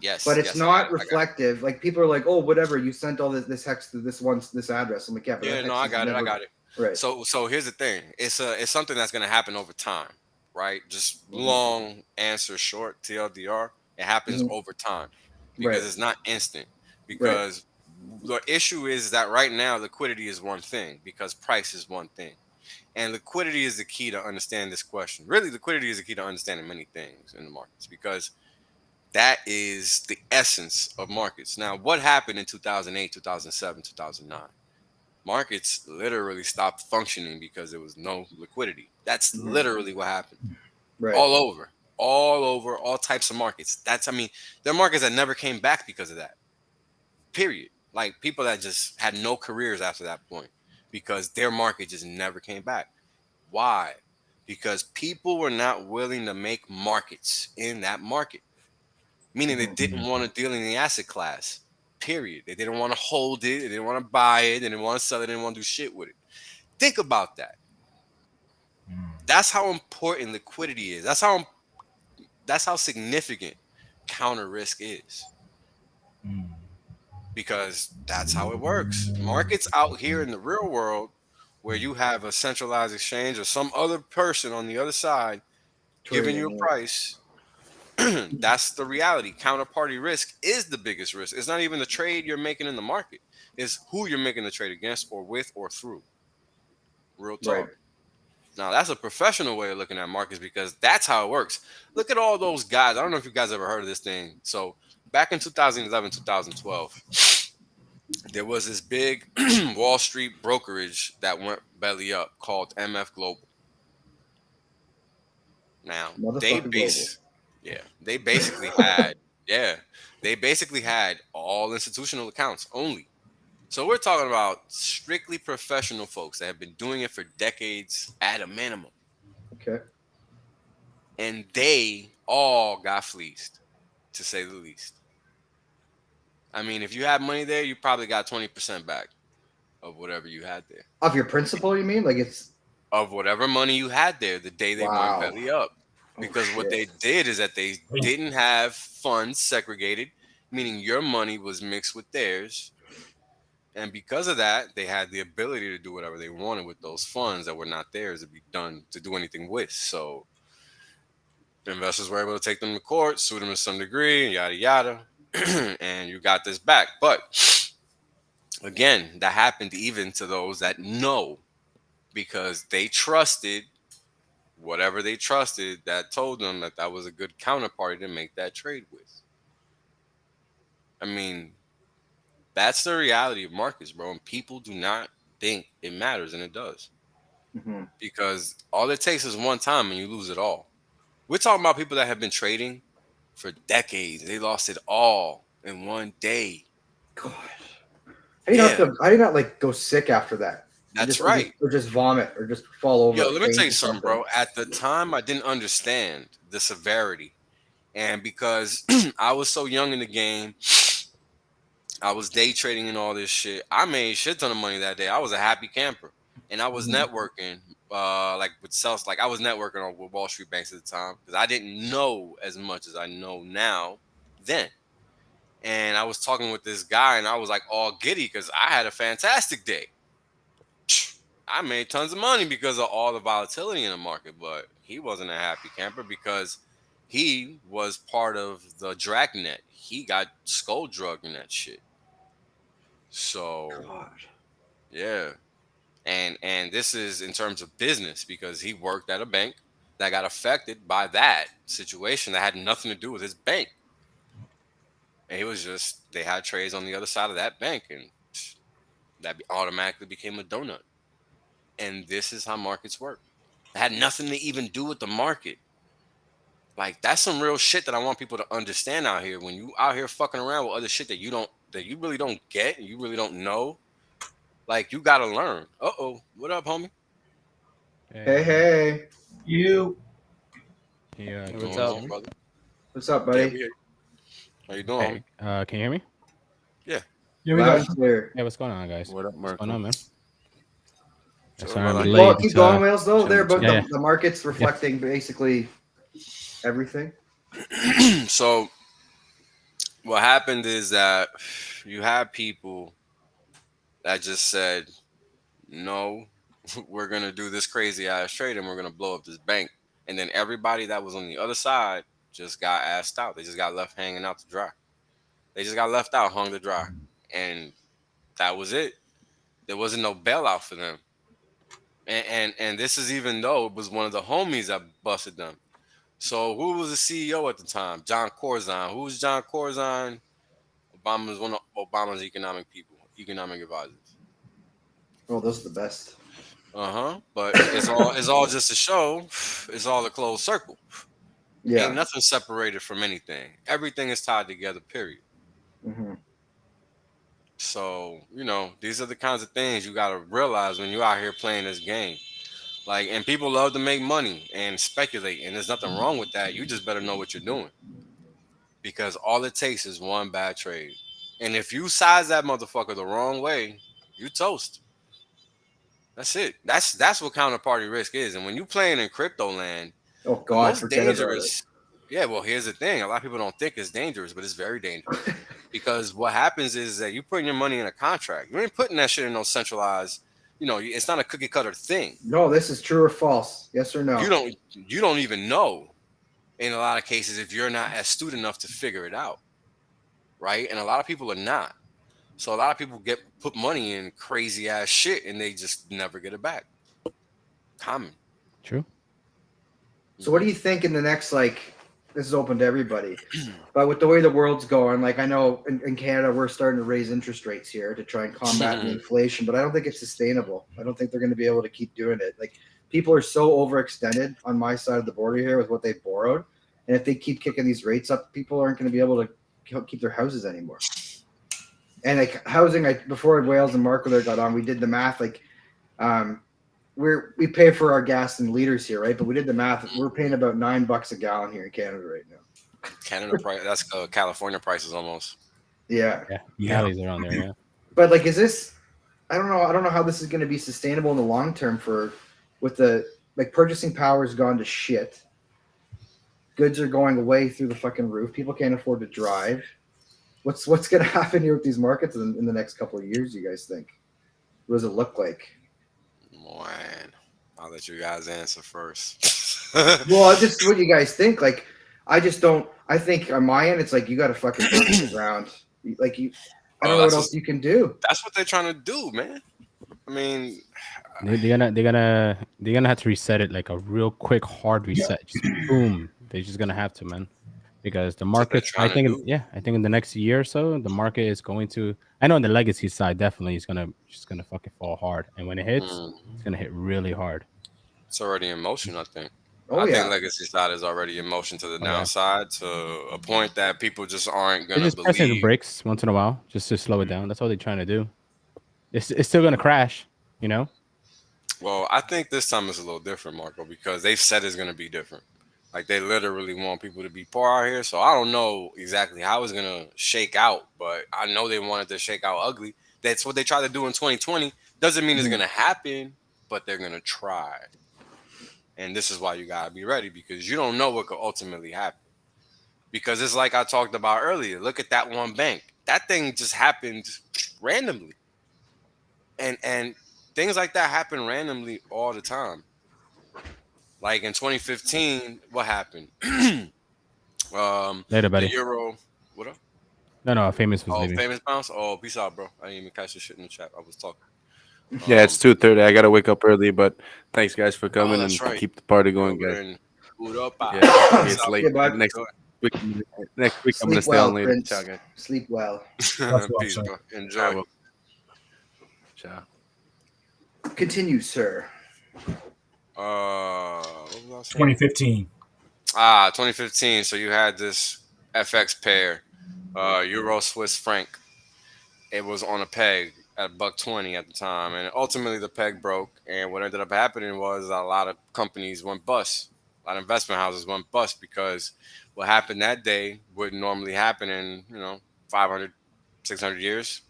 yes. but it's yes, I not got it. reflective. Like people are like, oh, whatever, you sent all this hex to this address. I'm like, yeah, but Yeah, that no, hex I is got it. I never- got it. Right. So here's the thing. It's something that's gonna happen over time, right? Just long answer short, TLDR. It happens Mhm. over time because Right. it's not instant. Because the issue is that right now liquidity is one thing because price is one thing. And liquidity is the key to understand this question. Really, liquidity is the key to understanding many things in the markets because that is the essence of markets. Now, what happened in 2008, 2007, 2009? Markets literally stopped functioning because there was no liquidity. That's Mhm. literally what happened. Right. All over, all types of markets. There are markets that never came back because of that. Period. Like people that just had no careers after that point because their market just never came back. Why? Because people were not willing to make markets in that market, meaning they didn't want to deal in the asset class. Period. They didn't want to hold it. They didn't want to buy it. They didn't want to sell it. They didn't want to do shit with it. Think about that. That's how important liquidity is. That's how significant counter risk is. Because that's how it works. Markets out here in the real world where you have a centralized exchange or some other person on the other side giving you a price, that's the reality. Counterparty risk is the biggest risk. It's not even the trade you're making in the market. It's who you're making the trade against or with or through. Real talk. Right. Now, that's a professional way of looking at markets because that's how it works. Look at all those guys. I don't know if you guys ever heard of this thing. So back in 2011, 2012, there was this big Wall Street brokerage that went belly up called MF Global. Now, they basically had all institutional accounts only. So we're talking about strictly professional folks that have been doing it for decades at a minimum. Okay. And they all got fleeced, to say the least. I mean, if you had money there, you probably got 20% back of whatever you had there. Of your principal, you mean? Like it's Of whatever money you had there the day they Wow. went belly up. Because what they shit. did is that they didn't have funds segregated, meaning your money was mixed with theirs. And because of that, they had the ability to do whatever they wanted with those funds that were not theirs to be done to do anything with. So the investors were able to take them to court, sue them to some degree, yada yada, and you got this back. But again, that happened even to those that know because they trusted whatever they trusted that told them that that was a good counterparty to make that trade with. I mean, that's the reality of markets, bro. And people do not think it matters, and it does. Mhm. Because all it takes is one time and you lose it all. We're talking about people that have been trading for decades. They lost it all in one day. God. How do you not like go sick after that? That's right. Or just vomit or just fall over. Yo, a let me tell faint you or something, bro. At the time, I didn't understand the severity. And because I was so young in the game, I was day trading and all this shit. I made a shit ton of money that day. I was a happy camper. And I was networking, like with sales, like I was networking with Wall Street banks at the time because I didn't know as much as I know now then. And I was talking with this guy, and I was like all giddy because I had a fantastic day. I made tons of money because of all the volatility in the market, but he wasn't a happy camper because he was part of the dragnet. He got skull drugged in that shit. So yeah. And this is in terms of business because he worked at a bank that got affected by that situation that had nothing to do with his bank. And he was just they had trades on the other side of that bank and that automatically became a donut. And this is how markets work. It had nothing to even do with the market. Like that's some real shit that I want people to understand out here. When you out here fucking around with other shit that you really don't get and you really don't know, like you gotta learn. What up, homie? Hey. You. Yeah, What's what's going up? on, brother? What's up, Yeah, buddy? how you doing? Hey, can you hear me? Yeah, we Loud got and clear. Yeah, what's going on, guys? What up, What's Marco? going on, man? Chilling, Sorry, I'm brother. late. Well, keep going, Wales. Though there, but Yeah. the market's reflecting basically everything. So what happened is that you had people that just said, no, we're gonna do this crazy ass trade and we're gonna blow up this bank. And then everybody that was on the other side just got asked out. They just got left hanging out to dry. They just got left out, hung to dry. And that was it. There wasn't no bailout for them. And this is even though it was one of the homies that busted them. So who was the CEO at the time? John Corzine. Who was John Corzine? Obama's one of Obama's economic advisors. Oh, those are the best. But it's all just a show. It's all a closed circle. Yeah. Ain't nothing separated from anything. Everything is tied together. Period. Mm-hmm. So these are the kinds of things you gotta realize when you're out here playing this game. Like, and people love to make money and speculate, and there's nothing wrong with that. You just better know what you're doing because all it takes is one bad trade, and if you size that motherfucker the wrong way, you toast. That's it. That's what counterparty risk is. And when you playing in crypto land, Oh the God, most forget about it. dangerous. Yeah, well, here's the thing. A lot of people don't think it's dangerous, but it's very dangerous because what happens is that you're putting your money in a contract. You ain't putting that shit in no centralized. It's not a cookie cutter thing. No, this is true or false. Yes or no? You don't even know in a lot of cases if you're not astute enough to figure it out, right? And a lot of people are not. So a lot of people put money in crazy ass shit and they just never get it back. Common. True. So what do you think in the next, this is open to everybody, but with the way the world's going, like I know in Canada we're starting to raise interest rates here to try and combat the inflation, but I don't think it's sustainable. I don't think they're going to be able to keep doing it. Like people are so overextended on my side of the border here with what they borrowed, and if they keep kicking these rates up, people aren't going to be able to keep their houses anymore. And like housing, before Wales and Marco there got on, we did the math. We pay for our gas in liters here, right? But we did the math. We're paying about $9 a gallon here in Canada right now. Canada price. That's California prices almost. Yeah. Yeah. Cali's around there. Yeah. But is this? I don't know. I don't know how this is going to be sustainable in the long term with the purchasing power has gone to shit. Goods are going away through the fucking roof. People can't afford to drive. What's going to happen here with these markets in the next couple of years? You guys think? What does it look like? Man, I'll let you guys answer first. Well, just what you guys think. I just don't. I think on my end, it's you got to fucking burn the ground. I don't know what else you can do. That's what they're trying to do, man. I mean, They're gonna have to reset it like a real quick hard reset. Just boom. They're just gonna have to, man. Because the market, I think in the next year or so, the market is going to. I know on the legacy side, definitely, it's just gonna fucking fall hard. And when it hits, it's gonna hit really hard. It's already in motion, I think. I think legacy side is already in motion to the downside to a point that people just aren't gonna just pressing the brakes once in a while, just to slow it down. That's all they're trying to do. It's still gonna crash, Well, I think this time is a little different, Marco, because they've said it's gonna be different. Like they literally want people to be poor out here. So I don't know exactly how it's gonna shake out, but I know they wanted to shake out ugly. That's what they tried to do in 2020. Doesn't mean it's gonna happen, but they're gonna try. And this is why you gotta be ready because you don't know what could ultimately happen. Because it's like I talked about earlier. Look at that one bank. That thing just happened randomly. And things like that happen randomly all the time. Like in 2015, what happened? Later, The buddy. euro. What up? No, famous was Oh, leaving. famous bounce. Oh, peace out, bro. I didn't even catch the shit in the chat. I was talking. Yeah, it's 2:30. I gotta wake up early, but thanks guys for coming that's and right. keep the party You're going, over there guys. in Europa. Yeah, it's late. Yeah, bud. Next week, next week I'm gonna Sleep stay well, on later. Prince. Ciao, guys. Sleep well. That's what, Peace, sir. bro. I Enjoy. will. Ciao. Continue, sir. What was I saying? 2015. 2015. So you had this FX pair, Euro Swiss franc. It was on a peg at $1.20 at the time, and ultimately the peg broke. And what ended up happening was a lot of companies went bust. A lot of investment houses went bust because what happened that day wouldn't normally happen in 500, 600 years.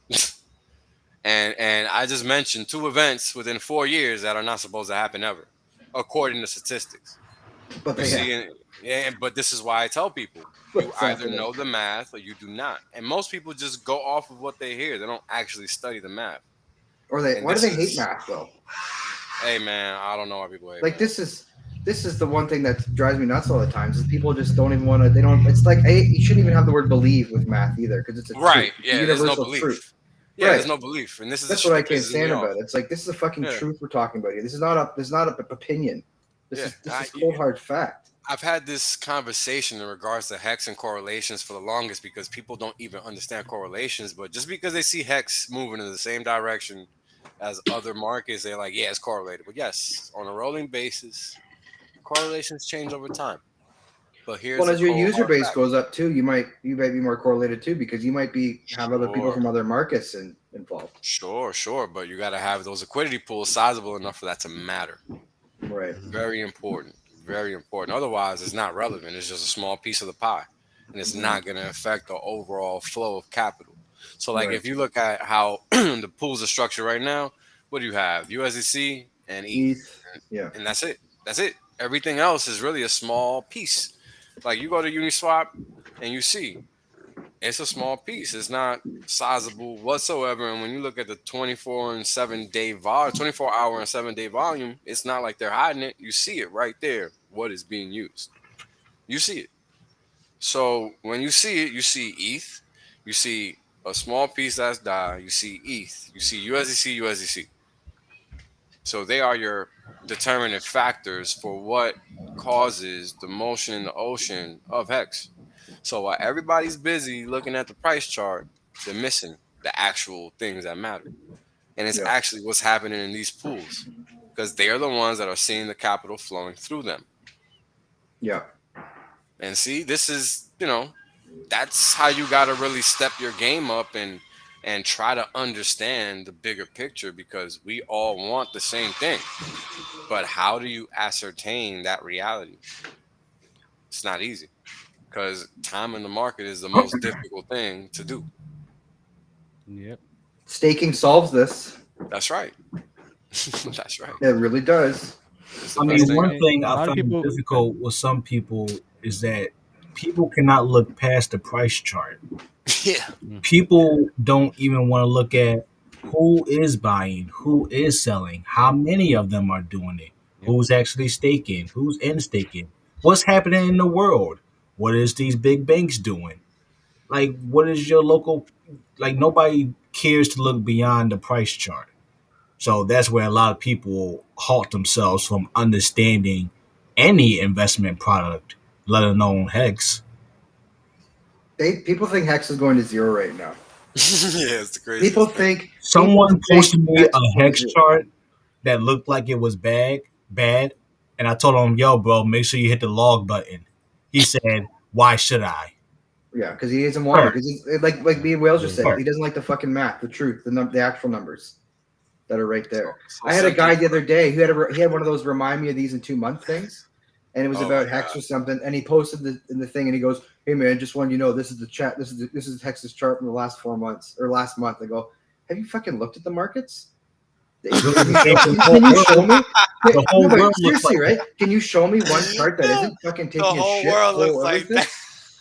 and I just mentioned two events within 4 years that are not supposed to happen ever, according to statistics. But You they see, but this is why I tell people you What's either happening? know the math or you do not. And most people just go off of what they hear. They don't actually study the math. Or they And why do this they hate is- math though? Hey man, I don't know why people hate Like math. this is the one thing that drives me nuts all the time. Is people just don't even want to. They don't. It's like you shouldn't even have the word believe with math either because it's a Right? truth. It's Yeah, a there's no universal belief. truth. Yeah, Right. there's no belief, and this is That's the what I shit that can't pisses me stand off. about it. It's like this is a fucking Yeah. truth we're talking about here. This is not a opinion. This is cold hard fact. I've had this conversation in regards to hex and correlations for the longest because people don't even understand correlations. But just because they see hex moving in the same direction as other markets, they're like, yeah, it's correlated. But yes, on a rolling basis, correlations change over time. But here's Well, the as your cold user hard base fact. goes up too, you might be more correlated too because you might have other people Sure. from other markets involved. Sure. But you got to have those liquidity pools sizable enough for that to matter. Right. Very important. Very important. Otherwise, it's not relevant. It's just a small piece of the pie. And it's not going to affect the overall flow of capital. So, like, Right. if you look at how the pools are structured right now, what do you have? USDC and ETH. Yeah. And that's it. That's it. Everything else is really a small piece. Like, you go to Uniswap and you see it's a small piece. It's not sizable whatsoever. And when you look at the 24 and 7 day 24-hour and 7 day volume, it's not like they're hiding it. You see it right there. What is being used? You see it. So when you see it, you see ETH. You see a small piece that's DAI. You see ETH. You see USDC. So they are your determinant factors for what causes the motion in the ocean of hex. So while everybody's busy looking at the price chart, they're missing the actual things that matter. And it's actually what's happening in these pools because they are the ones that are seeing the capital flowing through them. Yeah. And see, this is, that's how you got to really step your game up and try to understand the bigger picture because we all want the same thing. But how do you ascertain that reality? It's not easy because time in the market is the most difficult thing to do. Yep. Staking solves this. That's right. That's right. It really does. I mean, one thing I find difficult with some people is that people cannot look past the price chart. Yeah. People don't even want to look at who is buying, who is selling, how many of them are doing it, who's actually staking, who's in staking, what's happening in the world, what is these big banks doing, like what is your local, like nobody cares to look beyond the price chart. So that's where a lot of people halt themselves from understanding any investment product, let alone Hex. People think Hex is going to zero right now. Yeah, it's the craziest People thing. think Someone posted me Hex a Hex chart that looked like it was bad, and I told him, "Yo, bro, make sure you hit the log button." He said, "Why should I?" Yeah, because he doesn't want it. Because like me and Wales just said, Sure. he doesn't like the fucking math, the truth, the actual numbers. that are right there. So I had a simple. guy the other day who he had one of those remind me of these in 2 month things, and it was Oh about my Hex God. or something. And he posted in the thing, and he goes, "Hey man, just wanted you to know this is the chat. This is Hex's chart from the last 4 months or last month." I go, "Have you fucking looked at the markets? Can you show me? The whole No, but world looks seriously, like right? Can you show me one chart that isn't fucking The taking a whole shit? world looks full like everything? that.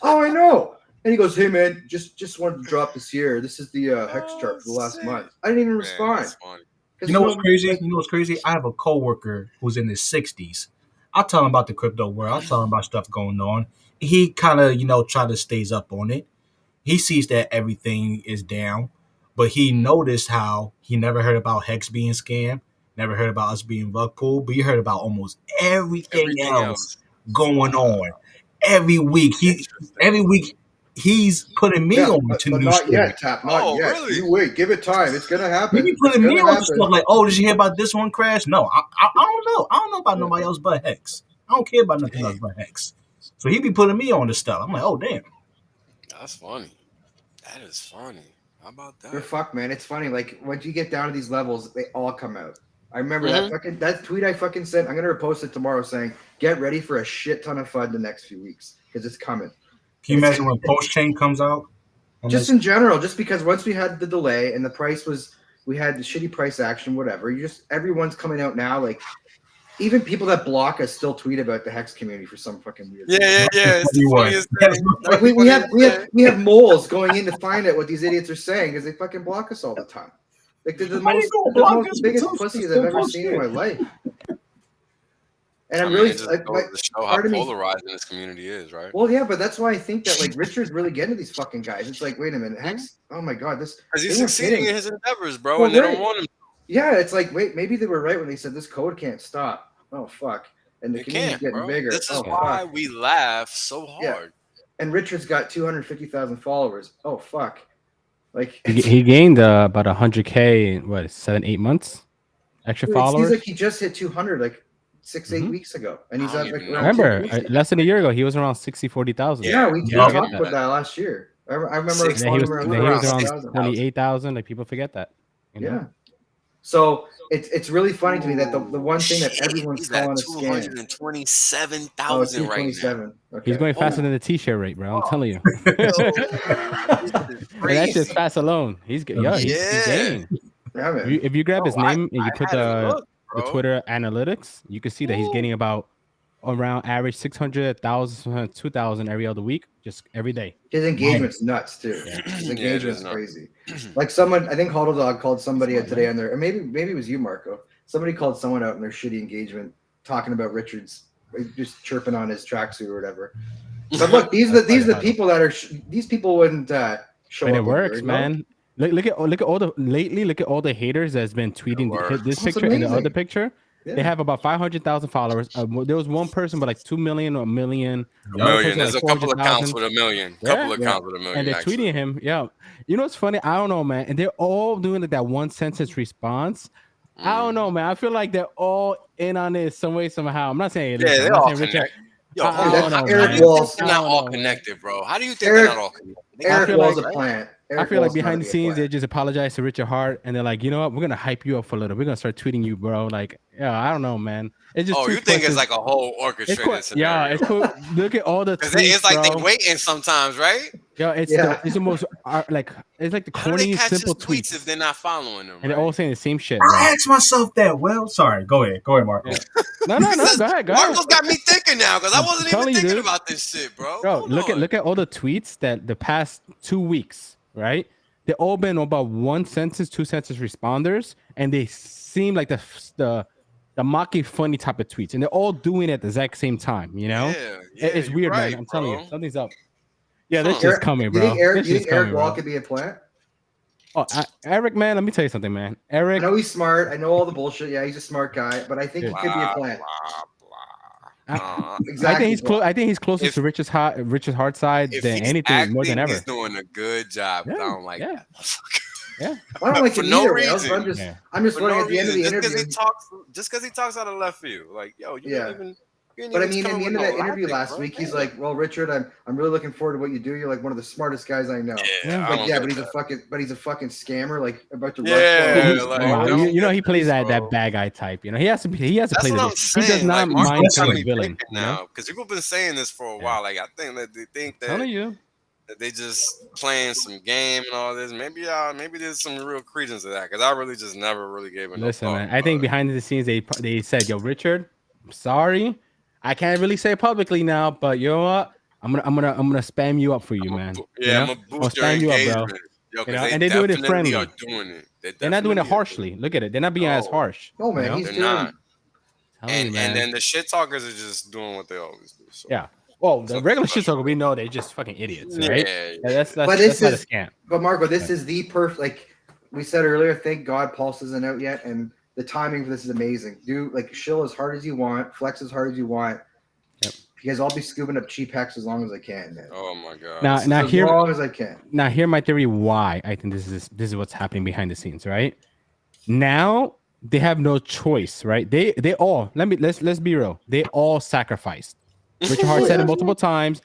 Oh, I know." And he goes, "Hey man, just wanted to drop this here. This is the Hex Oh, chart for the last shit. month." I didn't even Man, respond. that's funny. You know what's crazy? You know what's crazy? I have a coworker who's in his 60s. I'll tell him about the crypto world. I'll tell him about stuff going on. He kind of, try to stays up on it. He sees that everything is down, but he noticed how he never heard about Hex being scammed, never heard about us being rug pulled, but he heard about almost everything else going on. Every week, he's putting me on to but new not shit. yet, Tap. Not yet. Really? You wait. Give it time. It's gonna happen. He be putting me on happen. stuff like, "Oh, did you hear about this one crash?" No, I don't know. I don't know about nobody else but Hex. I don't care about nothing else but Hex. So he be putting me on the stuff. I'm like, "Oh, damn." That's funny. That is funny. How about that? They're fucked, man. It's funny. Like once you get down to these levels, they all come out. I remember that tweet I fucking sent. I'm gonna repost it tomorrow saying, "Get ready for a shit ton of fun the next few weeks because it's coming." Can you imagine when PulseChain comes out? Just in general, just because once we had the delay and the price we had the shitty price action, whatever. Everyone's coming out now. Like even people that block us still tweet about the Hex community for some fucking weird. Yeah. It's the funniest thing. Like we have moles going in to find out what these idiots are saying because they fucking block us all the time. Like they're the biggest pussies I've ever seen in my life. And I'm really like to show how polarizing this community is, right? Well, yeah, but that's why I think that like Richard's really getting to these fucking guys. It's like, wait a minute, Hex. Oh my god, this because he's succeeding in his endeavors, bro, well, and they don't want him. Yeah, it's like, wait, maybe they were right when they said this code can't stop. Oh fuck, and the community's getting bigger. This is why we laugh so hard. Yeah. And Richard's got 250,000 followers. Oh fuck, like he gained about 100K in what 7-8 months extra followers. It seems like he just hit 200 like 6-8 weeks ago, and he's at like remember less than a year ago he was around 60-40,000. Yeah, we talked about that last year. I remember he was around 28,000. Like people forget that. Yeah. So it's really funny to me that the one thing that everyone's calling a scam. 227,000 right now. Okay. He's going faster than the T-shirt rate, bro. I'm telling you. That's just fast alone. He's gaining. Yeah, man. If you grab his name and you put the Twitter analytics, you can see that he's getting about around average 600,000, 2,000 every other week, just every day. His engagement's nuts too. His engagement's crazy. Like someone, I think Huddle Dog called somebody out today on there, or maybe it was you, Marco. Somebody called someone out in their shitty engagement talking about Richard's just chirping on his tracksuit or whatever. But look, these are the people that are these people wouldn't show and up. It works, man. Look at all the haters that's been tweeting this picture and the other picture. Yeah. They have about 500,000 followers. There was one person with like 2 million or a million. There's a couple of accounts with a million. Accounts with a million. And they're tweeting him. Yeah. You know what's funny? I don't know, man. And they're all doing like that one sentence response. I don't know, man. I feel like they're all in on this some way, somehow. I'm not saying they're all connected. Yo, Eric Walls. They're not all connected, bro. How do you think they're not all connected? Eric Walls a plant. I feel like behind the scenes, they just apologize to Richard Hart, and they're like, you know what? We're gonna hype you up for a little. We're gonna start tweeting you, bro. Like, yeah, I don't know, man. It's just you think it's like a whole orchestrated scenario? Yeah, it's cool. Look at all the tweets, it's like they're waiting sometimes, right? Yeah, it's the most like it's like the corny, simple tweets if they're not following them, and they're all saying the same shit. I asked myself that. Well, sorry. Go ahead, Marco. Yeah. No. Go ahead. Marco's got me thinking now because I wasn't even thinking about this shit, bro. Bro, look at all the tweets that the past 2 weeks, right? They've all been about one sentence, two sentence responders, and they seem like the mocky funny type of tweets, and they're all doing it at the exact same time. You know, it's weird, right, man. I'm telling you, something's up. Yeah, this shit's coming, bro. You think Eric Wall could be a plant? Oh, Eric, man, let me tell you something, man. Eric, I know he's smart. I know all the bullshit. Yeah, he's a smart guy, but I think he could be a plant. Exactly. I think he's closest to Richard's Hart side than anything, more than ever. He's doing a good job. I don't like that. Yeah, I don't like for it no either. reason. I'm just wondering at the end of the interview. Just because he talks out of left field, like, yo, you don't even. You But I ain't even mean, in coming the end with of no that interview logic, last bro. week, he's Damn. like, "Well, Richard, I'm really looking forward to what you do. You're like one of the smartest guys I know." Yeah, I Like, don't yeah, get but he's a fucking scammer, like about to rush one of Yeah, these like Nah, cars. don't you know get he plays this, that bro. bad guy type. You know he has to That's play the what I'm villain. He does saying. not Like Marco's mind got playing me villain. thinking You know, now because people been saying this for a Yeah. while. Like I think that they think telling you. that they just playing some game and all this. Maybe there's some real credence to that because I really just never really gave it no Listen, thought man. I think about it. behind the scenes they said, "Yo, Richard, I'm sorry, I can't really say it publicly now, but you know what? I'm gonna spam you up for you, man. You I'm know, gonna I'll boost your spam you up, bro. engagement, yo, You because know, they and they doing it definitely are friendly. doing it. They're not doing it Definitely are doing harshly. Look at it. They're not being as No. harsh. No, You man, know? he's They're doing. not. Telling you, And man. then the shit talkers are just doing what they always do. So Yeah. Well, the something regular shit special. talker, we know they're just fucking idiots, Yeah, right? yeah. That's But this not a is, scam. but Marco, this is the perfect. Like we said earlier, thank God Pulse isn't out yet, and the timing for this is amazing. Do like shill as hard as you want, flex as hard as you want, Yep. because I'll be scooping up cheap hex as long as I can, man. Oh my god. Now, this is now As here, long as I can. now hear my theory why I think this is what's happening behind the scenes, right? Now they have no choice, right? They all let's be real. They all sacrificed. Richard Hart said it multiple times.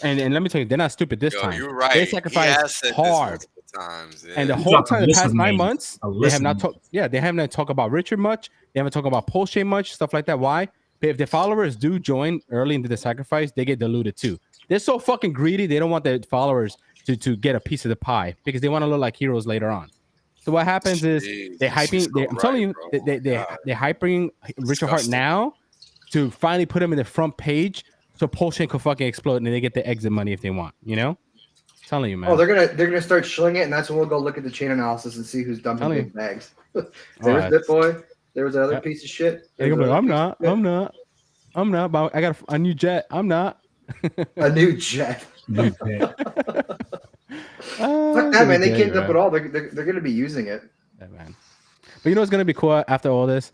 And let me tell you, they're not stupid this Yo, time. you're They right. He has sacrificed said this hard. multiple times. Yeah. And the You whole dropped a time, the list past of 9 names. months, A they list have of not names. talked. Yeah, they haven't talked about Richard much. They haven't talked about PulseChain much, stuff like that. Why? But if the followers do join early into the sacrifice, they get diluted too. They're so fucking greedy. They don't want their followers to get a piece of the pie because they want to look like heroes later on. So what happens is they're Jesus, you're hyping. so I'm telling right, you, bro. they're hyping Richard Hart Disgusting. now to finally put him in the front page so PulseChain could fucking explode and they get the exit money if they want. You know, telling you, man. Oh, they're gonna start shilling it, and that's when we'll go look at the chain analysis and see who's dumping Telling big bags. There Oh, was Bit Boy. There was another Yep. piece of shit. They're There gonna was be like, another piece of shit. I'm not. But I got a new jet. I'm not. A new jet. Dude, yeah. Fuck that, man. They can't dump it all. They're gonna be using it. Yeah, man. But you know what's gonna be cool after all this?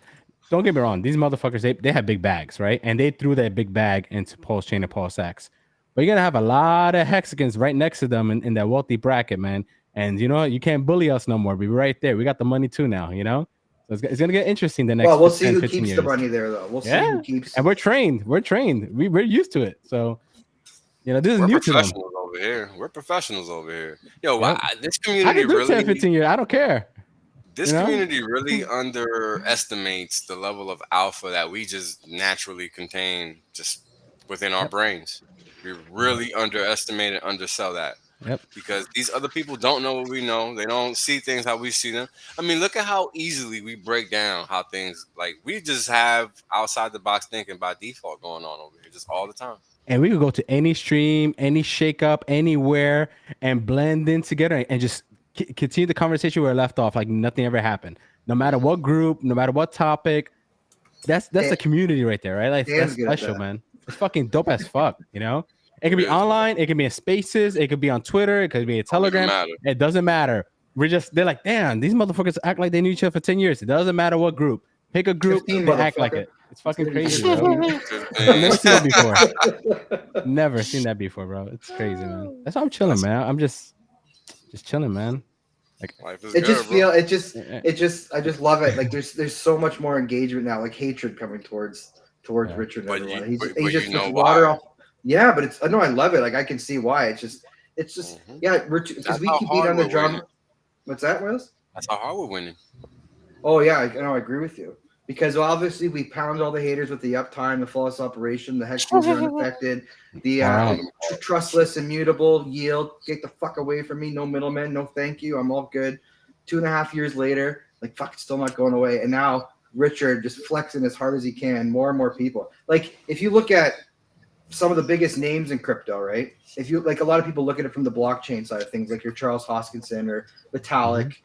Don't get me wrong. These motherfuckers, they have big bags, right? And they threw that big bag into PulseChain and PulseX. But you're gonna have a lot of hexagons right next to them in that wealthy bracket, man. And you know what? You can't bully us no more. We're right there. We got the money too now, you know? So it's gonna get interesting the next Well, we'll see 10, who 15 keeps years. the money there, though. We'll see who keeps. And we're trained. We're used to it. So you know, this is We're new to them. professionals over here. We're professionals over here. Yo, Yep. this I community can do really 10, 15 years. I don't care. This You know? community really underestimates the level of alpha that we just naturally contain just within our brains. We really underestimate and undersell that. Yep. Because these other people don't know what we know. They don't see things how we see them. I mean, look at how easily we break down how things like we just have outside the box thinking by default going on over here just all the time. And we could go to any stream, any shake up, anywhere, and blend in together and just continue the conversation where it left off, like nothing ever happened. No matter what group, no matter what topic, that's the community right there, right? Like that's special, man. It's fucking dope as fuck, you know. It could be online, it could be in Spaces, it could be on Twitter, it could be a Telegram. It doesn't matter. They're like, damn, these motherfuckers act like they knew each other for 10 years. It doesn't matter what group. Pick a group, they act like it. It's fucking crazy, bro. I've never seen that before. Never seen that before, bro. It's crazy, man. That's how I'm chilling, man. I'm just chilling, man. Like I just love it. Like there's so much more engagement now, like hatred coming towards Richard and everyone. He just puts water off. Yeah, but I love it. Like I can see why. It's just yeah, because we keep beating on the drum. Winning. What's that, Willis? That's how hard we're winning. Oh yeah, I agree with you. Because obviously we pound all the haters with the uptime, the flawless operation, the hex are unaffected, the trustless, immutable, yield, get the fuck away from me, no middlemen, no thank you, I'm all good. 2.5 years later, like fuck, it's still not going away. And now Richard just flexing as hard as he can, more and more people. Like if you look at some of the biggest names in crypto, right? If you like a lot of people look at it from the blockchain side of things, like your Charles Hoskinson or Vitalik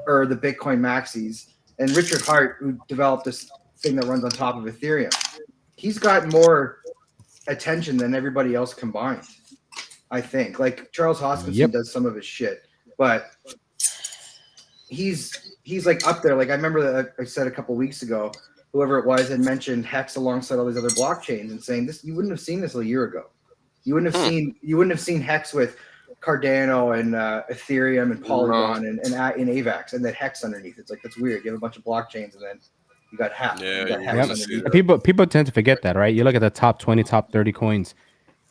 or the Bitcoin maxis. And Richard Hart, who developed this thing that runs on top of Ethereum, he's got more attention than everybody else combined, I think. Like Charles Hoskinson does some of his shit, but he's like up there. Like I remember that I said a couple weeks ago, whoever it was had mentioned Hex alongside all these other blockchains and saying this, you wouldn't have seen this a year ago. You wouldn't have seen Hex with Cardano and Ethereum and Polygon and AVAX and then Hex underneath. It's like that's weird. You have a bunch of blockchains and then You got HEX. Yeah, You got you HEX wanna see underneath. that. People tend to forget that, right? You look at the top 20, top 30 coins.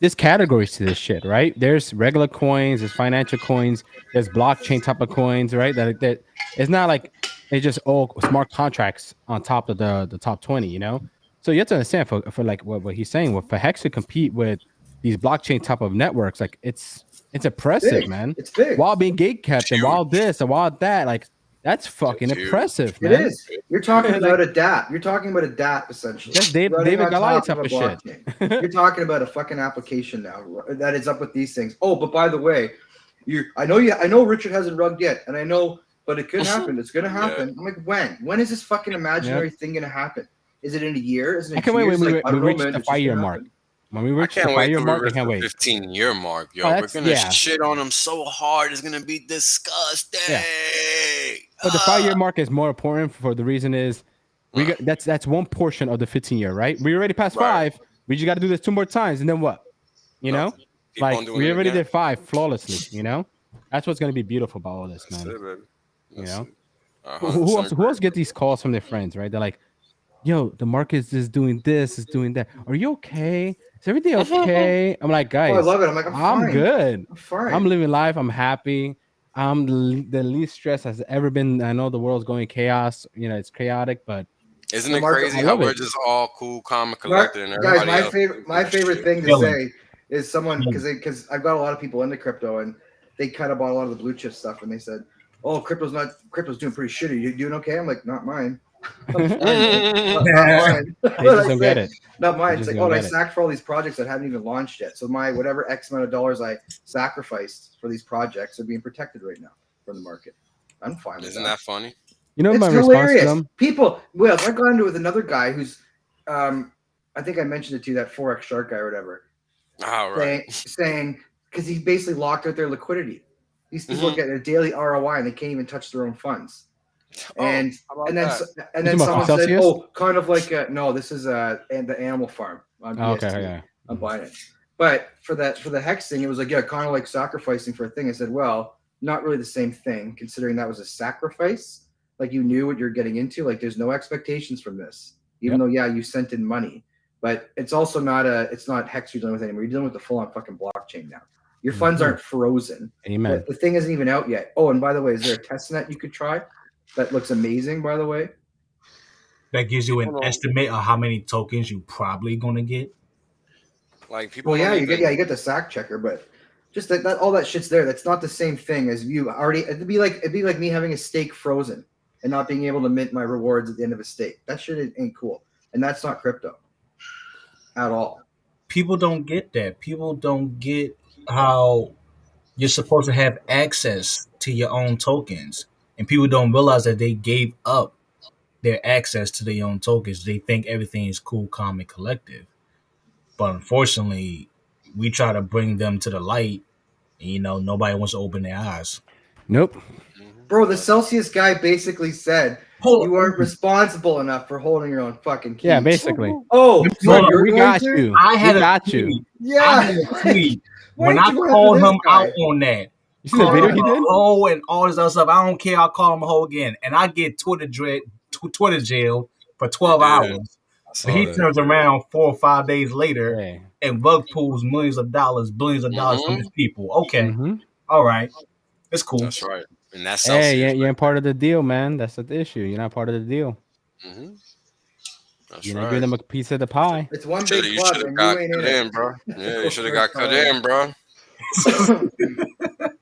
There's categories to this shit, right? There's regular coins, there's financial coins, there's blockchain type of coins, right? That it's not like it's just all smart contracts on top of the top 20, you know? So you have to understand for like what he's saying, for HEX to compete with these blockchain type of networks, like it's impressive, Big. man. It's big. While being gate kept and while huge. this and while that, like that's fucking It's huge. impressive, It man. is. You're talking Like- about a DApp. You're talking about a DApp essentially. That's Running David on Goliath top type of a shit. blockchain. You're talking about a fucking application now that is up with these things. Oh, but by the way, I know Richard hasn't rugged yet, and I know, but it could happen. It's gonna happen. I'm like, when? When is this fucking imaginary thing gonna happen? Is it in a year? Is it in I can't 2 wait years? when we I don't know, reach man. the It's just 5-year gonna mark. happen. When we I reach the can't wait 5-year till we mark, I reach can't the wait. 15-year mark, yo. Oh, We're that's- gonna yeah. shit on them so hard. It's gonna be disgusting. Yeah. But the 5-year mark is more important for the reason is we got that's one portion of the 15-year, right? We already passed Right. 5. We just got to do this 2 more times, and then what? You know, Nothing. Keep on like doing we it already again. did 5 flawlessly. You know, that's what's gonna be beautiful about all this, That's man. it, baby. You That's know, it. I who 100% else? Who agree. else get these calls from their friends, right? They're like, "Yo, the market is doing this, is doing that. Are you okay? Is everything okay?" I'm like, Oh, I guys, love it. I'm like, I'm fine. good. I'm fine. I'm living life. I'm happy. I'm the least stressed has ever been. I know the world's going chaos. You know, it's chaotic, but Isn't The it market- crazy I how love we're it. just all cool, calm, and collected, and Guys, everybody else my favorite thing to Chilling. say is someone because I've got a lot of people into crypto and they kind of bought a lot of the blue chip stuff and they said, "Oh, crypto's doing pretty shitty. You doing okay?" I'm like, "Not mine. I'm fine, man. Not mine." they just don't get it. Not mine. They It's just like, don't oh, I get it. sacked for all these projects that haven't even launched yet. So my whatever X amount of dollars I sacrificed for these projects are being protected right now from the market. I'm fine with Isn't that. that funny? You know It's my response to hilarious. them? People, well, I got into it with another guy who's, I think I mentioned it to you, that Forex shark guy or whatever, All right. saying because he basically locked out their liquidity. These people Mhm. get a daily ROI and they can't even touch their own funds. And how about and then that? and then You talking someone about said, Celsius? "Oh, kind of like no, this is the Animal Farm on Oh, BST. okay, yeah. I'm buying it." But for the HEX thing, it was like, yeah, kind of like sacrificing for a thing. I said, well, not really the same thing, considering that was a sacrifice. Like you knew what you're getting into. Like there's no expectations from this, even though you sent in money. But it's also it's not HEX you're dealing with anymore. You're dealing with the full on fucking blockchain now. Your funds aren't frozen. Amen. The thing isn't even out yet. Oh, and by the way, is there a testnet you could try? That looks amazing, by the way. That gives you an estimate of how many tokens you probably gonna get. Like people. Well, don't you even- get the sack checker, but just that all that shit's there. That's not the same thing as you already. It'd be like me having a stake frozen and not being able to mint my rewards at the end of a stake. That shit ain't cool, and that's not crypto at all. People don't get that. People don't get how you're supposed to have access to your own tokens, and people don't realize that they gave up their access to their own tokens. They think everything is cool, calm, and collective. But unfortunately, we try to bring them to the light, and nobody wants to open their eyes. Nope. Bro, the Celsius guy basically said you aren't responsible enough for holding your own fucking keys. Yeah, basically. Oh, Hold you're we going got to? you. I had we a got tweet. you. Yeah. I had a tweet. Why When did I you go called after him this guy? out on that, You see the video he called him did? a hoe and all this other stuff. I don't care. I'll call him a hoe again, and I get Twitter jailed for 12 hours. saw But he that. turns around 4 or 5 days later Hey. and bug pools millions of dollars, billions of dollars from his people. Okay, Mhm. all right, it's cool. That's right. And that's Hey, Celsius. you ain't part of the deal, man. That's the issue. You're not part of the deal. Mm-hmm. That's You're not right. giving them a piece of the pie. It's one You big club, should have and got you ain't cut in in, it. bro. Yeah, you should have got cut in, bro.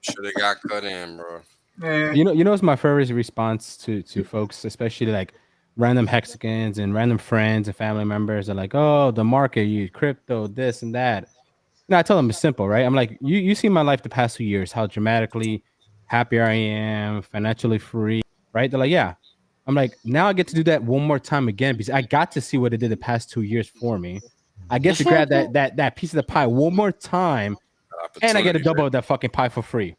Should have got cut in, bro. Man, You know what's my favorite response to folks, especially like random Hexicans and random friends and family members are like, "Oh, the market, you crypto, this and that." No, I tell them it's simple, right? I'm like, you see my life the past 2 years, how dramatically happier I am, financially free, right? They're like, yeah. I'm like, now I get to do that one more time again because I got to see what it did the past 2 years for me. I get to grab that piece of the pie one more time, and I get to double that fucking pie for free.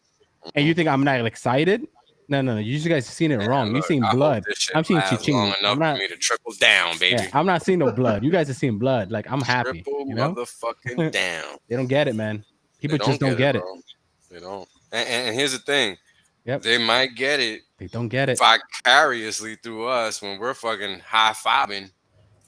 And you think I'm not excited? No. You guys seen it wrong. Look, You've seen I hope blood. this shit I'm seeing lasts chiching. long enough I'm not. for me to trickle down, baby. Yeah, I'm not seeing no blood. You guys are seeing blood. Like I'm happy. Triple You know? motherfucking down. They don't get it, man. People They just don't get it. bro. They don't. And here's the thing. Yep. They might get it. They don't get it vicariously through us when we're fucking high fiving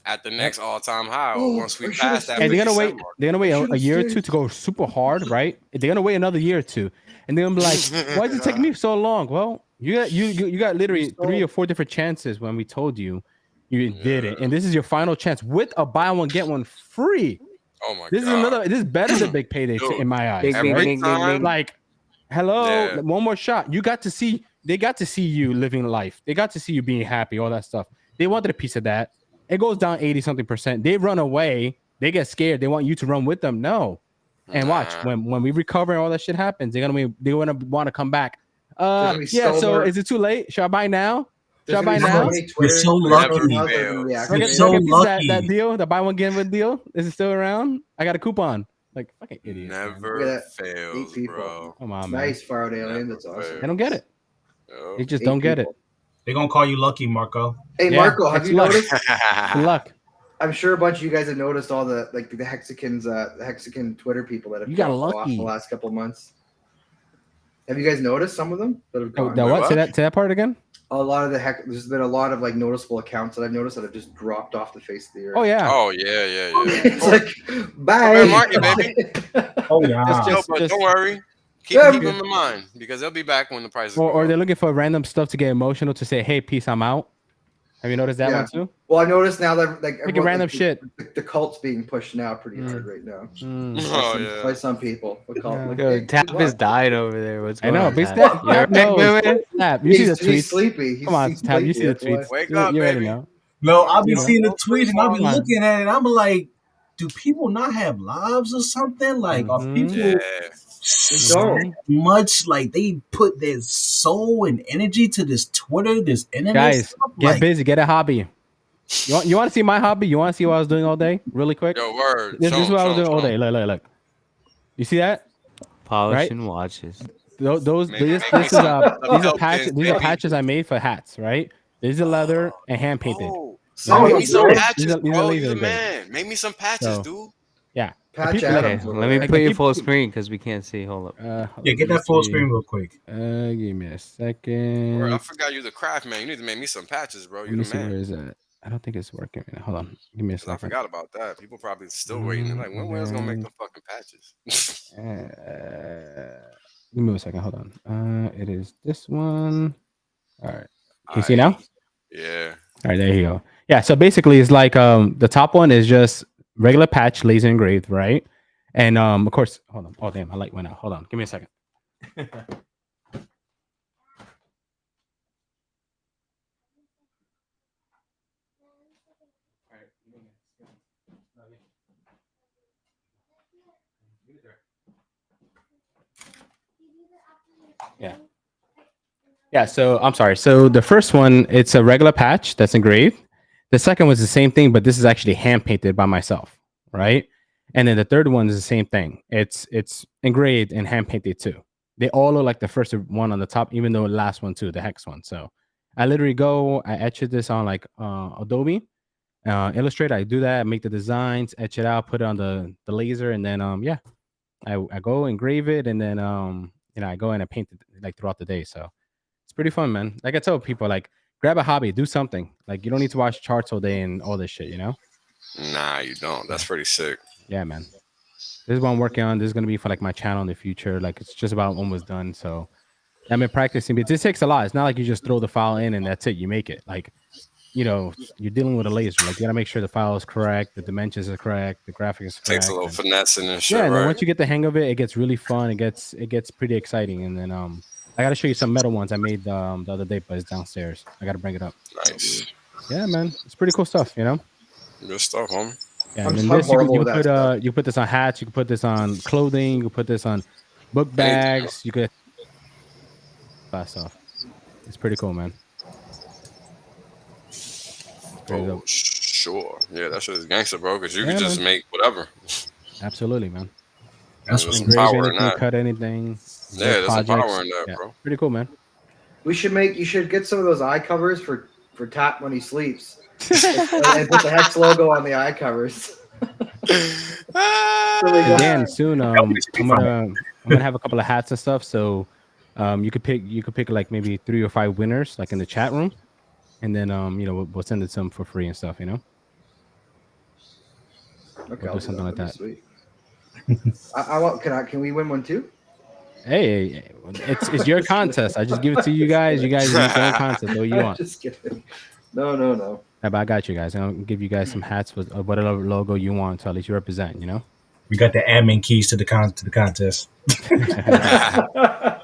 at the next all-time high. Or once we pass that, and they're 50 gonna wait. cent mark. They're gonna wait a year or two to go super hard, right? They're gonna wait another year or two, and they're gonna be like, "Why did it take me so long?" Well, you got literally 3 or 4 different chances when we told you did it, and this is your final chance with a buy one get one free. Oh my This god! This is better than big payday Dude, in my eyes. every time, like, hello, Yeah. one more shot. You got to see. They got to see you living life. They got to see you being happy. All that stuff. They wanted a piece of that. It goes down 80-something%. They run away. They get scared. They want you to run with them. No. And watch when we recover and all that shit happens. They're gonna want to come back. Yeah. So is it too late? Should I buy now? Should I buy now? You're so lucky. You're so lucky. That deal, the buy one get one deal, is it still around? I got a coupon. Like fucking idiot. Never fails, bro. Come on, man. Nice far out alien. That's awesome. They don't get it. They just don't get it. They're gonna call you lucky, Marco. Hey, Marco, have you noticed? Good luck. I'm sure a bunch of you guys have noticed all the the Hexicans, the Hexican Twitter people that have you got off lucky the last couple of months. Have you guys noticed some of them that have gone? What? Say that part again. A lot of there's been a lot of like noticeable accounts that I've noticed that have just dropped off the face of the earth. Oh yeah. Oh yeah. It's like bye. Market, baby. Oh yeah. But don't worry. Keep them in mind because they'll be back when the prices. Or they're looking for random stuff to get emotional to say, "Hey, peace, I'm out." Have you noticed that one too? Well, I noticed now that like random shit. The cult's being pushed now pretty hard right now. Oh yeah. By some people. Tap is dying over there. What's going on? Tap. You see the tweets? He's sleepy. Come on, Tap. You see the tweets? Wake up, you baby. Know. No, I'll be seeing the tweets and I'll be looking at it. I'm like, do people not have lives or something? Like, are people so much like they put their soul and energy to this Twitter, this internet? Guys, stuff? get busy, get a hobby. You want to see my hobby? You want to see what I was doing all day? Really quick. Yo, word. This is what I was doing all day. Look. You see that? Polishing watches. These are patches I made for hats, right? These are leather and hand painted. Make me some patches, bro. You're the man. Make me some patches, dude. Yeah. Okay, let me put you full screen because we can't see. Hold up. Yeah, get that full screen real quick. Give me a second. Bro, I forgot you're the craft man. You need to make me some patches, bro. You're the man. Where is that? I don't think it's working. Hold on. Give me a second. I forgot about that. People probably still waiting. They're like, when else gonna make the fucking patches? Give me a second. Hold on. It is this one. All right. Can you see now? Yeah. All right. There you go. Yeah. So basically, it's like the top one is just regular patch, laser engraved, right? And of course, hold on. Oh damn, my light went out. Hold on. Give me a second. Yeah, so I'm sorry. So the first one, it's a regular patch that's engraved. The second was the same thing, but this is actually hand painted by myself, right? And then the third one is the same thing. It's engraved and hand painted too. They all look like the first one on the top, even though the last one too, the HEX one. So I literally I etch this on like Adobe Illustrator. I do that, I make the designs, etch it out, put it on the laser, and then I go engrave it, and then I go in and paint it like throughout the day. So it's pretty fun, man. Like I tell people, like grab a hobby, do something. Like you don't need to watch charts all day and all this shit, you know? Nah, you don't. That's pretty sick. Yeah, man. This is what I'm working on. This is gonna be for like my channel in the future. Like it's just about almost done. So I've been practicing, but this takes a lot. It's not like you just throw the file in and that's it. You make it. Like, you're dealing with a laser. Like you gotta make sure the file is correct, the dimensions are correct, the graphic is correct. Takes a little finessing and shit. Yeah, and then right? once you get the hang of it, it gets really fun. It gets pretty exciting. And then I gotta show you some metal ones I made the other day, but it's downstairs. I gotta bring it up. Nice. Yeah, man. It's pretty cool stuff, Good stuff, homie. Yeah, and then this you put this on hats, you can put this on clothing, you can put this on book bags, you could that stuff. It's pretty cool, man. Oh, sure. Yeah, that shit is gangster, bro, because you can just make whatever. Absolutely, man. That's what's power in that. Cut anything. Yeah, there's some power in that, bro. Pretty cool, man. You should get some of those eye covers for Tap when he sleeps. And put the HEX logo on the eye covers. Again, soon I'm gonna have a couple of hats and stuff. So You could pick like maybe 3 or 5 winners like in the chat room, and then we'll send it to them for free and stuff. Okay, we'll do something like that. Sweet. I want. Can we win one too? Hey, it's your contest. I just give it to you guys. You guys make your own contest. What you want? Just kidding. No. Yeah, but I got you guys. I'll give you guys some hats with whatever logo you want, so at least you represent. We got the admin keys to the contest.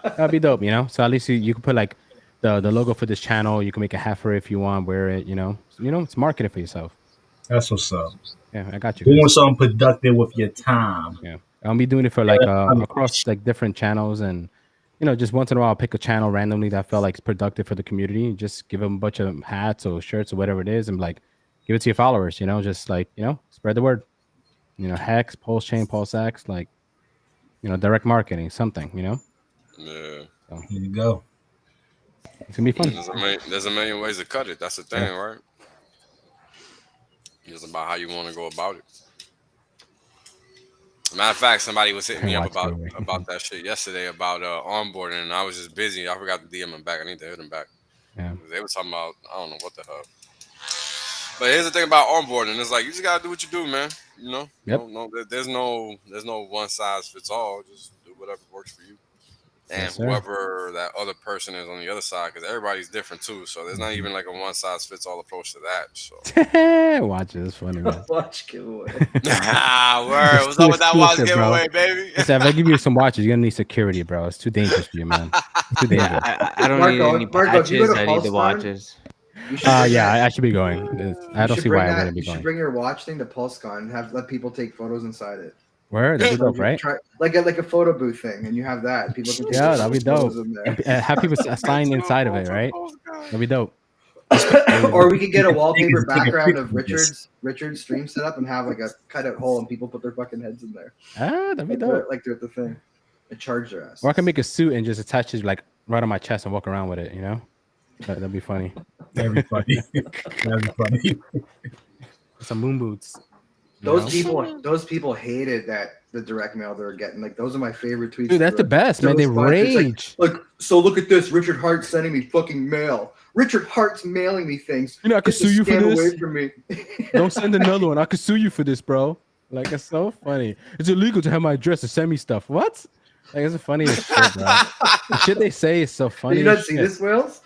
That'd be dope. So at least you can put like the logo for this channel. You can make a hat for it if you want. Wear it. It's marketing for yourself. That's what's up. Yeah, I got you. We want something productive with your time. Yeah, I'll be doing it for like across like different channels, and just once in a while I'll pick a channel randomly that felt like it's productive for the community. Just give them a bunch of hats or shirts or whatever it is, and like give it to your followers. Just like spread the word. HEX, PulseChain, PulseX, like direct marketing, something. Yeah. So, here you go. It's gonna be fun. There's a million ways to cut it. That's the thing, right? It's about how you want to go about it. Matter of fact, somebody was hitting me up about that shit yesterday about onboarding, and I was just busy. I forgot to DM him back. I need to hit him back. Yeah. They were talking about I don't know what the hell. But here's the thing about onboarding. It's like you just gotta do what you do, man. Yep. There's no one size fits all. Just do whatever works for you. And Yes, sir. whoever that other person is on the other side, because everybody's different too. So there's not even like a one size fits all approach to that. So Watch it. It's funny, man. Watch giveaway. word. What's up with that watch giveaway, baby? Listen, if I give you some watches, you're gonna need security, bro. It's too dangerous for you, man. It's too dangerous. I don't need any patches. I need the watches. I should be going. I don't see why I wouldn't be You should going. bring your watch thing to PulseCon and let people take photos inside it. Where? That'd be dope, right? Like a photo booth thing, and you have that. People can take That'd be dope. photos in there. And have people sign inside of it, right? That'd be dope. Or we could get a wallpaper background of Richard's stream set up and have like a cutout hole, and people put their fucking heads in there. That'd be dope. Like they're at the thing. And charge their ass. Or I can make a suit and just attach it like right on my chest and walk around with it. That'd be funny. That'd be funny. Some moon boots. Those people hated that the direct mail they were getting. Like those are my favorite tweets. Dude, that's the best, man. They rage. Like, so look at this. Richard Hart's sending me fucking mail. Richard Hart's mailing me things. I could sue you for this. Away from me. Don't send another one. I could sue you for this, bro. Like, it's so funny. It's illegal to have my address to send me stuff. What? Like, it's the funniest shit, bro. The shit they say is so funny. Did you not see this, Wales?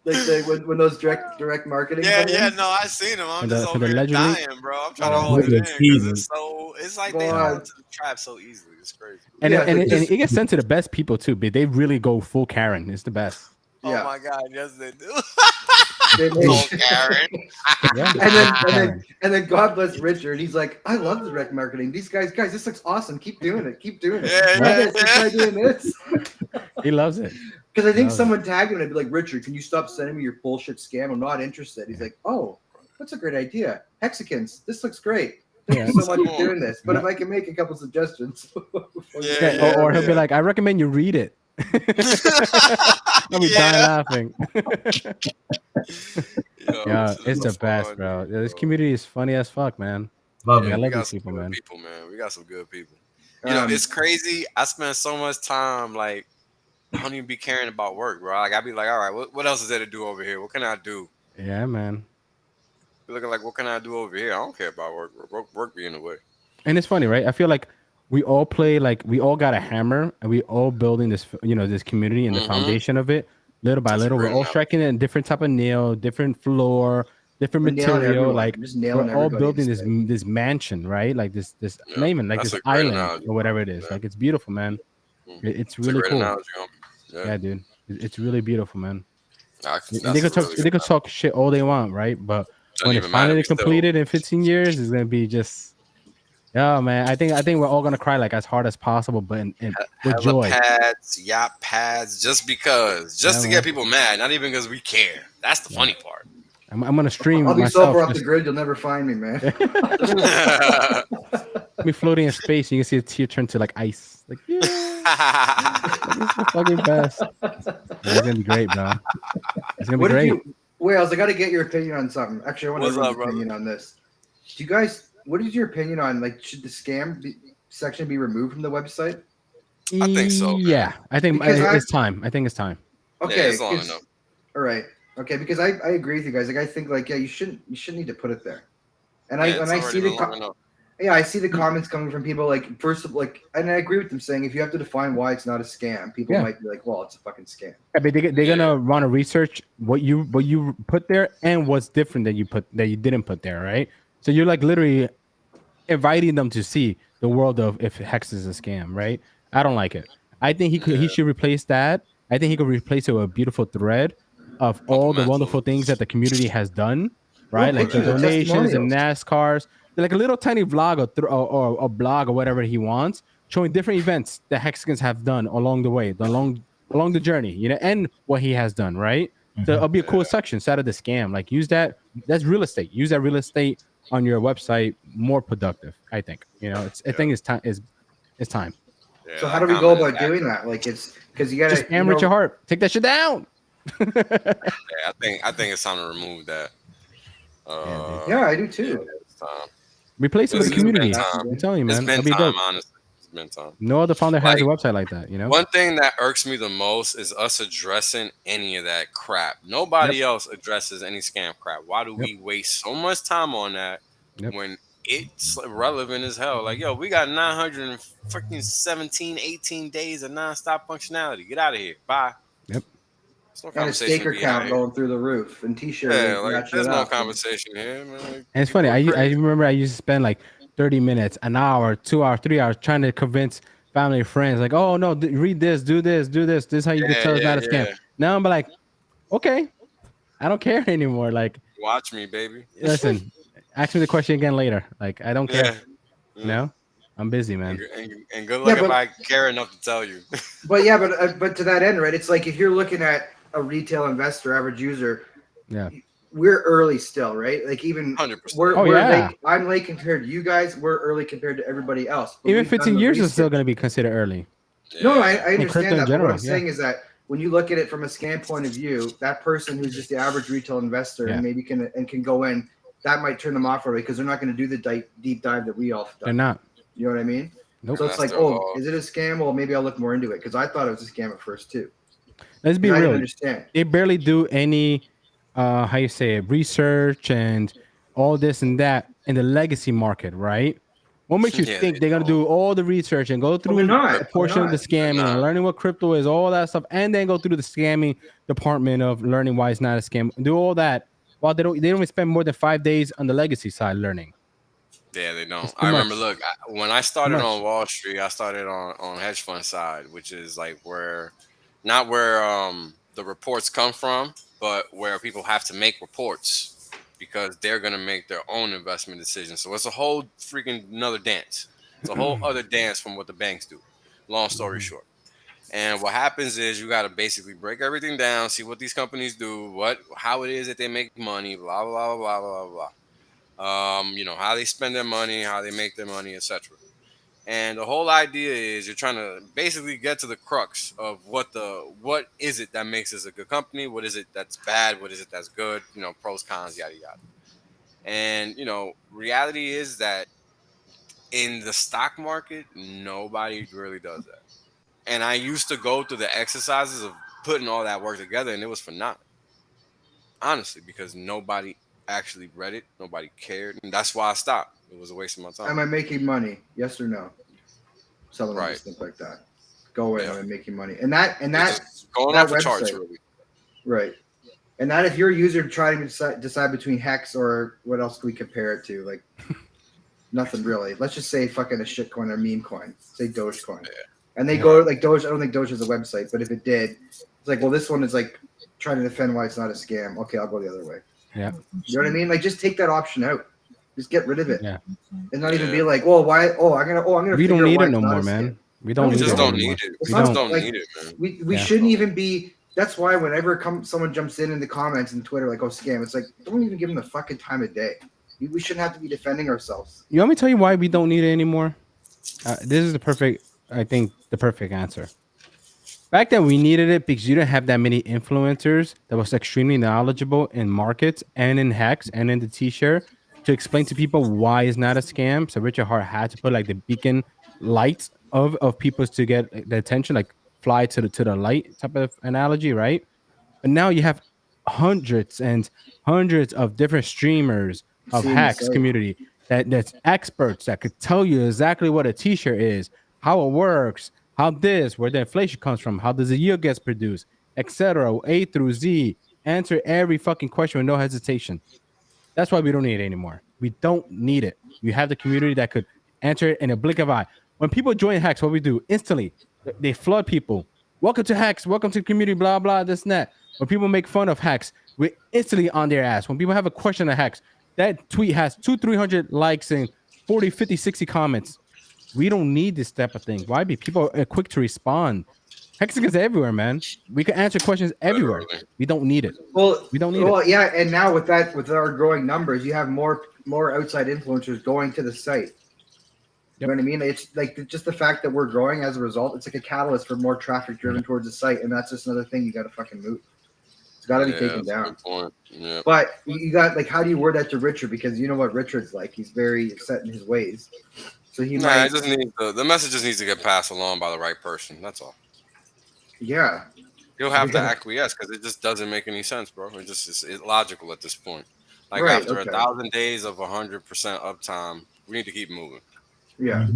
Like when those direct marketing. No, I seen them. I'm just over here dying, bro. I'm trying to hold it in because it's like they fall into the trap so easily. It's crazy. And it gets sent to the best people too, but they really go full Karen. It's the best. Yeah. Oh my god, yes they do. Full Karen. And then God bless Richard. He's like, I love the direct marketing. These guys, this looks awesome. Keep doing it. Try doing this. He loves it. Because I think someone tagged him and be like, Richard, can you stop sending me your bullshit scam? I'm not interested. He's like, oh, that's a great idea. Hexicans, this looks great. Thank you so much for doing this. But if I can make a couple suggestions. Or he'll be like, I recommend you read it. I'll be dying laughing. It's the best, bro. This community is funny as fuck, man. Love it. I love these people, man. We got some good people. It's crazy. I spend so much time like I don't even be caring about work, bro. Like I be like, all right, what else is there to do over here? What can I do? Yeah, man. Be looking like, what can I do over here? I don't care about work. Work be in the way. And it's funny, right? I feel like we all play like we all got a hammer, and we all building this, this community and the foundation of it, little by little. We're all striking it in different type of nail, different floor, different material. Like we're all building this mansion, right? Like this not even like this island or whatever it is. Like it's beautiful, man. It's really cool. Yeah, dude. It's really beautiful, man. They could talk shit all they want, right? But when it's finally completed in 15 years, it's gonna be just, man. I think we're all gonna cry like as hard as possible, but with joy. Yacht pads, just to get people mad, not even because we care. That's the funny part. I'm gonna stream. I'll be so far off the grid, you'll never find me, man. Me floating in space, and you can see a tear turn to like ice. Like, yeah, it's the fucking best. It's gonna be great, bro. It's gonna be great. Wales, I got to get your opinion on something. Actually, I want to get your opinion on this. Do you guys? What is your opinion on should the scam section be removed from the website? I think so, Yeah, man. I think Because it's time. I think it's time. Yeah, Okay, it's long enough. all right. Okay, because I agree with you guys. Like I think like you shouldn't need to put it there. And Yeah, when it's I see already been long enough. I see the comments coming from people like first of like, and I agree with them saying if you have to define why it's not a scam, people Yeah. might be like, well, it's a fucking scam. Yeah, but they're gonna want to research what you put there and what's different that you didn't put there, right? So you're like literally inviting them to see the world of if Hex is a scam, right? I don't like it. I think he should replace that. I think he could replace it with a beautiful thread of all the wonderful things that the community has done, right? Like the pictures of donations and testimonials. NASCARs, like a little tiny vlog or a blog or whatever he wants, showing different events that Hexicans have done along the way, along the journey, you know, and what he has done, right? So it'll be a cool section instead of the scam. Like use that. That's real estate. Use that real estate on your website more productive. I think. You know, I think it's time. It's time. Yeah, So how that do we go comment is about doing that? Like it's because you Just gotta scam Richard Hart. Take that shit down. Yeah, I think it's time to remove that. yeah, I do too. It's time. Replace it with a It's been community. time. I'm telling you, It's man. been That'd be time, dope. honestly. It's been time. No other founder has a Like, website like that. You know. One thing that irks me the most is us addressing any of that crap. Nobody else addresses any scam crap. Why do we waste so much time on that when it's relevant as hell? Like, yo, we got 917, 18 days of nonstop functionality. Get out of here. Bye. Yep. No And a staker count going through the roof and t-shirt. Yeah, like there's no conversation here, man. Like, and it's funny. I remember I used to spend like 30 minutes, an hour, 2 hours, 3 hours trying to convince family and friends, like, oh no, read this, do this, do this. This is how you can tell it's not a scam. Now I'm like, okay, I don't care anymore. Like, watch me, baby. Listen, ask me the question again later. Like, I don't care. No, I'm busy, man. And good luck if I care enough to tell you. But to that end, right? It's like if you're looking at a retail investor, average user, we're early still, right? Like even 100%. we're late. I'm late compared to you guys. We're early compared to everybody else. But even 15 years is still going to be considered early. No, I understand that. General, what I'm saying is that when you look at it from a scam point of view, that person who's just the average retail investor and maybe can go in, that might turn them off already because they're not going to do the deep dive that we all have done. They're not. You know what I mean? Nope. So it's like, oh, is it a scam? Well, maybe I'll look more into it because I thought it was a scam at first too. Let's be real. I didn't understand. They barely do any, how you say it, research and all this and that in the legacy market, right? What makes you think they're gonna do all the research and go through a portion of the scamming and learning what crypto is, all that stuff, and then go through the scamming department of learning why it's not a scam? Do all that while they don't even spend more than 5 days on the legacy side learning. Yeah, they don't. I remember, look, when I started on Wall Street, I started on hedge fund side, which is like not where the reports come from, but where people have to make reports because they're going to make their own investment decisions. So it's a whole freaking another dance. It's a whole other dance from what the banks do. Long story short. And what happens is you got to basically break everything down, see what these companies do, how it is that they make money, blah, blah, blah, blah, blah, blah. How they spend their money, how they make their money, etc. And the whole idea is you're trying to basically get to the crux of what is it that makes this a good company? What is it that's bad? What is it that's good? Pros, cons, yada, yada. And, reality is that in the stock market, nobody really does that. And I used to go through the exercises of putting all that work together, and it was for nothing. Honestly, because nobody actually read it. Nobody cared. And that's why I stopped. It was a waste of my time. Am I making money? Yes or no? Something like that. Go in. Am I making money? And that going off the charts, really. Right. And that if you're a user trying to decide between HEX or what else can we compare it to? Like nothing really. Let's just say fucking a shit coin or meme coin. Say Dogecoin. Yeah. And they go like Doge. I don't think Doge is a website, but if it did, it's like, well, this one is like trying to defend why it's not a scam. Okay, I'll go the other way. Yeah. You know what I mean? Like just take that option out. Just get rid of it. Yeah. And not even be like, well, why? I'm gonna. We don't need it no more, man. We don't need it. We just don't need it. We just don't need it, man. We shouldn't even be. That's why whenever someone jumps in the comments in Twitter like, oh, scam, it's like, don't even give them the fucking time of day. We shouldn't have to be defending ourselves. You want me to tell you why we don't need it anymore? This is the perfect answer. Back then, we needed it because you didn't have that many influencers that was extremely knowledgeable in markets and in HEX and in the T-shirt to explain to people why it's not a scam. So Richard Hart had to put like the beacon lights of people to get the attention, like fly to the light type of analogy, right? But now you have hundreds and hundreds of different streamers of Seeing the HEX site. community that's experts that could tell you exactly what a t-shirt is, how it works, how this, where the inflation comes from, how does the yield gets produced, etc. A through Z. Answer every fucking question with no hesitation. That's why we don't need it anymore. We don't need it. You have the community that could answer it in a blink of an eye. When people join HEX, what we do instantly, they flood people. Welcome to HEX. Welcome to the community. Blah blah. This and that. When people make fun of HEX, we're instantly on their ass. When people have a question of HEX, that tweet has 200-300 likes and 40, 50, 60 comments. We don't need this type of thing. Why? Be people are quick to respond. HEX is everywhere, man. We can answer questions everywhere. We don't need it. Well, we don't need it. Yeah, and now with our growing numbers, you have more outside influencers going to the site. You know what I mean? It's like just the fact that we're growing as a result. It's like a catalyst for more traffic driven towards the site, and that's just another thing you got to fucking move. It's got to be taken down. Yeah. But you got like, how do you word that to Richard? Because you know what Richard's like. He's very set in his ways. So he might. It just needs the message just needs to get passed along by the right person. That's all. Yeah. You'll have to acquiesce because it just doesn't make any sense, bro. It just is illogical at this point. Like after 1,000 days of 100% uptime, we need to keep moving. Yeah.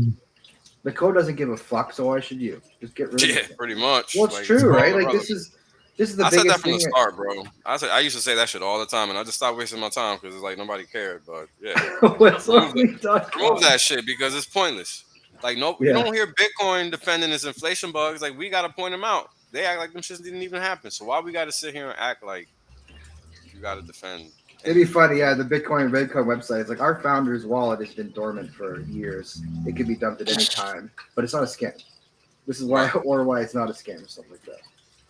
The code doesn't give a fuck, so why should you? Just get rid of it. Yeah, pretty much. Well, it's true, right? Like this is the biggest thing. I said that from the start, bro. I used to say that shit all the time, and I just stopped wasting my time because it's like nobody cared. But yeah, remove that shit because it's pointless. Like you don't hear Bitcoin defending its inflation bugs. Like we gotta point them out. They act like them shits didn't even happen. So why we gotta sit here and act like you gotta defend? It'd be funny, yeah. The Bitcoin Redcoin website is like our founder's wallet has been dormant for years. It could be dumped at any time, but it's not a scam. This is why, or why it's not a scam or something like that.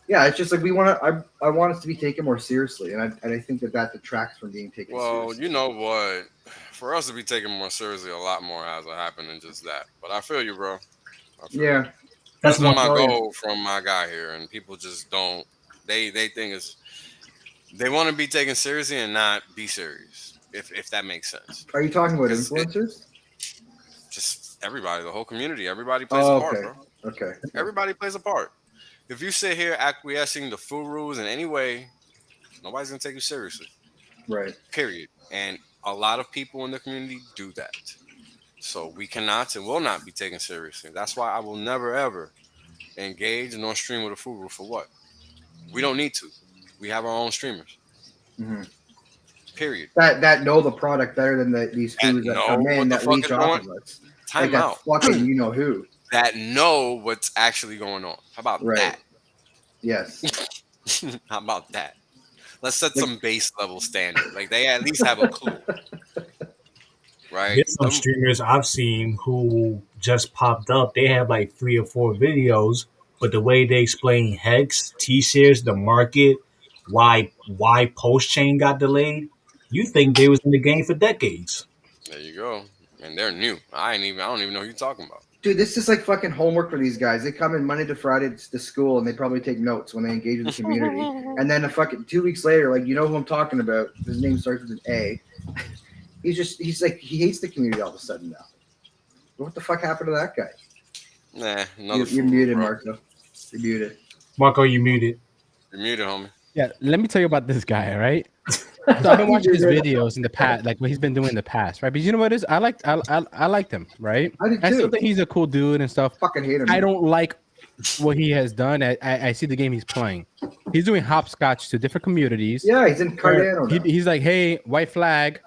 Yeah, it's just like we want to. I want us to be taken more seriously, and I think that detracts from being taken. Well, seriously. you know what? For us to be taken more seriously, a lot more has to happen than just that. But I feel you, bro. Yeah, that's what my goal from my guy here, and people just don't. They think it's. They want to be taken seriously and not be serious, if that makes sense. Are you talking about influencers? Just everybody, the whole community. Everybody plays a part, bro. Okay. Everybody plays a part. If you sit here acquiescing to FURUs in any way, nobody's going to take you seriously. Right. Period. And a lot of people in the community do that. So we cannot and will not be taken seriously. That's why I will never, ever engage nor stream with a FURU for what? We don't need to. We have our own streamers. Mm-hmm. Period. That know the product better than these foods that come in that leech off of us. Time like out. Fucking you know who. That know what's actually going on. How about that? Yes. How about that? Let's set some base level standard. Like they at least have a clue. Right? There's some streamers I've seen who just popped up. They have like 3 or 4 videos, but the way they explain HEX, T-shares, the market, why PulseChain got delayed, you think they was in the game for decades. There you go. And they're new. I don't even know who you're talking about. Dude, this is like fucking homework for these guys. They come in Monday to Friday to school and they probably take notes when they engage with the community. And then a fucking 2 weeks later, like, you know who I'm talking about. His name starts with an A. He's like, he hates the community all of a sudden now. What the fuck happened to that guy? Nah, you're muted, Marco. You're muted. Marco, you muted. You're muted, homie. Yeah, let me tell you about this guy, right? So I've been watching his videos in the past, like what he's been doing in the past, right? But you know what it is? I liked him, right? I still think he's a cool dude and stuff. Fucking hate him. I don't like what he has done. I see the game he's playing. He's doing hopscotch to different communities. Yeah, he's in Cardano now. He's like, hey, white flag.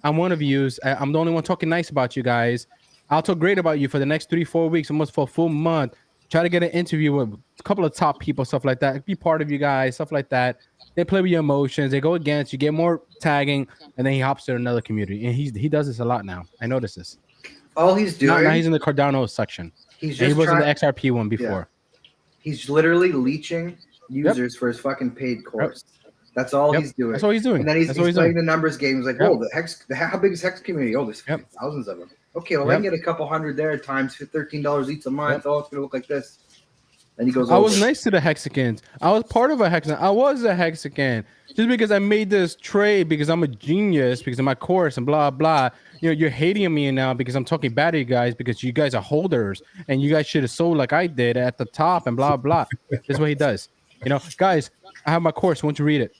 I'm one of yous. I'm the only one talking nice about you guys. I'll talk great about you for the next 3-4 weeks, almost for a full month. Try to get an interview with a couple of top people, stuff like that. Be part of you guys, stuff like that. They play with your emotions. They go against you, get more tagging, and then he hops to another community. And he does this a lot now. I notice this. All he's doing. Now he's in the Cardano section. He was in the XRP one before. Yeah. He's literally leeching users for his fucking paid course. That's all he's doing. That's all he's doing. And then he's playing the numbers game. He's like, oh, how big is HEX community? Oh, there's thousands of them. Okay, well, I can get a couple hundred there times $13 each a month. Oh, it's gonna look like this. And he goes, I was nice to the Hexicans. I was part of a Hexican. I was a Hexican. Just because I made this trade because I'm a genius, because of my course and blah, blah. You're hating me now because I'm talking bad to you guys because you guys are holders and you guys should have sold like I did at the top and blah, blah. This is what he does. Guys, I have my course. Won't you read it?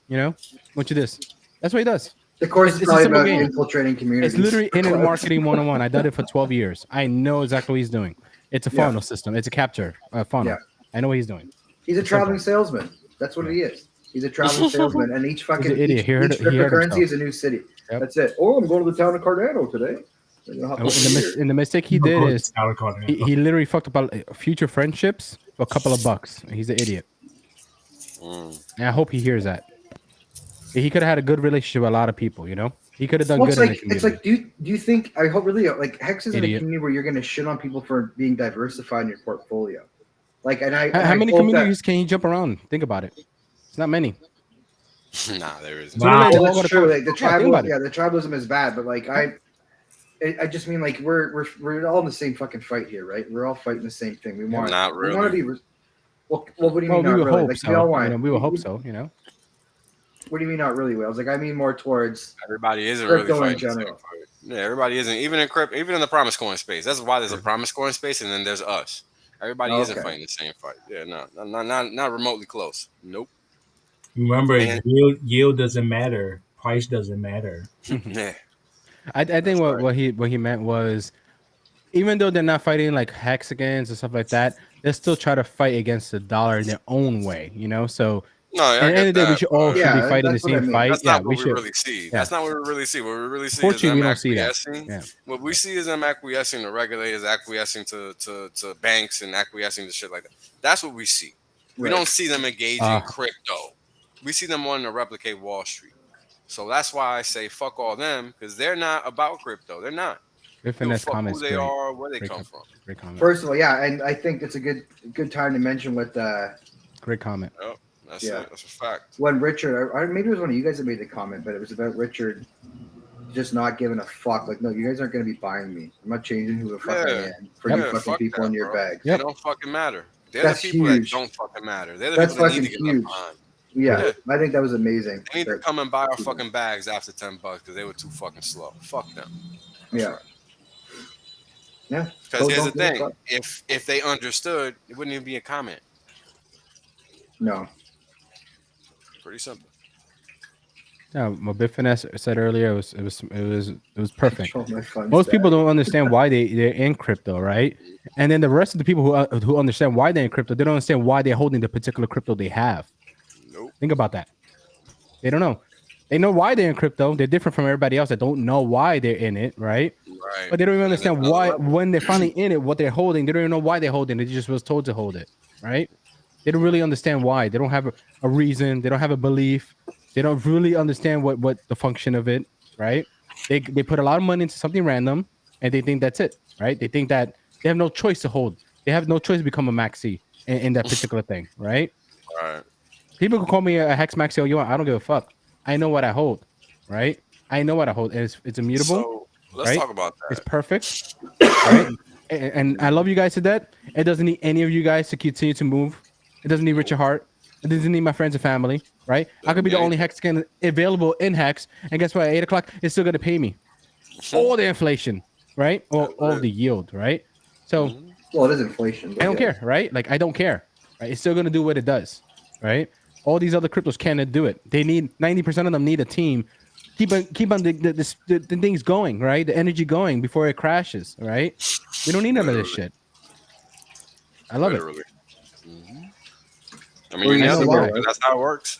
Won't you this? That's what he does. The course is probably about infiltrating communities. It's literally internet marketing 101. I did it for 12 years. I know exactly what he's doing. It's a funnel system. It's a capture funnel. Yeah. I know what he's doing. He's a traveling salesman. That's what he is. He's a traveling salesman, and each fucking idiot. each cryptocurrency is a new city. Yep. That's it. Oh, I'm going to the town of Cardano today. And the mistake he did is he literally fucked up future friendships for a couple of bucks. He's an idiot. And I hope he hears that. He could have had a good relationship with a lot of people, He could have done good in the community. It's like, do you think, I hope really, like, Hex is in a community where you're going to shit on people for being diversified in your portfolio. Like, how many communities can you jump around? Think about it. It's not many. Nah, there isn't. Wow. That's true. Like, the tribalism is bad, but like, I just mean, like, we're all in the same fucking fight here, right? We're all fighting the same thing. We want to be. Well, what do you mean? We not would really? hope Like, so. we all want. We would hope so. What do you mean not really, Wales? Like, I mean more towards everybody isn't really fighting in general. Yeah, everybody isn't. Even in crypto, even in the promise coin space. That's why there's a promise coin space, and then there's us. Everybody isn't fighting the same fight. Yeah, not remotely close. Nope. Remember, yield doesn't matter. Price doesn't matter. Yeah. I think what he meant was, even though they're not fighting like hexagons and stuff like that, they still try to fight against the dollar in their own way. So. No, at the end of the day, we should all be fighting the same fight. That's not what we really see. That's not what we really see. What we really see is them acquiescing. What we see is them acquiescing to regulators, acquiescing to banks, and acquiescing to shit like that. That's what we see. We don't see them engaging in crypto. We see them wanting to replicate Wall Street. So that's why I say fuck all them, because they're not about crypto. They're not. Who they are, where they come from. Great comment. First of all, and I think it's a good time to mention what. Great comment. Oh. That's a fact. When Richard, maybe it was one of you guys that made the comment, but it was about Richard just not giving a fuck. Like, no, you guys aren't going to be buying me. I'm not changing who the fuck I am for you fucking people in your bags. They don't fucking matter. They're the people that don't fucking matter. They're the people that need to get left behind. Yeah, I think that was amazing. They need to come and buy our fucking bags after $10 because they were too fucking slow. Fuck them. Yeah. Yeah. Because here's the thing: if they understood, it wouldn't even be a comment. No. Pretty simple. Yeah, what Bit Finesse said earlier it was perfect. Most people don't understand why they're in crypto, right? And then the rest of the people who understand why they're in crypto, they don't understand why they're holding the particular crypto they have. Nope. Think about that. They don't know. They know why they're in crypto. They're different from everybody else that don't know why they're in it, right? Right. But they don't even understand why when they're finally in it, what they're holding. They don't even know why they're holding it. They just was told to hold it, right? They don't really understand why. They don't have a reason. They don't have a belief. They don't really understand what the function of it, right? They put a lot of money into something random, and they think that's it, right? They think that they have no choice to hold. They have no choice to become a maxi in that particular thing, right? Right. People can call me a hex maxi all you want. I don't give a fuck. I know what I hold, right? I know what I hold. It's immutable. So let's talk about that. It's perfect, right? And I love you guys to death. It doesn't need any of you guys to continue to move. It doesn't need Richard Hart. It doesn't need my friends and family, right? I could be the only hex skin available in hex, and guess what? At 8 o'clock, it's still gonna pay me all the inflation, right? Or all the yield, right? So, well, it is inflation. I don't care, right? Like I don't care, right? It's still gonna do what it does, right? All these other cryptos cannot do it. They need 90% of them need a team. Keep on the things going, right? The energy going before it crashes, right? We don't need none of this shit. I love it. Mm-hmm. I mean, that's how it works.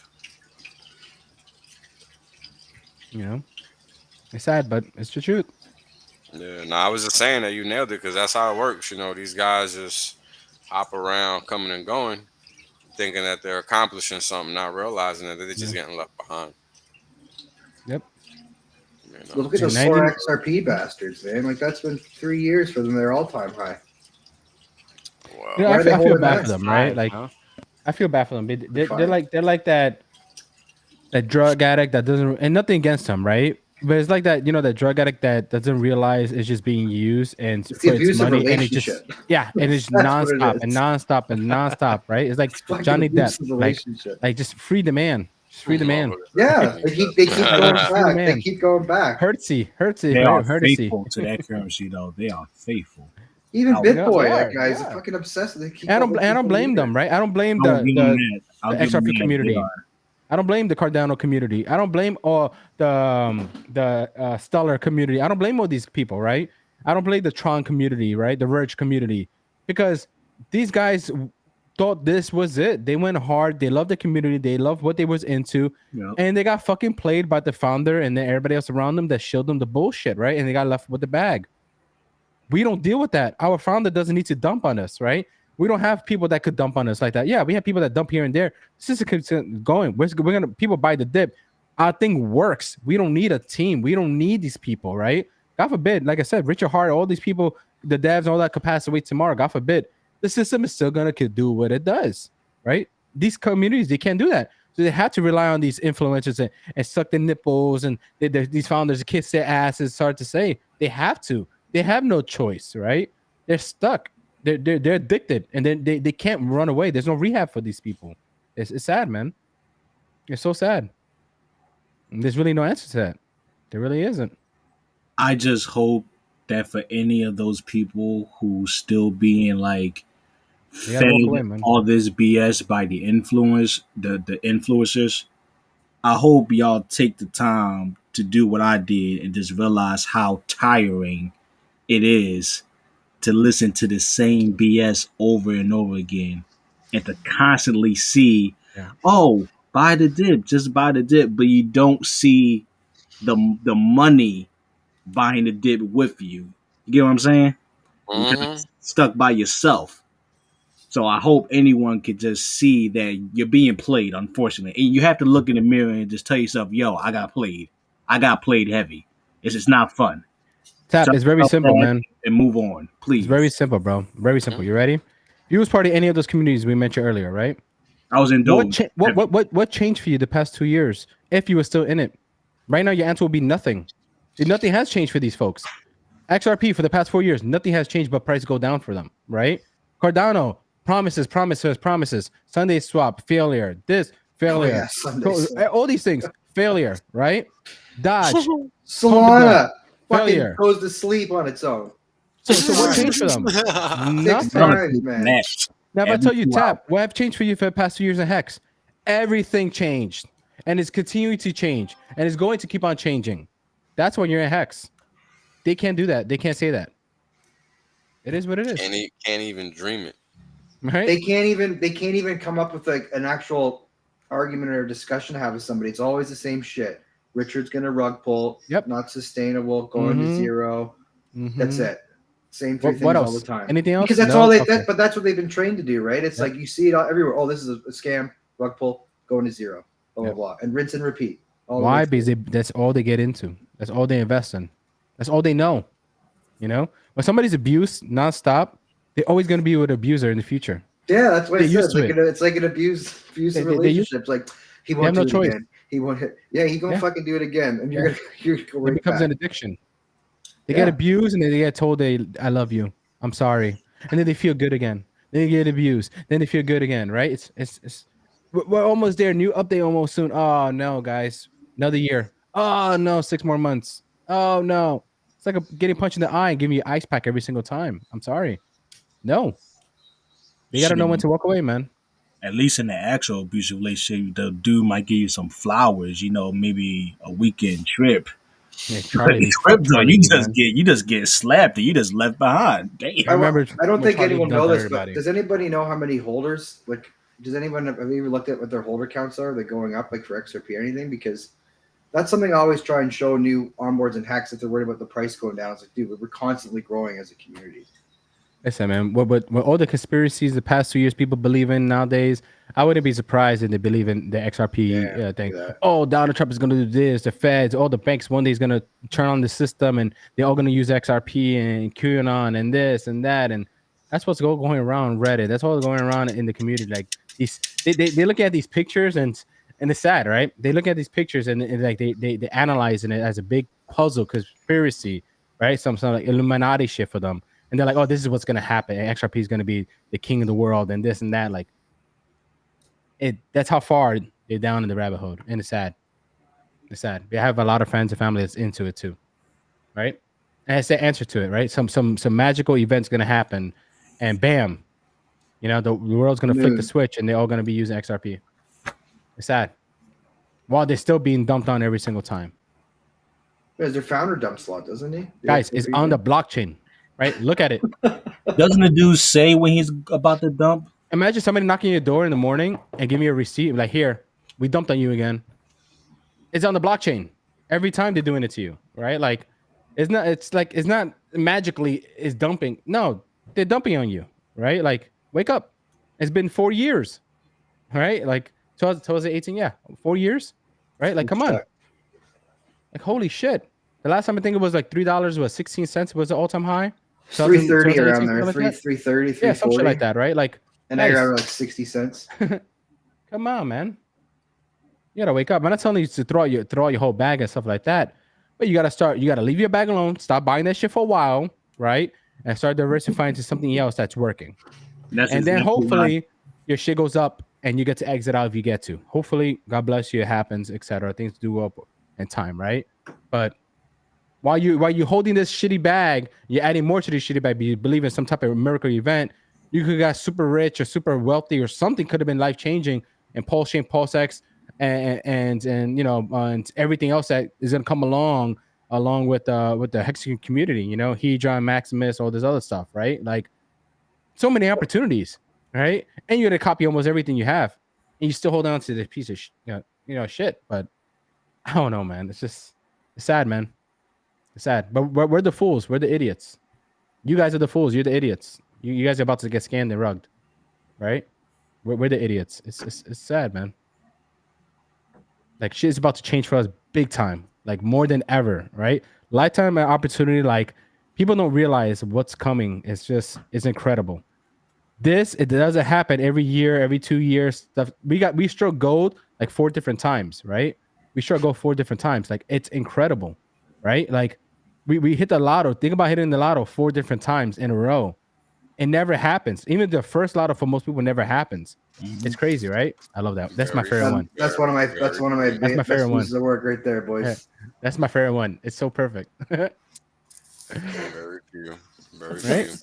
It's sad, but it's the truth. Yeah, no, I was just saying that you nailed it because that's how it works. These guys just hop around, coming and going, thinking that they're accomplishing something, not realizing that they're just getting left behind. Yep. Well, look at those 4 XRP bastards, man. Like that's been 3 years for them. They're all-time high. Wow. I feel bad for them, right? Like, I feel bad for them. They're like that drug addict that doesn't, and nothing against them, right? But it's like that, that drug addict that doesn't realize it's just being used and It's the for its abusive money, and it just relationship. and it's That's what it nonstop and is. nonstop and nonstop, right? It's like It's fucking Johnny Depp, abusive relationship. like just free the man, just free the man. Yeah, they keep going back. Man. They keep going back. Hurtsy, They are hurtsy. faithful to that currency, though. They are faithful. Even Oh, BitBoy, they that are, guy's yeah. fucking obsessed. They keep I going don't for blame years. them, right? I don't blame I'll give them the that. I'll give them XRP that. community. They are. I don't blame the Cardano community. I don't blame all the Stellar community. I don't blame all these people, right? I don't blame the Tron community, right? The Verge community, because these guys thought this was it. They went hard. They loved the community. They loved what they was into, Yep. and they got fucking played by the founder and then everybody else around them that showed them the bullshit, right? And they got left with the bag. We don't deal with that. Our founder doesn't need to dump on us, right? We don't have people that could dump on us like that. Yeah, we have people that dump here and there. This is going. We're gonna people buy the dip. Our thing works. We don't need a team. We don't need these people, right? God forbid. Like I said, Richard Hart, all these people, the devs, and all that could pass away tomorrow. God forbid. The system is still gonna do what it does, right? These communities, they can't do that. So they have to rely on these influencers and suck their nipples, and these founders kiss their asses. It's hard to say. They have to. They have no choice, right? They're stuck. They're addicted, and then they can't run away. There's no rehab for these people. It's sad, man. It's so sad. And there's really no answer to that. There really isn't. I just hope that for any of those people who still being like They fed gotta walk away, man. all this BS by the influencers, I hope y'all take the time to do what I did and just realize how tiring it is to listen to the same BS over and over again, and to constantly see, oh, buy the dip, just buy the dip, but you don't see the money buying the dip with you. You get what I'm saying? You're kind of stuck by yourself. So I hope anyone could just see that you're being played, unfortunately. And you have to look in the mirror and just tell yourself, yo, I got played. I got played heavy. It's just not fun. Tap, it's very simple, man. And move on, please. It's very simple, bro. Very simple. You ready? You was part of any of those communities we mentioned earlier, right? I was in those. What changed for you the past 2 years if you were still in it? Right now, your answer will be nothing. Nothing has changed for these folks. XRP for the past 4 years, nothing has changed but price go down for them, right? Cardano, promises. Sunday swap, failure. This, failure. All these things, failure, right? Dodge. Solana fucking failure. goes to sleep on its own. So what changed for them? Nothing. Times, man. Now, if I tell you, Tap, what have changed for you for the past 2 years in HEX? Everything changed, and it's continuing to change, and it's going to keep on changing. That's when you're in HEX. They can't do that. They can't say that. It is what it is. Can't even dream it. Right? They can't even come up with like an actual argument or discussion to have with somebody. It's always the same shit. Richard's gonna rug pull. Yep. Not sustainable. Going to zero. That's it. Same three things what else? all the time. Anything else? Because that's No? all they. Okay. But that's what they've been trained to do, right? It's like you see it all everywhere. Oh, this is a scam. Rug pull. Going to zero. Blah blah blah. And rinse and repeat. Why? Because that's all they get into. That's all they invest in. That's all they know. You know, when somebody's abused nonstop, they're always going to be with an abuser in the future. Yeah, that's what They're used to it. It's like an abusive relationship. Like he won't do it again. He won't hit. Yeah, he gonna fucking do it again, and you're gonna go right It becomes back. an addiction. They get abused and then they get told I love you. I'm sorry. And then they feel good again. Then they get abused. Then they feel good again, right? We're almost there. New update almost soon. Oh no, guys. Another year. Oh no, 6 more months. Oh no. It's like getting punched in the eye and giving you ice pack every single time. I'm sorry. No. You gotta know when to walk away, man. At least in the actual abusive relationship, the dude might give you some flowers, maybe a weekend trip. Yeah, Charlie, you just get slapped and you just left behind. Damn. I don't think anyone knows this, but does anybody know how many holders? Like, does anyone have you ever looked at what their holder counts are? They're going up, like for XRP or anything? Because that's something I always try and show new onboards and hacks if they're worried about the price going down. It's like, dude, we're constantly growing as a community. Listen, man, what all the conspiracies the past 2 years people believe in nowadays, I wouldn't be surprised if they believe in the XRP thing. Oh, Donald Trump is going to do this. The Feds, all the banks one day is going to turn on the system and they're all going to use XRP and QAnon and this and that. And that's what's going around Reddit. That's what's going around in the community. Like they look at these pictures and And it's sad, right? They look at these pictures and like they analyze it as a big puzzle conspiracy, right? Some like Illuminati shit for them. And they're like, oh, this is what's gonna happen. And XRP is gonna be the king of the world and this and that. Like that's how far they're down in the rabbit hole. And it's sad. It's sad. We have a lot of friends and family that's into it too. Right? And it's the answer to it, right? Some magical event's gonna happen, and bam, you know, the world's gonna flick the switch and they're all gonna be using XRP. It's sad. While they're still being dumped on every single time. There's their founder dumps a lot, doesn't he? Guys, it's on the blockchain, right? Look at it. Doesn't the dude say when he's about to dump? Imagine somebody knocking your door in the morning and giving you a receipt like, here, we dumped on you again. It's on the blockchain. Every time they're doing it to you, right? Like, it's not magically is dumping. No, they're dumping on you, right? Like, wake up. It's been 4 years, right? Like 2018, yeah, 4 years, right? Like, come on. Like, holy shit. The last time I think it was like $3 was 16 cents was the all-time high. 330 around there. Like 330, 340. Yeah, some shit like that, right? Like, and now you're at like 60 cents. Come on, man. You gotta wake up. I'm not telling you to throw out your whole bag and stuff like that. But you gotta leave your bag alone, stop buying that shit for a while, right? And start diversifying to something else that's working. And then hopefully your shit goes up and you get to exit out if you get to. Hopefully, God bless you, it happens, etc. Things do go up in time, right? But while you're holding this shitty bag, you're adding more to this shitty bag. You believe in some type of miracle event. You could get super rich or super wealthy or something could have been life changing. And PulseChain, PulseX, and you know, and everything else that is gonna come along with the HEX community. You know, Hedron, Maximus, all this other stuff, right? Like so many opportunities, right? And you're gonna copy almost everything you have, and you still hold on to this piece of shit. But I don't know, man. It's sad, man. It's sad. But we're the fools. We're the idiots. You guys are the fools. You're the idiots. You guys are about to get scammed and rugged, right? We're the idiots. It's sad, man. Like shit is about to change for us big time, like more than ever, right? Lifetime opportunity. Like people don't realize what's coming. It's incredible. It doesn't happen every year, every 2 years. Stuff we struck gold like 4 different times, right? We struck gold 4 different times. Like it's incredible, right? Like we hit the lotto. Think about hitting the lotto 4 different times in a row. It never happens. Even the first lotto for most people never happens. It's crazy, right? I love that. That's my favorite one. That's one of my That's my favorite one. The work right there, boys. Yeah, that's my favorite one. It's so perfect. Very few. Very few.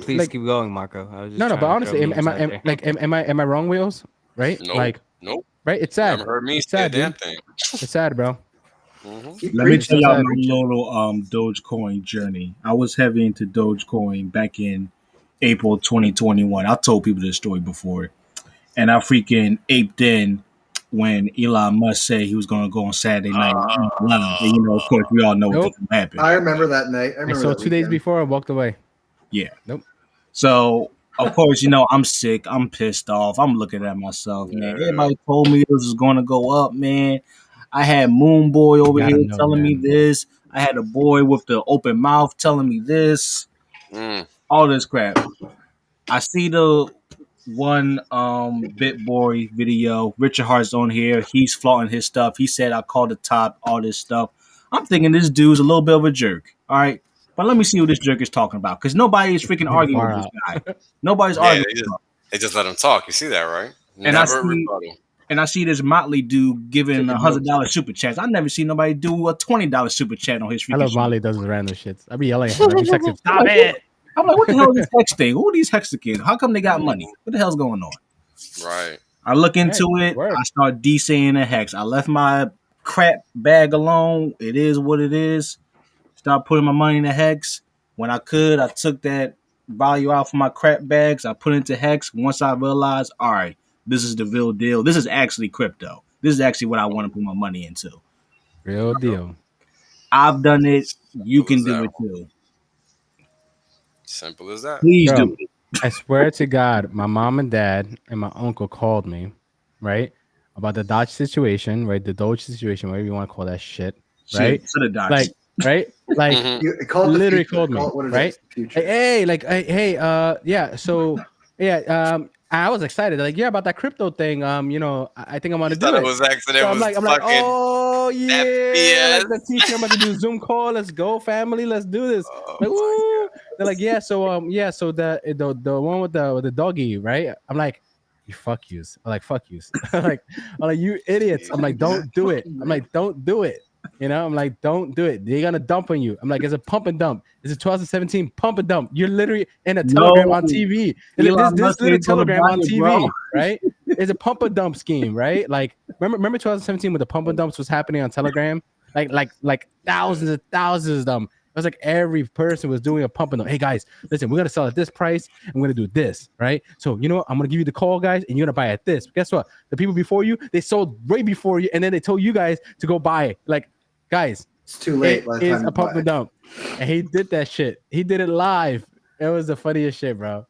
Please keep going, Marco. I was just but honestly, am I wrong, Wheels? Right? Nope. Like, nope. Right? It's sad. Never heard me it's say sad, a damn dude. thing. It's sad, bro. Let me tell y'all my little Dogecoin journey. I was heavy into Dogecoin back in April 2021. I told people this story before, and I freaking aped in when Elon Musk said he was going to go on Saturday night. And, you know, of course, we all know what happened. I remember that night. So 2 days before, I walked away. Yeah. Nope. So, of course, you know, I'm sick. I'm pissed off. I'm looking at myself, man. Everybody told me this was going to go up, man. I had Moon Boy over here telling me this. I had a boy with the open mouth telling me this. All this crap. I see the one Bit Boy video. Richard Hart's on here. He's flaunting his stuff. He said I called the top, all this stuff. I'm thinking this dude's a little bit of a jerk. All right. But let me see what this jerk is talking about. Because nobody is freaking arguing with this guy. Nobody's arguing. They just let him talk. You see that, right? And I see this Motley dude giving $100 super chats. I never seen nobody do a $20 super chat on his freaking I love Motley does his random shits. I be yelling at him. I be texting, stop it. I'm like, what the hell is this HEX thing? Who are these HEX kids? How come they got money? What the hell's going on? Right. I look into it. I start DCing the HEX. I left my crap bag alone. It is what it is. Start putting my money in the HEX. When I could, I took that value out from my crap bags. I put it into HEX. Once I realized, all right, this is the real deal. This is actually crypto. This is actually what I want to put my money into. Real deal. I've done it. You can do it too. Simple as that. Please do it. I swear to God, my mom and dad and my uncle called me, right, about the Dodge situation, right, the Doge situation, whatever you want to call that shit, right? Like, right, like, literally called me, right? Hey, yeah. So, yeah, I was excited. Like, yeah, about that crypto thing. I think I'm gonna do Thought it. it was accident. So I'm Was like, fucking oh that yeah, BS. like the teacher, I'm about to do a Zoom call. Let's go, family. Let's do this. Oh Like, my woo. They're like, yeah. So the one with the doggy, right? I'm like, you fuck yous. I'm like, fuck yous. I'm like, you idiots. I'm like, don't do it. I'm like, don't do it. I'm like, don't do it. They're gonna dump on you. I'm like, it's a pump and dump. It's a 2017 pump and dump. You're literally in a telegram on TV. Elon This Musk little ain't gonna telegram buy on it, TV, bro. right? It's a pump and dump scheme, right? Like, remember 2017 when the pump and dumps was happening on Telegram? Like thousands and thousands of them. It was like every person was doing a pump and dump. Hey guys, listen, we're gonna sell at this price. I'm gonna do this, right? So you know what? I'm gonna give you the call, guys, and you're gonna buy at this. But guess what? The people before you, they sold way before you, and then they told you guys to go buy. Like, guys, It's too late. it is a pump and dump. And he did that shit. He did it live. It was the funniest shit, bro.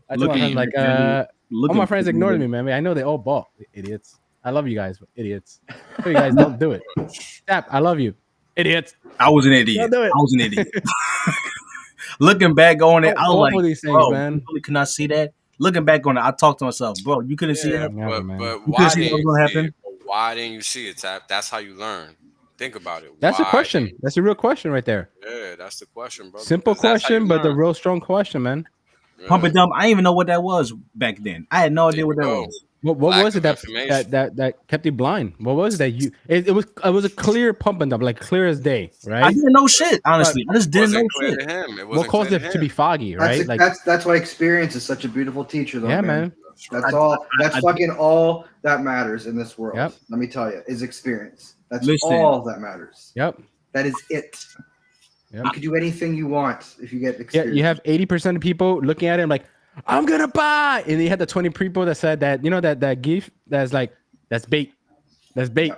I told my friends, like, all my friends ignored me, man. I know they all bought. Idiots. I love you guys, but idiots. So you guys don't do it. Step, I love you. Idiots. I was an idiot. Don't do it. I was an idiot. Looking back on it, I was like, these things, bro, man. you really could not see that. Looking back on it, I talked to myself, bro, you couldn't see that. Never, man. But You why couldn't see didn't what was you gonna see happen. it? Why didn't you see it, Tap? That's how you learn. Think about it. That's a Why question. didn't- That's a real question right there. Yeah, that's the question, bro. Simple Because that's how you question, but the learn. real strong question, man. Yeah. Pump and dump. I didn't even know what that was back then. I had no There idea you what that go. was. What Lack was it of that information. that kept you blind? What was it that you? It was a clear pump and dump, like clear as day, I right? didn't know shit. Honestly, I just It didn't know wasn't clear shit. to him. It What wasn't caused clear it to be foggy, right? That's why experience is such a beautiful teacher, though. Yeah, man. man. That's all. That's I- fucking all that matters in this world. Yep. Let me tell you, is experience. That's Listen. all that matters. Yep. That is it. Yep. You can do anything you want if you get Yeah, experience. you have 80% of people looking at it like, I'm gonna buy, and you had the 20 people that said that, that gif that's like, that's bait, that's bait.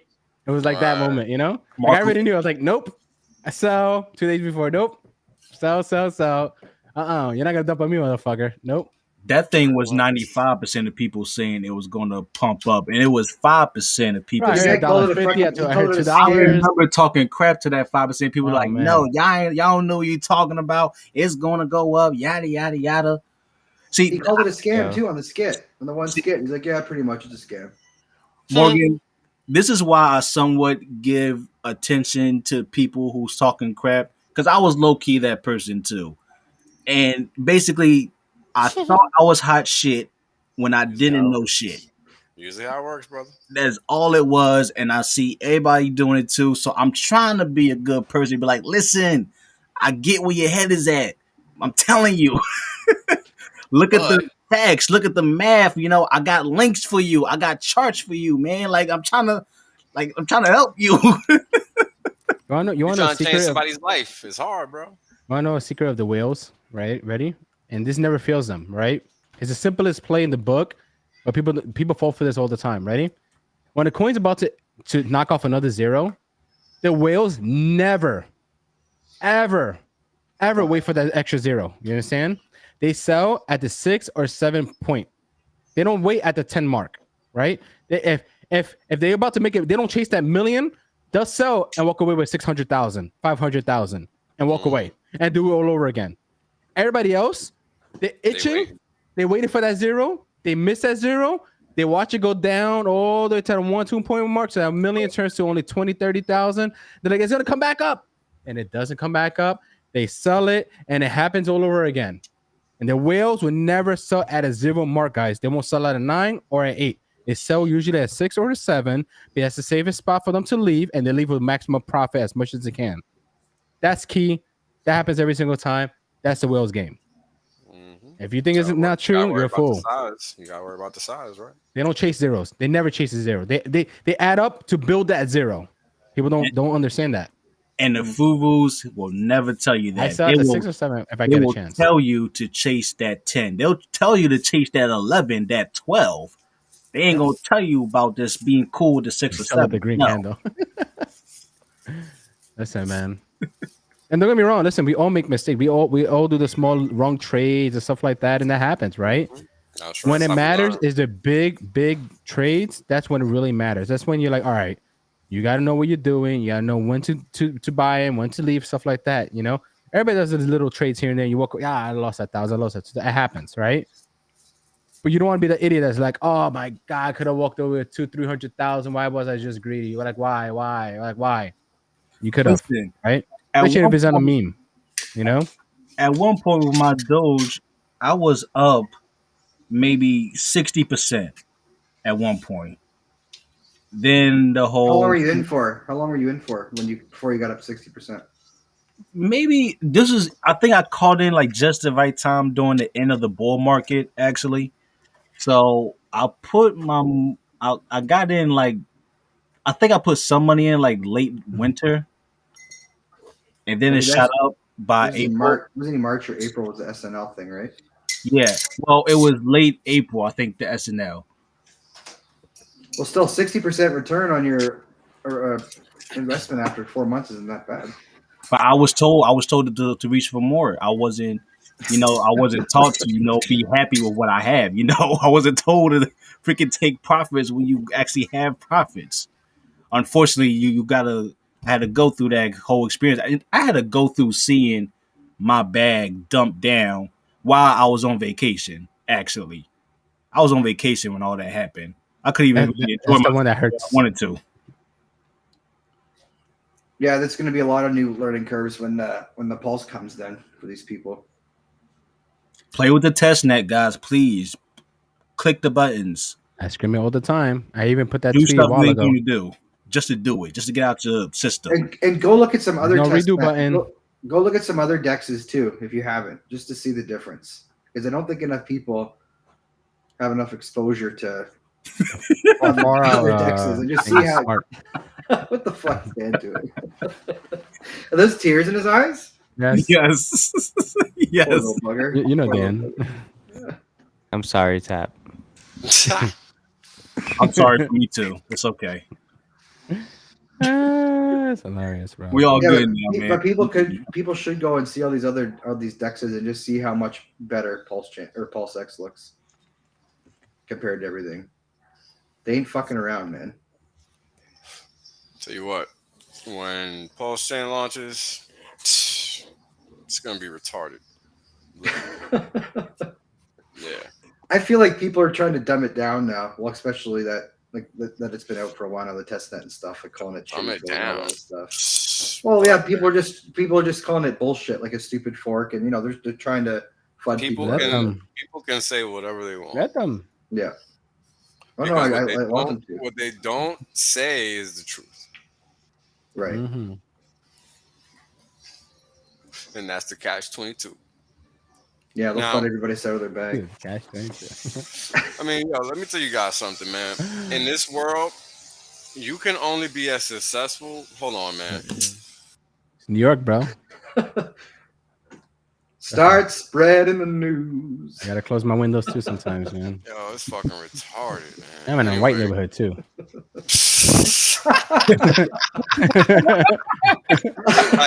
It was like that Right. moment, Like, I Marco- already knew. I was like, nope. I sell 2 days before. Nope. Sell. You're not gonna dump on me, motherfucker. Nope. That thing was 95% of people saying it was going to pump up, and it was 5% of people. Right, Yeah, saying, he called it a $1.50 fucking- at he called it a I $2. remember talking crap to that 5%. People Oh, like, man. no, y'all don't know what you're talking about. It's going to go up, yada, yada, yada. He See, called it a scam Yeah. too on the skit. On the one skit, he's like, "Yeah, pretty much it's a scam." Morgan, this is why I somewhat give attention to people who's talking crap, because I was low key that person too. And basically, I thought I was hot shit when I didn't know shit. Usually how it works, brother. That's all it was, and I see everybody doing it too. So I'm trying to be a good person, be like, listen, I get where your head is at. I'm telling you. Look at the facts, look at the math. I got links for you. I got charts for you, man. I'm trying to help you. You want to know You're a trying to change secret? somebody's life. It's hard, bro. Want to know a secret of the whales? Right? Ready? And this never fails them. Right? It's the simplest play in the book, but people fall for this all the time. Ready? When the coin's about to knock off another zero, the whales never, ever wait for that extra zero. You understand? They sell at the 6 or 7 point. They don't wait at the 10 mark, right? If they're about to make it, they don't chase that million. They'll sell and walk away with 600,000, 500,000, and walk away and do it all over again. Everybody else, they're itching. They waited for that zero. They miss that zero. They watch it go down all the way to the 1-2 point mark. So that million turns to only 20, 30,000. They're like, it's going to come back up. And it doesn't come back up. They sell it and it happens all over again. And the whales will never sell at a 0 mark, guys. They won't sell at a 9 or an 8. They sell usually at 6 or a 7. But that's the safest spot for them to leave, and they leave with maximum profit as much as they can. That's key. That happens every single time. That's the whales game. If you think it's not true, you're a fool. You gotta worry about the size, right? They don't chase zeros. They never chase a zero. They add up to build that zero. People don't understand that. And the Fuvus will never tell you that. I sell at the 6 or 7 if I get a chance. They will tell you to chase that 10. They'll tell you to chase that 11, that 12. They ain't gonna tell you about this being cool with the 6 or 7. The green candle. Listen, man. And don't get me wrong. Listen, we all make mistakes. We all do the small wrong trades and stuff like that, and that happens, right? When it matters is the big trades. That's when it really matters. That's when you're like, all right, you got to know what you're doing. You got to know when to buy and when to leave, stuff like that. Everybody does these little trades here and there. You walk, I lost 1,000. I lost that. That happens, right? But you don't want to be the idiot that's like, oh my god, I could have walked over with 200,000-300,000. Why was I just greedy? You're like, why? Like, why? You could have, Listen, right? at Especially if one it's on a point, meme, you know? at one point with my Doge, I was up maybe 60% at one point. Then the How long whole were you in for? How long were you in for before you got up 60%? maybe this is I think I called in like just the right time during the end of the bull market actually. So I got in like I think I put some money in like late winter and then I it mean, that's shot up by this is in April. March. Wasn't in March or April was the SNL thing, right? Yeah. Well, it was late April, I think the SNL. Well, still 60% return on your investment after 4 months isn't that bad. But I was told to reach for more. I wasn't taught to, be happy with what I have. I wasn't told to freaking take profits when you actually have profits. Unfortunately, I had to go through that whole experience. I had to go through seeing my bag dumped down while I was on vacation. Actually, I was on vacation when all that happened. I couldn't even really enjoy That's the myself one that the way I hurts. wanted to. Yeah, there's going to be a lot of new learning curves when the pulse comes then for these people. Play with the test net, guys. Please click the buttons. I scream it all the time. I even put that Do tweet a stuff you while ain't ago. going to do just to do it, just to get out your system. And go look at some other No test redo net. button. Go look at some other dexes too if you haven't, just to see the difference. Because I don't think enough people have enough exposure to Far other out, dexes and just see being how. smart. What the fuck is Dan doing? Are those tears in his eyes? Yes. Yes. Yes. Poor little bugger. You know, Poor Dan. little bugger. I'm sorry, Tap. I'm sorry for me too. It's okay. It's hilarious, bro. We all Yeah, good now, man. but people should go and see all these dexes and just see how much better PulseX looks compared to everything. They ain't fucking around, man. Tell you what, when PulseChain launches, it's gonna be retarded. Yeah. I feel like people are trying to dumb it down now. Well, especially that it's been out for a while on the testnet and stuff, like calling it Dumb it shitty and all down. that stuff. Well, yeah, people are just calling it bullshit, like a stupid fork, and they're trying to fund people. People can say whatever they want. Let them. Yeah. Oh, no, Because I want them to. what they don't say is the truth. Right. Mm-hmm. And that's the catch-22. Yeah, they'll flood everybody's out of their bag. Cash 22. I mean, let me tell you guys something, man. In this world, you can only be as successful. Hold on, man. It's New York, bro. Start spreading the news. I gotta close my windows too sometimes, man. Yo, it's fucking retarded, man. I'm in a white neighborhood too. Like,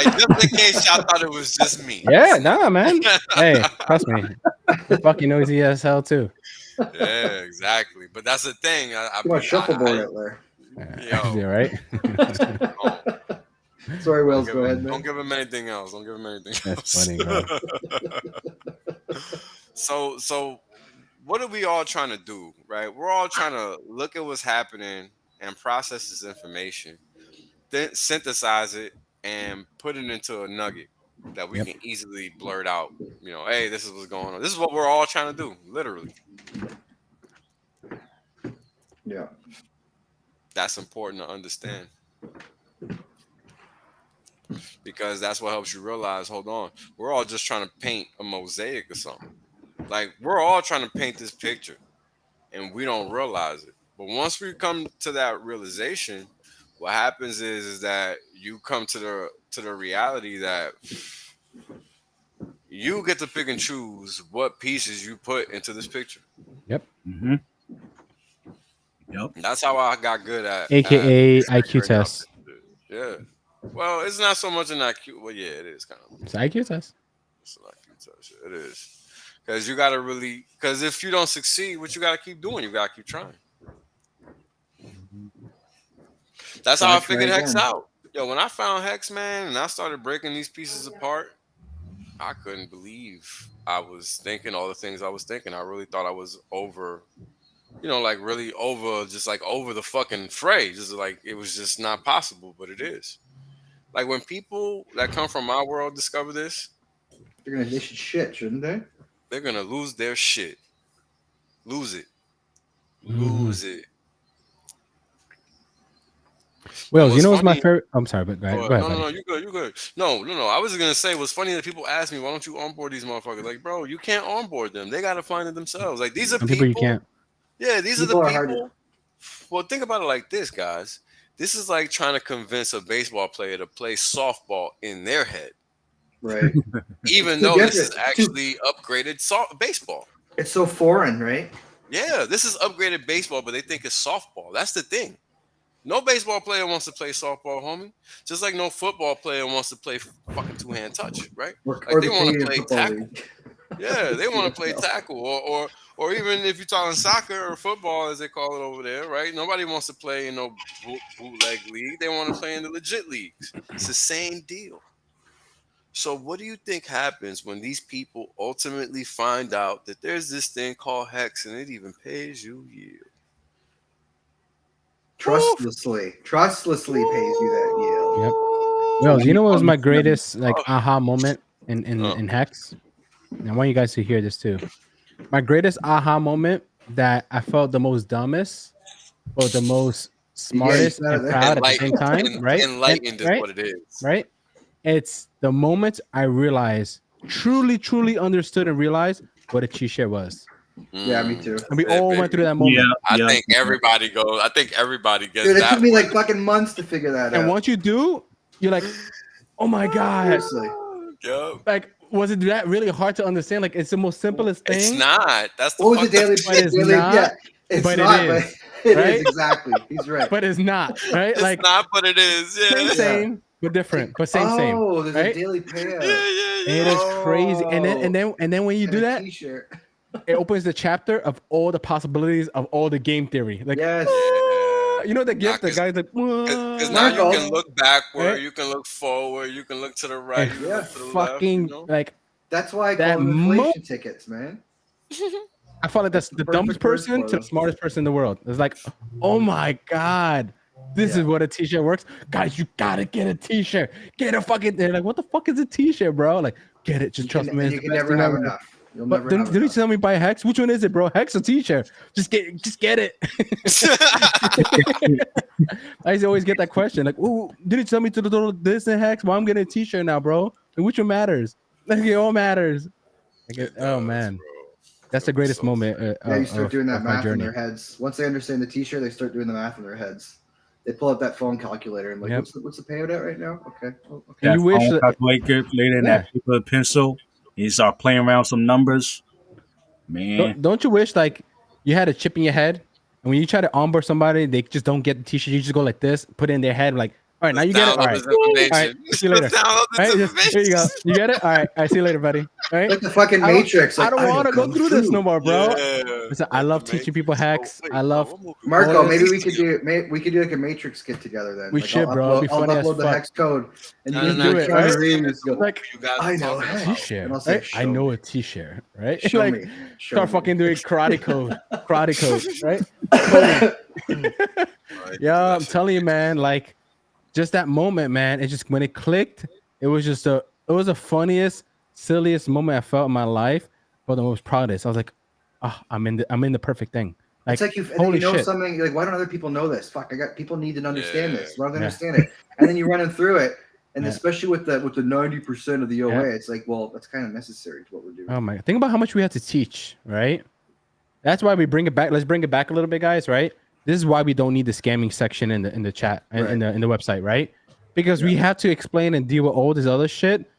just in case y'all thought it was just me. Yeah, nah, man. Hey, trust me. Fucking noisy as hell too. Yeah, exactly. But that's the thing. Too much shuffleboard out there. Yo, you right? Sorry, Wills. Go ahead, man. Don't give him anything else. Don't give him anything That's else. funny, bro. So what are we all trying to do, right? We're all trying to look at what's happening and process this information, then synthesize it and put it into a nugget that we can easily blurt out. Hey, this is what's going on. This is what we're all trying to do, literally. Yeah. That's important to understand. Because that's what helps you realize, hold on, we're all just trying to paint a mosaic or something. Like, we're all trying to paint this picture and we don't realize it. But once we come to that realization, what happens is that you come to the reality that you get to pick and choose what pieces you put into this picture. Yep. Mm-hmm. Yep. That's how I got good at AKA IQ test. Yeah. Well, it's not so much an IQ. Well, yeah, it is kind of. It's an IQ test. It's an IQ test. It is. Because you got to really. Because if you don't succeed, what you got to keep doing? You got to keep trying. That's how I figured HEX out. Yo, when I found HEX, man, and I started breaking these pieces apart, I couldn't believe I was thinking all the things I was thinking. I really thought I was over, like really over, just like over the fucking fray. Just like it was just not possible, but it is. Like when people that come from my world discover this, They should shit, shouldn't they? they're gonna lose their shit. Lose it. Mm-hmm. Lose it. Well, what's my favorite? I'm sorry, but go ahead. No, you good. You good. No. I was gonna say, what's funny that people ask me, why don't you onboard these motherfuckers? Like, bro, you can't onboard them. They gotta find it themselves. Like these are Some people you can't. Yeah, these are the people. Well, think about it like this, guys. This is like trying to convince a baseball player to play softball in their head. Right. Even though this is actually upgraded baseball. It's so foreign, right? Yeah, this is upgraded baseball, but they think it's softball. That's the thing. No baseball player wants to play softball, homie. Just like no football player wants to play fucking two-hand touch, right? Like they want to play tackle. Yeah, they want to play tackle, or even if you're talking soccer or football, as they call it over there, right? Nobody wants to play in no bootleg league. They want to play in the legit leagues. It's the same deal. So what do you think happens when these people ultimately find out that there's this thing called HEX and it even pays you yield? Trustlessly pays you that yield. Yep. Well, what was my greatest aha moment in HEX? And I want you guys to hear this too. My greatest aha moment that I felt the most dumbest or the most smartest and proud at the same time, right? Enlightened is what it is. Right? It's the moment I realized, truly understood and realized what a cheat share was. Yeah, me too. And we all went through that moment. I think everybody goes. I think everybody gets Dude, it that. took me like fucking months to figure that out. And once you do, you're like, oh my God. Seriously. Yep. Like, was it that really hard to understand? Like, it's the most simplest thing. It's not. That's the what was the daily? It's not. Yeah, it's but not. It is. It right? is exactly. He's right. But it's not. Right? It's like not, but it is. Yeah. Same, but different. But same. Oh, there's right? a daily payout. Yeah. It is crazy. And then when you do that, T-shirt. it opens the chapter of all the possibilities of all the game theory. Like, yes. The gift, the guy's like, because now you can look backward, right? You can look forward, you can look to the right, you can look to the fucking left, like. That's why I call them inflation tickets, man. I felt like that's the dumbest person to the smartest person in the world. It's like, oh my God, this is what a t-shirt works. Guys, you gotta get a t-shirt. Get a fucking. They're like, what the fuck is a t-shirt, bro? Like, get it. Just trust me. You can never have enough. But didn't you tell me buy HEX? Which one is it, bro? HEX or t-shirt? Just get it. I used to always get that question. Like, oh, did you tell me to do this in HEX? Well, I'm getting a t-shirt now, bro. Like, which one matters? Like, it all matters. Oh man, that's the greatest moment. You start doing that math in their heads. Once they understand the t-shirt, they start doing the math in their heads. They pull up that phone calculator and like, what's the payout at right now? Okay. Okay. You wish calculator and that paper pencil. You start playing around some numbers, man. Don't you wish like you had a chip in your head, and when you try to onboard somebody, they just don't get the t-shirt. You just go like this, put it in their head, like, all right, now you get it. All right, see you later. Right, here you go. You get it. All right, see you later, buddy. All right, like the fucking Matrix. I don't want to go through this no more, bro. Listen, I love teaching people HEX. I love Marco. Maybe we could do like a Matrix get together then. We should, bro. I'll upload the HEX code and you can do it. Right? Like, I know a t-shirt. Right? I know a t-shirt. Right? Show like, me. Start fucking doing karate code, right? Yeah, I'm telling you, man. Like, just that moment, man. It just when it clicked, it was the funniest, silliest moment I felt in my life, but the most proudest. I was like, oh, I'm in the perfect thing. Like, it's like holy shit. Something like, why don't other people know this? Fuck, people need to understand this. Why don't they understand it? And then you're running through it, and especially with the 90% of the OA, it's like, well, that's kind of necessary to what we're doing. Oh my! Think about how much we had to teach, right? That's why we bring it back. Let's bring it back a little bit, guys. Right? This is why we don't need the scamming section in the chat in the website, right? Because we have to explain and deal with all this other shit.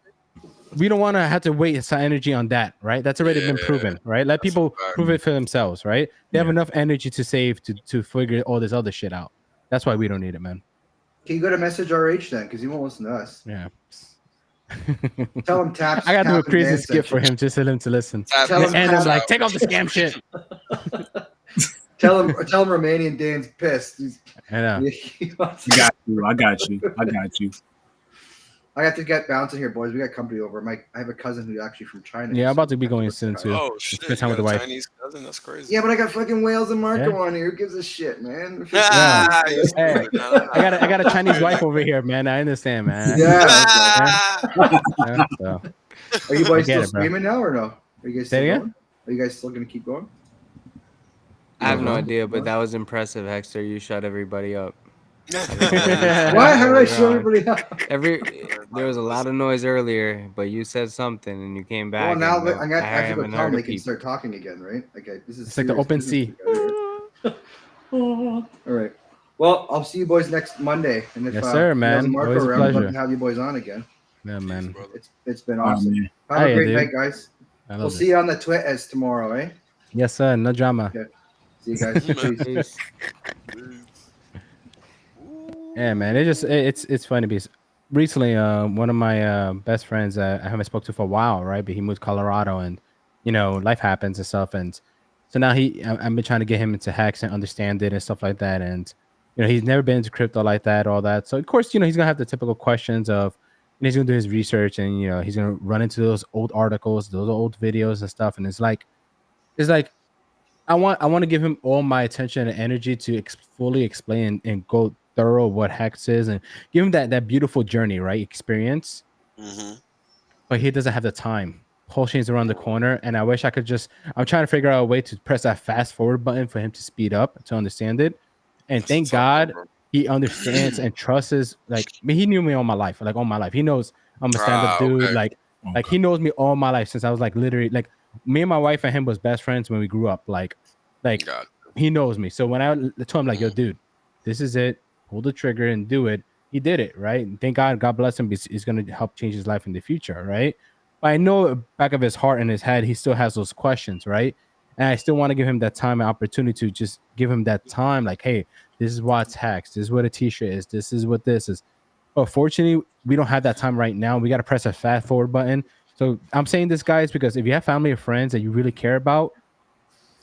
We don't want to have to waste energy on that, right? That's already been proven, right? Let people prove it for themselves, right? They have enough energy to save to figure all this other shit out. That's why we don't need it, man. Can you go to message RH then? Because he won't listen to us. Yeah. Tell him taps. I got to do a crazy skip for him just for him to listen. And I'm like, take off the scam shit. Tell him Romanian Dan's pissed. I know. I got you. I have to get bouncing here, boys. We got company over. I have a cousin who's actually from China. Yeah, I'm about to be I have going work soon say too. hi. Oh shit! Spend You time with got the a wife. Chinese cousin? That's crazy. Yeah, but I got fucking Wales and Marco Yeah. on here. Who gives a shit, man? Ah, you Hey, stupid. Nah, I got a nah. Chinese Weird wife like over here, man. I understand, man. Yeah. Okay. Ah! Yeah, so Are you I boys get still it, bro. streaming now or no? Are you guys Say still it again? going? Are you guys still gonna keep going? I have Wait, no what? idea, but that was impressive, Hexter. You shut everybody up. I just wanted to say Yeah, Why? that How did I earlier show on. everybody up? There was a lot of noise earlier, but you said something and you came back. Well, now and I have to go haven't tell them heard a they can peep. start talking again, right? Okay, this is it's like the serious open business sea. we got here. All right. Well, I'll see you boys next Monday, and if Yes, sir, Wales man. and Marco Always a around, I'd love pleasure. to have you boys on again. Yeah, man. It's been All right, awesome. man. Have Hey, a great dude. night, guys. I We'll love see this. you on the Twitters tomorrow, eh? Yes, sir. No drama. Okay. See you guys. Peace. Peace. Yeah, man. It's funny because recently, one of my best friends I haven't spoke to for a while, right? But he moved to Colorado, and life happens and stuff, and so now I've been trying to get him into HEX and understand it and stuff like that, and he's never been into crypto like that, all that. So of course, he's gonna have the typical questions of, he's gonna do his research, and he's gonna run into those old articles, those old videos and stuff, and it's like I want to give him all my attention and energy to fully explain and go thorough what HEX is and give him that beautiful journey, right? Experience. Mm-hmm. But he doesn't have the time. PulseChain's around the corner, and I wish I could I'm trying to figure out a way to press that fast forward button for him to speed up to understand it. And That's thank the tough one, God bro. he understands and trusts. He knew me all my life, like all my life. He knows I'm a stand-up dude. Okay. Like he knows me all my life since I was like literally like me and my wife and him was best friends when we grew up. Like Got he knows me. So when I told him like, yo, dude, this is it. Pull the trigger and do it. He did it, right? And thank God, God bless him. He's going to help change his life in the future, right? But I know back of his heart and his head, he still has those questions, right? And I still want to give him that time and opportunity to just give him that time. Like, hey, this is what's HEX. This is what a t-shirt is. This is what this is. But fortunately, we don't have that time right now. We got to press a fast forward button. So I'm saying this, guys, because if you have family or friends that you really care about,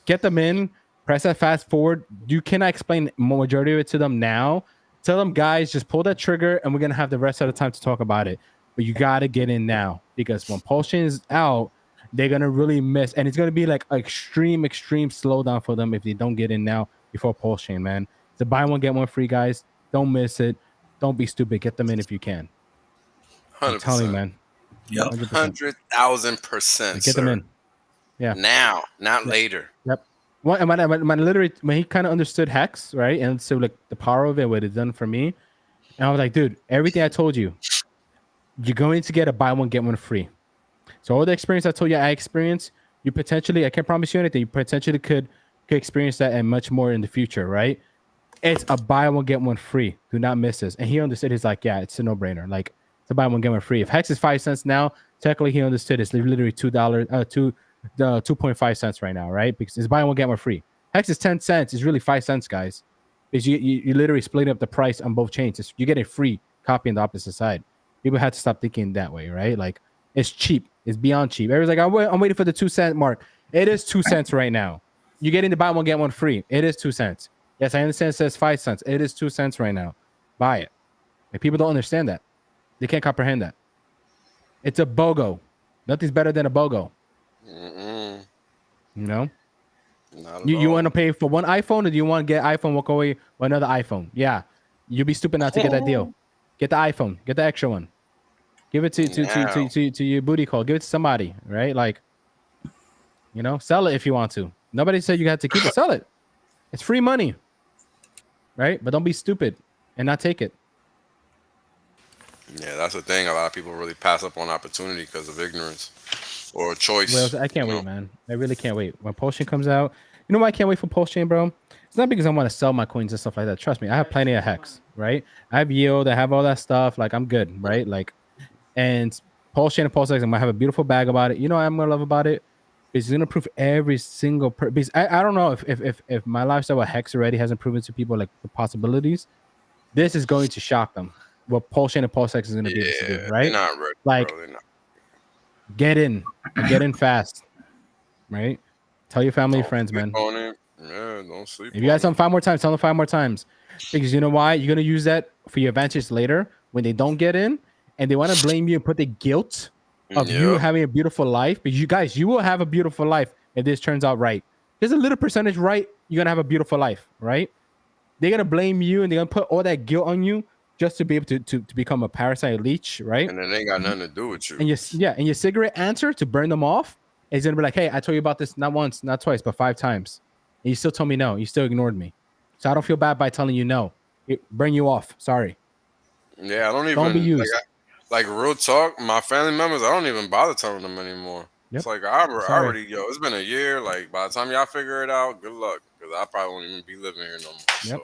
get them in, press that fast forward. You cannot explain majority of it to them now. Tell them, guys, just pull that trigger and we're going to have the rest of the time to talk about it. But you got to get in now because when PulseChain is out, they're going to really miss. And it's going to be like extreme slowdown for them if they don't get in now before PulseChain, man. So buy one, get one free, guys. Don't miss it. Don't be stupid. Get them in if you can. 100%. I'm telling you, man. Yep. 100,000%. Get them in. Yeah. Now, not later. Yep. When he kind of understood HEX, right? And so like the power of it, what it's done for me. And I was like, dude, everything I told you, you're going to get a buy one, get one free. So all the experience I told you I experienced, you potentially, I can't promise you anything, you potentially could experience that and much more in the future, right? It's a buy one, get one free. Do not miss this. And he understood. He's like, yeah, it's a no-brainer. Like, it's a buy one, get one free. If HEX is 5 cents now, technically he understood it's literally $2.5 cents right now, right? Because it's buy one, get one free. HEX is 10 cents. It's really 5 cents, guys. Because you literally split up the price on both chains. You get a free copy on the opposite side. People had to stop thinking that way, right? Like, it's cheap. It's beyond cheap. Everyone's like, I'm waiting for the 2 cent mark. It is 2 cents right now. You're getting the buy one, get one free. It is 2 cents. Yes, I understand it says 5 cents. It is 2 cents right now. Buy it. Like, people don't understand that. They can't comprehend that. It's a BOGO. Nothing's better than a BOGO. Mm-mm. You know? Not at You all. want to pay for one iPhone, or do you want to get iPhone, walk away with another iPhone? Yeah. You'd be stupid not to get that deal. Get the iPhone. Get the extra one. Give it to your booty call. Give it to somebody, right? Like, sell it if you want to. Nobody said you had to keep it. Sell it. It's free money, right? But don't be stupid and not take it. Yeah, that's the thing. A lot of people really pass up on opportunity because of ignorance or choice. Well, I can't wait, man. I really can't wait. When PulseChain comes out, you know why I can't wait for PulseChain, bro? It's not because I want to sell my coins and stuff like that. Trust me, I have plenty of HEX, right? I have yield, I have all that stuff. Like, I'm good, right? Like, and PulseChain and PulseX, I'm gonna have a beautiful bag about it. You know what I'm gonna love about it? It's gonna prove every single because I don't know if my lifestyle with HEX already hasn't proven to people like the possibilities. This is going to shock them. What PulseChain and PulseX is gonna be able to do, right? They're not ready, like, bro. They're not. get in fast, right? Tell your family and friends, man. Yeah, don't sleep. If you guys tell them 5 more times, tell them 5 more times. Because you know why? You're gonna use that for your advantage later when they don't get in, and they want to blame you and put the guilt of you having a beautiful life. But you will have a beautiful life if this turns out right. There's a little percentage right, you're gonna have a beautiful life, right? They're gonna blame you and they're gonna put all that guilt on you just to be able to become a parasite leech, right? And it ain't got nothing to do with you. And your cigarette answer to burn them off is gonna be like, hey, I told you about this not once, not twice, but 5 times. And you still told me no. You still ignored me. So I don't feel bad by telling you no. Burn you off. Sorry. Yeah, I don't even be used. like real talk. My family members, I don't even bother telling them anymore. Yep. It's like I already it's been a year. Like by the time y'all figure it out, good luck, because I probably won't even be living here no more. Yep.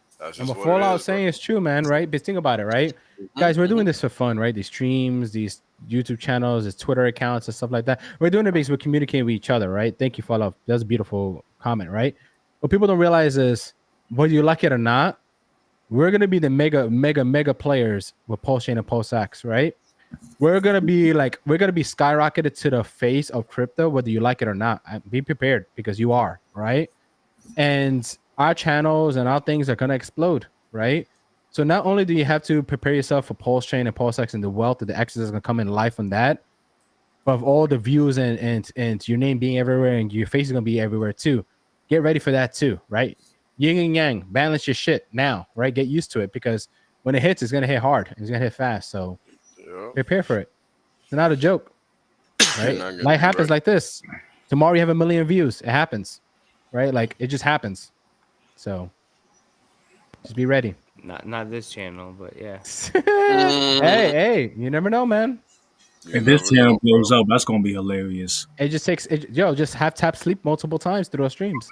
So that's And just before what I it was is, saying is true, man, right? But think about it, right? Guys, we're doing this for fun, right? These streams, these YouTube channels, these Twitter accounts and stuff like that. We're doing it because we're communicating with each other, right? Thank you for love. That's a beautiful comment, right? What people don't realize is, whether you like it or not, we're gonna be the mega players with PulseChain and PulseX, right? We're gonna be skyrocketed to the face of crypto, whether you like it or not. Be prepared, because you are, right? And our channels and our things are gonna explode, right? So not only do you have to prepare yourself for PulseChain and PulseX and the wealth that the X's is gonna come in life on that, but of all the views and your name being everywhere and your face is gonna be everywhere too. Get ready for that too, right? Yin and yang, balance your shit now, right? Get used to it, because when it hits, it's gonna hit hard. It's gonna hit fast. So prepare for it. It's not a joke, right? Life happens like this. Tomorrow you have 1 million views. It happens, right? Like it just happens. So just be ready. Not this channel, but yeah. Hey, you never know, man. If this channel blows up, that's gonna be hilarious. It just takes just have tap sleep multiple times through our streams.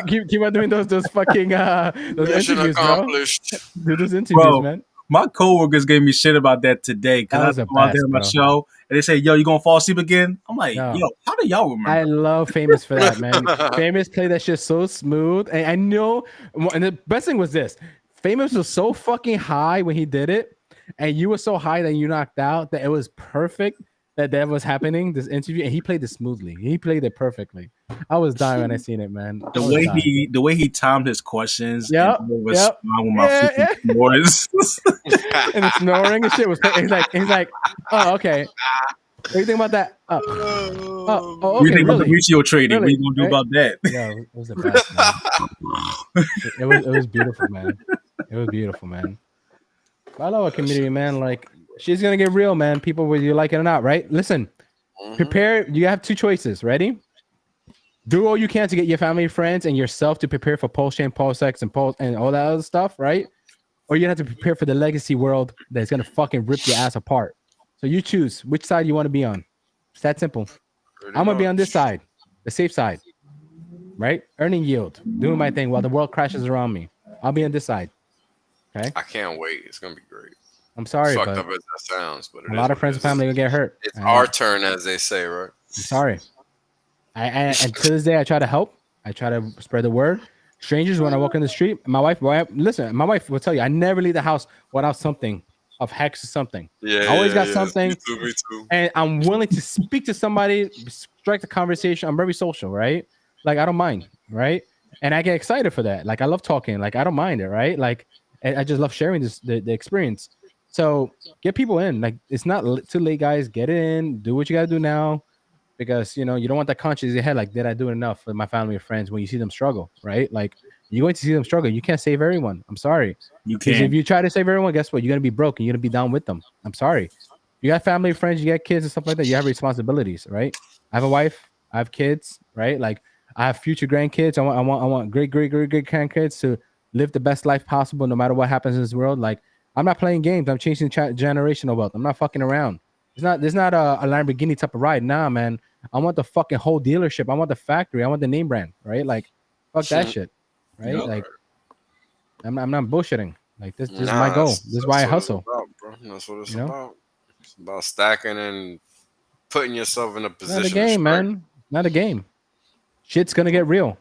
keep on doing those fucking those interviews, accomplished. bro. Do those interviews, man. My coworkers gave me shit about that today because I was out there on my show and they say, "Yo, you gonna fall asleep again?" I'm like, "Yo, how do y'all remember?" I love Famous for that, man. Famous played that shit so smooth, and I know. And the best thing was this: Famous was so fucking high when he did it, and you were so high that you knocked out that it was perfect that was happening. This interview, and he played it smoothly. He played it perfectly. I was dying when I seen it, man. The way he timed his questions, and snoring and shit was. He's like, oh, okay. What do you think about that? Okay. You think about the ratio trading? Really? What you gonna do about that? Yeah, it was the best, man. it was beautiful, man. It was beautiful, man. I love our community, man. Like, she's gonna get real, man. People, whether you like it or not, right? Listen, prepare. You have 2 choices. Ready? Do all you can to get your family, friends, and yourself to prepare for PulseChain, PulseX, and all that other stuff, right? Or you have to prepare for the legacy world that's gonna fucking rip your ass apart. So you choose which side you want to be on. It's that simple. I'm gonna be on this side, the safe side, right? Earning yield, doing my thing while the world crashes around me. I'll be on this side. Okay. I can't wait. It's gonna be great. I'm sorry, fucked but up as that sounds, but a lot of friends and family will get hurt. It's our turn, as they say, right? I'm sorry. And to this day, I try to help. I try to spread the word. Strangers, when I walk in the street, my wife will tell you, I never leave the house without something of HEX or something. Yeah, I always got something. Me too. And I'm willing to speak to somebody, strike the conversation. I'm very social, right? Like, I don't mind, right? And I get excited for that. Like, I love talking. Like, I don't mind it, right? Like, I just love sharing the experience. So get people in. Like, it's not too late, guys. Get in. Do what you got to do now. Because, you don't want that conscience in your head. Like, did I do enough for my family or friends when you see them struggle, right? Like, you're going to see them struggle. You can't save everyone. I'm sorry. You can't. If you try to save everyone, guess what? You're going to be broke and you're going to be down with them. I'm sorry. You got family, friends, you got kids and stuff like that. You have responsibilities, right? I have a wife. I have kids, right? Like, I have future grandkids. I want great grandkids to live the best life possible no matter what happens in this world. Like, I'm not playing games. I'm chasing generational wealth. I'm not fucking around. There's not a Lamborghini type of ride. Nah, man. I want the fucking whole dealership. I want the factory. I want the name brand, right? Like, fuck that shit, right? Yeah. Like, I'm not bullshitting. Like, this is my goal. This is why I hustle. That's what it's about. It's about stacking and putting yourself in a position. Not a game, man. Not a game. Shit's gonna get real,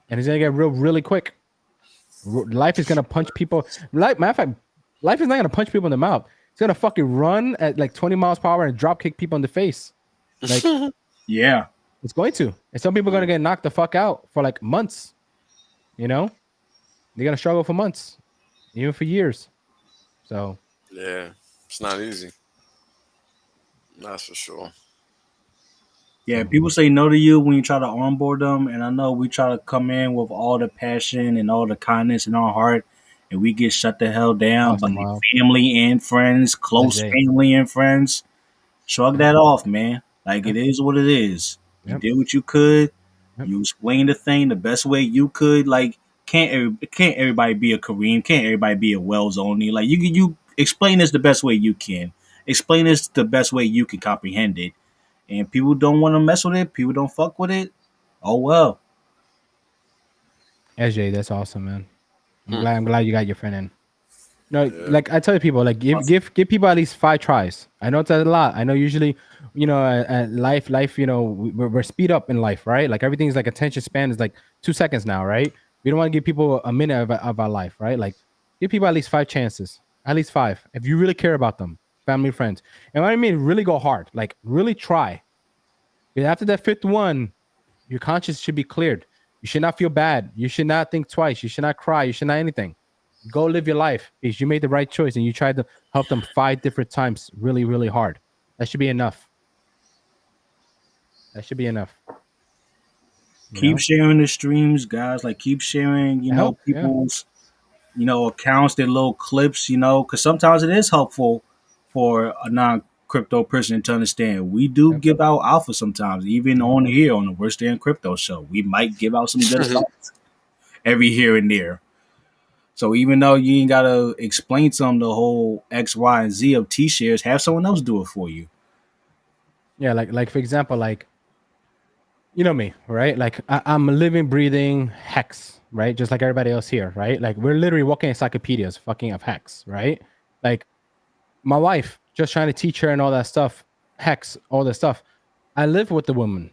and it's gonna get real really quick. Life is gonna punch people. Matter of fact, life is not gonna punch people in the mouth. It's gonna fucking run at like 20 miles per hour and drop kick people in the face. Like, yeah, it's going to. And some people are gonna get knocked the fuck out for like months. They're gonna struggle for months, even for years. So Yeah, it's not easy. That's for sure. Yeah, people say no to you when you try to onboard them, and I know we try to come in with all the passion and all the kindness in our heart, and we get shut the hell down by Awesome, wow. family and friends, close SJ. family and friends. Shrug Yep. that off, man. Like Yep. it is what it is. You Yep. did what you could. Yep. You explained the thing the best way you could. Like can't everybody be a Kareem? Can't everybody be a Wells only? Like you explain this the best way you can. Explain this the best way you can comprehend it. And people don't want to mess with it. People don't fuck with it. Oh well. SJ, that's awesome, man. Hmm. I'm glad you got your friend in. No, Yeah. like I tell people, like give people at least 5 tries. I know it's a lot. I know usually, life, we're speed up in life, right? Like everything's like attention span is like 2 seconds now, right? We don't want to give people a minute of our life, right? Like give people at least 5 chances, at least 5, if you really care about them, family, friends. And what I mean, really go hard, like really try. Because after that 5th one, your conscience should be cleared. You should not feel bad. You should not think twice. You should not cry. You should not anything. Go live your life because you made the right choice and you tried to help them 5 different times really, really hard. That should be enough. That should be enough. Keep sharing the streams, guys. Like keep sharing, people's, accounts, their little clips, because sometimes it is helpful for a non-crypto person to understand. We do give out alpha sometimes, even on here on the Worst Day in Crypto show. We might give out some good advice every here and there. So even though you ain't gotta explain to them the whole X, Y, and Z of T shares, have someone else do it for you. Yeah, like for example, like you know me, right? Like I'm a living, breathing hex, right? Just like everybody else here, right? Like we're literally walking encyclopedias, fucking of hex, right? Like my wife, just trying to teach her and all that stuff, hex, all that stuff. I live with the woman,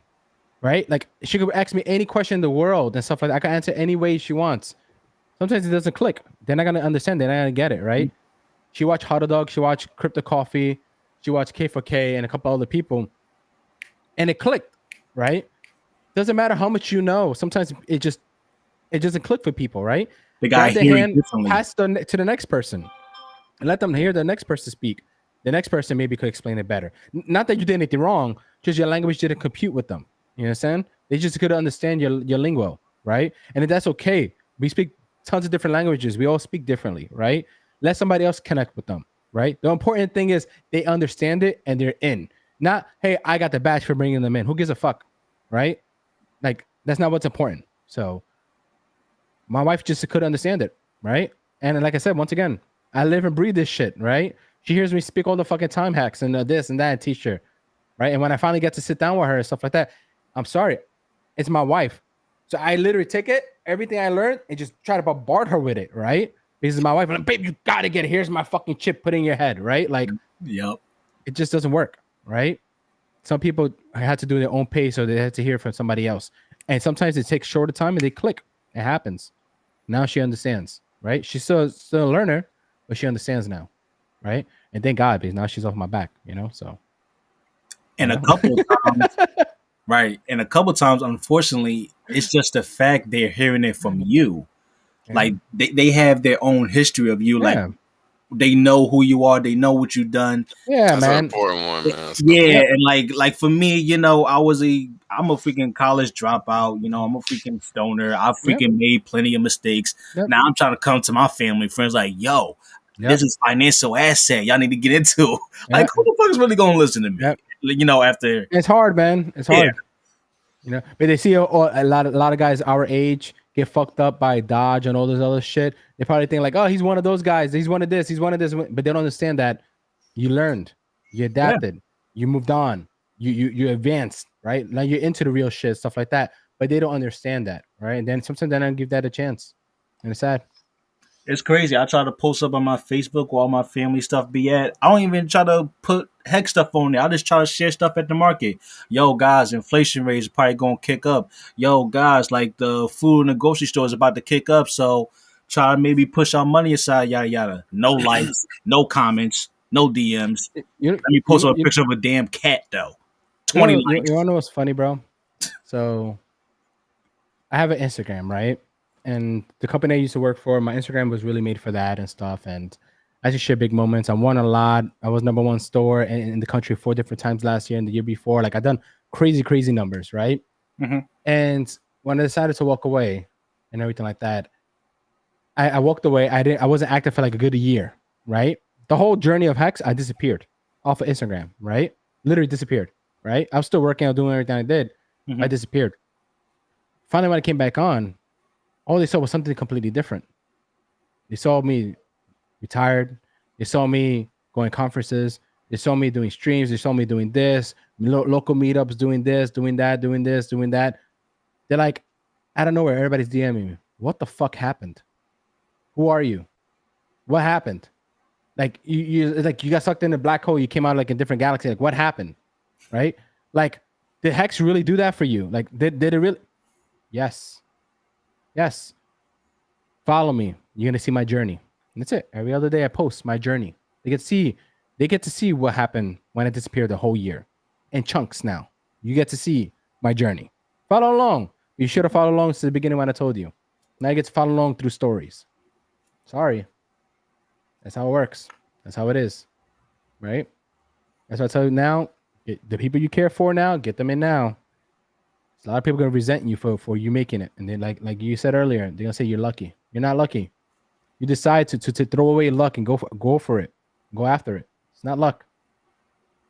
right? Like she could ask me any question in the world and stuff like that. I can answer any way she wants. Sometimes it doesn't click. They're not gonna understand. They're not gonna get it, right? She watched Hot Dog. She watched Crypto Coffee. She watched K4K and a couple other people, and it clicked, right? Doesn't matter how much you know. Sometimes it doesn't click for people, right? The guy Grab their hear it hand, differently. pass to the next person, and let them hear the next person speak. The next person maybe could explain it better. Not that you did anything wrong, just your language didn't compute with them. You understand? They just couldn't understand your lingo, right? And that's okay. We speak tons of different languages. We all speak differently, right? Let somebody else connect with them, right? The important thing is they understand it and they're in. Not, hey, I got the badge for bringing them in. Who gives a fuck, right? Like that's not what's important. So my wife just couldn't understand it, right? And like I said, once again, I live and breathe this shit, right? She hears me speak all the fucking time hacks and this and that and teach her, right? And when I finally get to sit down with her and stuff like that, I'm sorry, it's my wife. So I literally take it, everything I learned, and just try to bombard her with it, right? Because it's my wife. And I'm, babe, you gotta get it. Here's my fucking chip put in your head, right? Like, yep, it just doesn't work, right? Some people had to do their own pace, or they had to hear from somebody else. And sometimes it takes shorter time and they click. It happens. Now she understands, right? She's still a learner, but she understands now, right? And thank God, because now she's off my back, so. And a couple of times, right? And a couple of times, unfortunately, it's just the fact they're hearing it from you. Yeah. Like they have their own history of you. Yeah. Like they know who you are. They know what you've done. Yeah, that's man. an important one, man. Yeah, and like for me, I'm a freaking college dropout. I'm a freaking stoner. I freaking made plenty of mistakes. Now I'm trying to come to my family, friends, like, yo, this is financial asset. Y'all need to get into. Like, who the fuck is really gonna listen to me? After it's hard, man. It's hard. But they see a lot of guys our age get fucked up by Dodge and all this other shit. They probably think like, oh, he's one of those guys. He's one of this. He's one of this. But they don't understand that you learned, you adapted, you moved on, you advanced, right? Now you're into the real shit, stuff like that. But they don't understand that, right? And then sometimes they don't give that a chance, and it's sad. It's crazy. I try to post up on my Facebook where all my family stuff be at. I don't even try to put hex stuff on there. I just try to share stuff at the market. Yo, guys, inflation rate is probably going to kick up. Yo, guys, like the food in the grocery store is about to kick up. So try to maybe push our money aside, yada, yada. No likes, no comments, no DMs. Let me post a picture of a damn cat, though. 20 likes. You want to know what's funny, bro? So I have an Instagram, right? And the company I used to work for, my Instagram was really made for that and stuff. And I just share big moments. I won a lot. I was number one store in the country 4 different times last year and the year before. Like I done crazy numbers, right? And when I decided to walk away and everything like that, I walked away. I wasn't active for like a good year, right? The whole journey of Hex, I disappeared off of Instagram, right? Literally disappeared, right? I was still working, I was doing everything I did. I disappeared. Finally, when I came back on, all they saw was something completely different. They saw me retired. They saw me going conferences. They saw me doing streams. They saw me doing this, local meetups, doing this, doing that, doing this, doing that. They're like, out of nowhere, everybody's DMing me. What the fuck happened? Who are you? What happened? Like you like you got sucked in a black hole. You came out like a different galaxy. Like what happened? Right? Like did Hex really do that for you? Like did it really? Yes. Yes. Follow me. You're gonna see my journey. And that's it. Every other day I post my journey. They get to see what happened when I disappeared the whole year. In chunks now. You get to see my journey. Follow along. You should have followed along since the beginning when I told you. Now you get to follow along through stories. Sorry. That's how it works. That's how it is. Right? That's what I tell you now. The people you care for now, get them in now. A lot of people are gonna resent you for you making it. And then like you said earlier, they're gonna say you're lucky. You're not lucky. You decide to throw away luck and go for it. Go after it. It's not luck.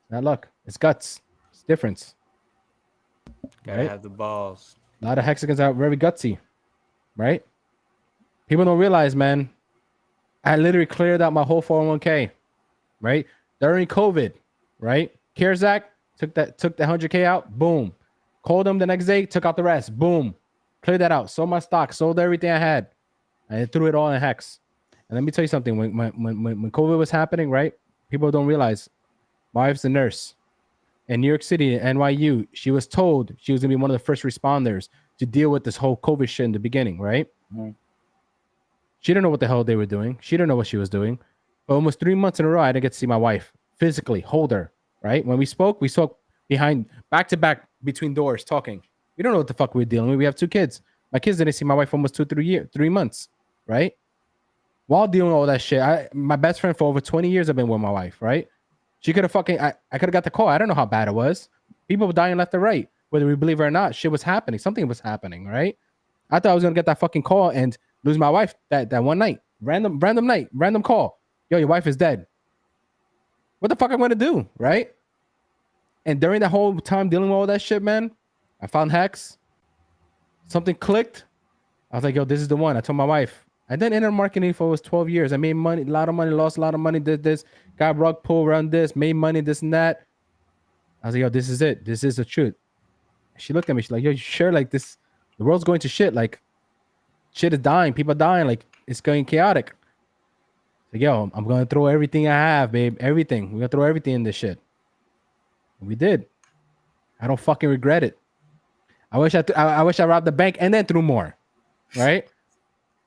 It's not luck. It's guts. It's difference. Gotta have the balls. A lot of Hexicans are very gutsy. Right? People don't realize, man. I literally cleared out my whole 401k, right? During COVID, right? CARES Act took the 100K out, boom. Called them the next day, took out the rest, boom. Cleared that out, sold my stock, sold everything I had. I threw it all in Hex. And let me tell you something, when COVID was happening, right? People don't realize my wife's a nurse. In New York City, NYU, she was told she was gonna be one of the first responders to deal with this whole COVID shit in the beginning, right? She didn't know what the hell they were doing. She didn't know what she was doing. But almost 3 months in a row, I didn't get to see my wife physically, hold her, right? When we spoke behind, back to back, between doors, talking. We don't know what the fuck we're dealing with. We have 2 kids. My kids didn't see my wife almost 3 months, right? While dealing with all that shit, my best friend for over 20 years, I've been with my wife, right? She could have I could have got the call. I don't know how bad it was. People were dying left and right. Whether we believe it or not, shit was happening. Something was happening, right? I thought I was going to get that fucking call and lose my wife that one night. Random night, random call. Yo, your wife is dead. What the fuck I'm going to do, right? And during that whole time dealing with all that shit, man, I found Hex. Something clicked. I was like, yo, this is the one. I told my wife. I did internet marketing for almost 12 years. I made money, a lot of money, lost a lot of money, did this, got rug pull around this, made money, this and that. I was like, yo, this is it. This is the truth. She looked at me. She's like, yo, you sure? Like this, the world's going to shit. Like shit is dying. People are dying. Like it's going chaotic. Like, yo, I'm going to throw everything I have, babe. Everything. We're going to throw everything in this shit. And we did. I don't fucking regret it. I wish I robbed the bank and then threw more. Right?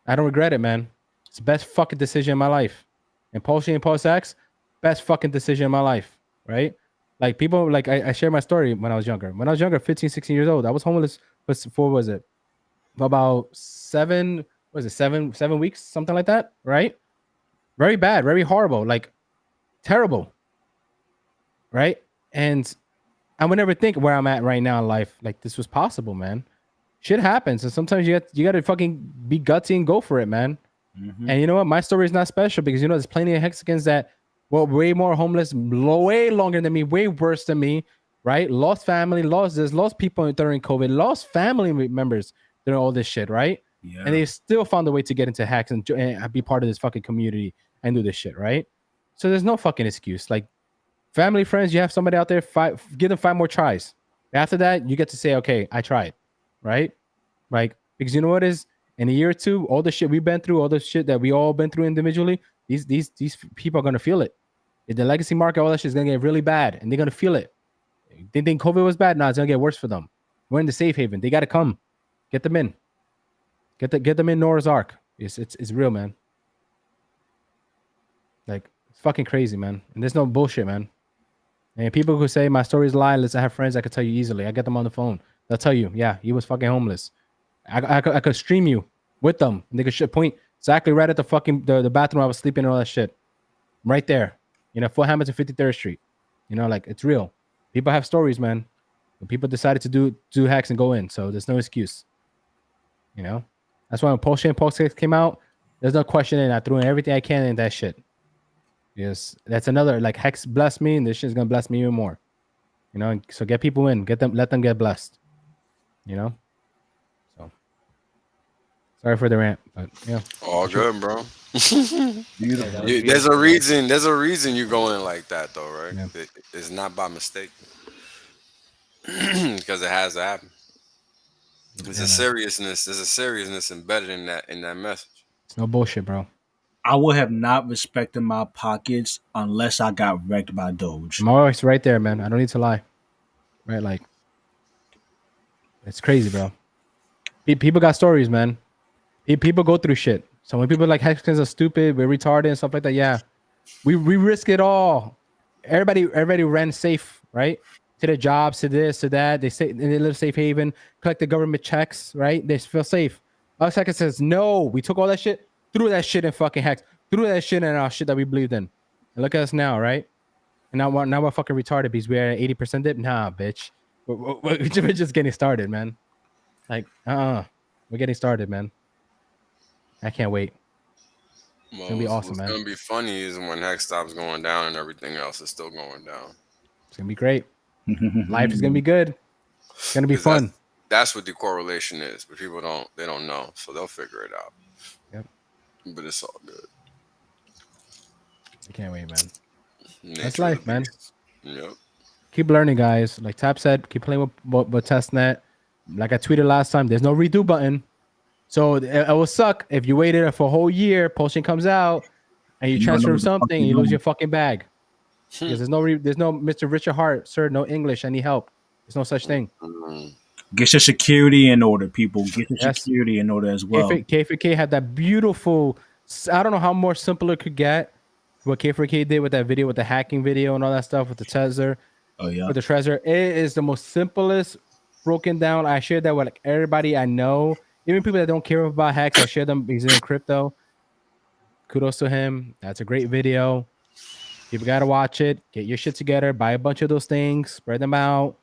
I don't regret it, man. It's the best fucking decision in my life. And PulseChain and PulseX, best fucking decision in my life, right? Like people, like I share my story when I was younger. When I was younger, 15, 16 years old, I was homeless for about 7 weeks, something like that, right? Very bad, very horrible, like terrible, right? And I would never think where I'm at right now in life, like this was possible, man. Shit happens, and sometimes you got to fucking be gutsy and go for it, man. And you know what? My story is not special because there's plenty of Hexicans that were way more homeless, way longer than me, way worse than me, right? Lost family, lost people during COVID, lost family members during all this shit, right? Yeah. And they still found a way to get into Hex and be part of this fucking community and do this shit, right? So there's no fucking excuse. Like family, friends, you have somebody out there, give them 5 more tries. After that, you get to say, okay, I tried. Right? Like, because you know what is in a year or two, all the shit we've been through, all the shit that we all been through individually, these people are gonna feel it. If the legacy market, all that shit is gonna get really bad, and they're gonna feel it. They think COVID was bad, now it's gonna get worse for them. We're in the safe haven. They gotta come, get them in, get them in Noah's Ark. It's real, man. Like it's fucking crazy, man. And there's no bullshit, man. And people who say my story is a lie, listen, I have friends I could tell you easily. I get them on the phone. They'll tell you, yeah, he was fucking homeless. I could stream you with them. And they could point exactly right at the fucking the bathroom I was sleeping and all that shit. right there. You know, Fort Hamilton, 53rd Street. You know, like it's real. People have stories, man. But people decided to do hacks and go in, so there's no excuse. You know, that's why when PulseX came out, there's no questioning. I threw in everything I can in that shit. Yes, that's another like Hex blessed me, and this shit's gonna bless me even more. You know, so get people in, let them get blessed. You know, so sorry for the rant, but yeah, all good, bro. Beautiful. There's a reason. There's a reason you're going like that, though, right? Yeah. It's not by mistake, because it has to happen. There's a seriousness. There's a seriousness embedded in that message. It's no bullshit, bro. I would have not respected my pockets unless I got wrecked by Doge. I'm always right there, man. I don't need to lie. Right, like it's crazy, bro. People got stories, man. People go through shit. So when people like Hexkins are stupid, we're retarded and stuff like that, yeah, we risk it all. Everybody ran safe, right? To their jobs, to this, to that. They live safe haven, collect the government checks, right? They feel safe. Us Hexkins says no. We took all that shit, threw that shit in fucking Hex, threw that shit in our shit that we believed in. And look at us now, right? And now we're fucking retarded because we're at 80% dip. Nah, bitch. We're just getting started, man. Like, we're getting started, man. I can't wait. It's gonna be awesome, man. What's gonna be funny is when Hex stops going down and everything else is still going down. It's gonna be great. Life is gonna be good. It's gonna be fun. That's what the correlation is, but people don't know, so they'll figure it out. Yep. But it's all good. I can't wait, man. Nature That's life, man. Yep. Keep learning, guys. Like Tap said, keep playing with testnet. Like I tweeted last time, there's no redo button. So it will suck if you waited for a whole year, PulseChain comes out, and you transfer something, and you lose your fucking bag. Because there's no Mr. Richard Hart, sir, no English, I need help. There's no such thing. Get your security in order, people. Get your security in order as well. K4K had that beautiful, I don't know how more simple it could get. What K4K did with that video, with the hacking video and all that stuff, with the Trezor. Oh, yeah. With the Trezor. It is the most simplest broken down. I shared that with like everybody I know. Even people that don't care about hacks, I share them because they're in crypto. Kudos to him. That's a great video. People gotta watch it. Get your shit together. Buy a bunch of those things. Spread them out.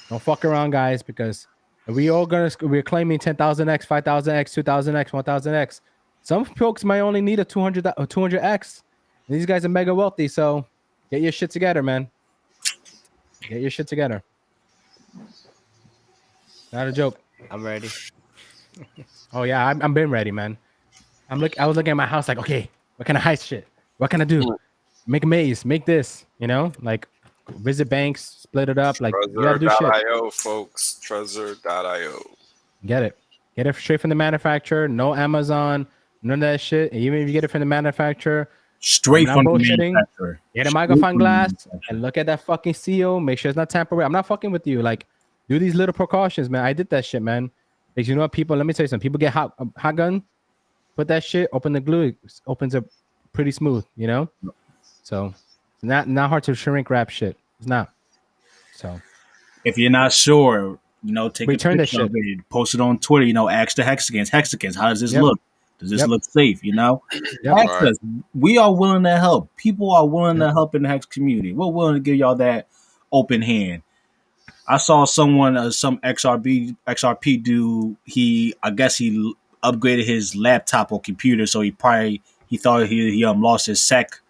Don't fuck around, guys, because we're claiming 10,000x, 5,000x, 2,000x, 1,000x. Some folks might only need a 200x. And these guys are mega wealthy, so get your shit together, man. Get your shit together. Not a joke. I'm ready. Oh yeah, I'm been ready, man. I was looking at my house like, okay, what kind of heist shit? What can I do? Make a maze, make this, you know, like visit banks, split it up, like you gotta do shit. Trezor.io, folks. Trezor.io. Get it straight from the manufacturer. No Amazon, none of that shit. And even if you get it from the manufacturer, straight from the manufacturer. Get a magnifying glass and look at that fucking seal. Make sure it's not tampered. I'm not fucking with you. Like, do these little precautions, man. I did that shit, man. Because you know what, people, let me tell you something. People get hot gun, put that shit, open the glue, it opens up pretty smooth, you know? So it's not hard to shrink wrap shit. It's not. So if you're not sure, you know, take return a picture of it, post it on Twitter, you know, ask the Hexicans, how does this look? Does this look safe, you know? Ask us. We are willing to help. People are willing to help in the Hex community. We're willing to give y'all that open hand. I saw someone, some XRP dude. I guess he upgraded his laptop or computer, so he thought he lost his SEC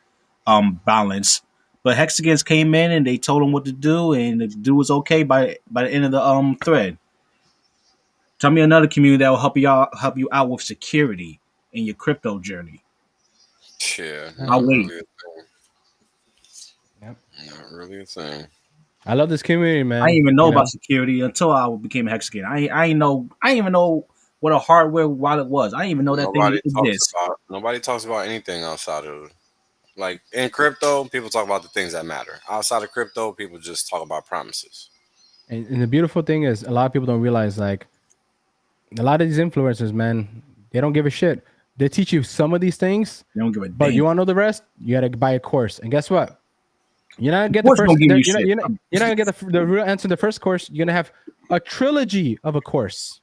balance. But Hexicans came in and they told him what to do, and the dude was okay by the end of the thread. Tell me another community that will help you out with security in your crypto journey. Yeah, I'll wait. Not really a thing. I love this community, man. I didn't even know about security until I became a Hexican. I didn't even know what a hardware wallet was. I didn't even know that thing exists. Nobody talks about anything outside of, like, in crypto, people talk about the things that matter. Outside of crypto, people just talk about promises. And the beautiful thing is, a lot of people don't realize, like, a lot of these influencers, man, they don't give a shit. They teach you some of these things, they don't give a damn. But you want to know the rest? You got to buy a course. And guess what? You're not gonna get the first. You're not gonna get the real answer in the first course. You're gonna have a trilogy of a course,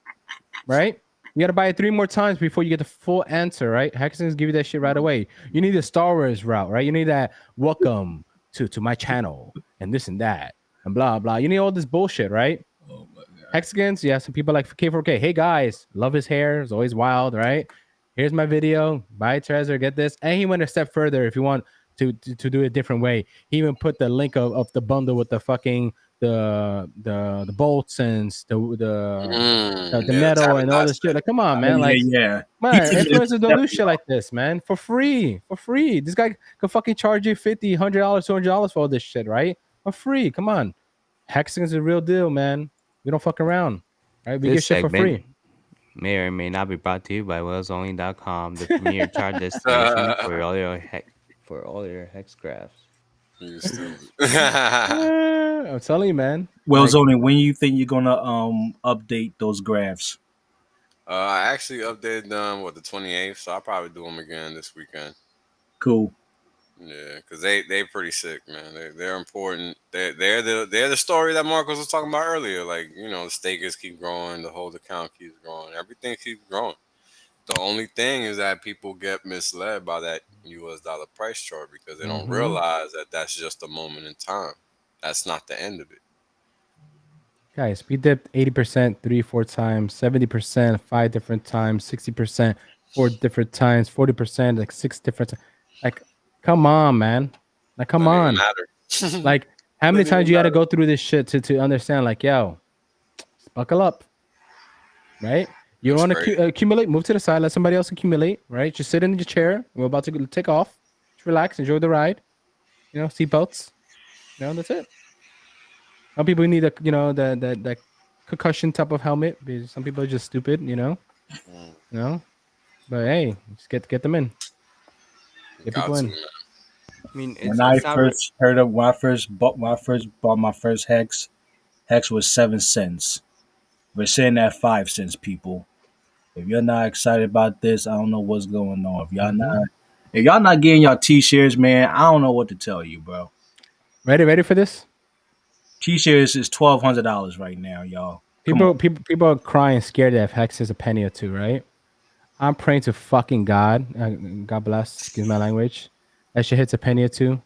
right? You gotta buy it 3 more times before you get the full answer, right? Hexagons give you that shit right away. You need the Star Wars route, right? You need that welcome to my channel and this and that and blah blah. You need all this bullshit, right? Oh my god. Hexagons, yeah. Some people like K4K. Hey guys, love his hair. It's always wild, right? Here's my video. Buy Treasure, get this. And he went a step further. If you want to do it a different way, he even put the link of the bundle with the fucking the bolts and the metal and all this shit. Like, come on, man. Like, yeah. man, influencers don't do shit like this, man. For free. This guy could fucking charge you $50, $100, $200 for all this shit, right? For free. Come on. Hexagons is a real deal, man. We don't fuck around. Right? We This get shit for free. may or may not be brought to you by wellsonly.com, the premier chart destination for all your hex graphs. You stupid. I'm telling you, man. Well, Like, Zoni, when you think you're gonna update those graphs? I actually updated them the 28th, so I'll probably do them again this weekend. Cool. Yeah, because they pretty sick, man. They're important. They're the story that Marcos was talking about earlier. Like, you know, the stakers keep growing, the hold account keeps growing, everything keeps growing. The only thing is that people get misled by that US dollar price chart because they don't realize that that's just a moment in time. That's not the end of it. guys, we dipped 80% 3-4 times, 70% 5 different times, 60% 4 different times, 40% like 6 different times. Like, come on, man. Like, come on. Like, how many times you got to go through this shit to understand? Like, yo, buckle up, right? You don't want to accumulate. Move to the side. Let somebody else accumulate, right? Just sit in your chair. We're about to take off. Just relax. Enjoy the ride. You know, seatbelts. You know, that's it. Some people need a, you know, that concussion type of helmet. Some people are just stupid, you know. You know, but hey, just get them in. Get people in. I mean, When I first bought my first hex was 7 cents. We're sitting at 5 cents, people. If you're not excited about this, I don't know what's going on. If y'all not getting y'all t-shirts, man, I don't know what to tell you, bro. Ready for this? T-shirts is $1,200 right now, y'all. People are crying, scared that if Hex is a penny or two, right? I'm praying to fucking God. God bless. Excuse my language. That shit hits a penny or two.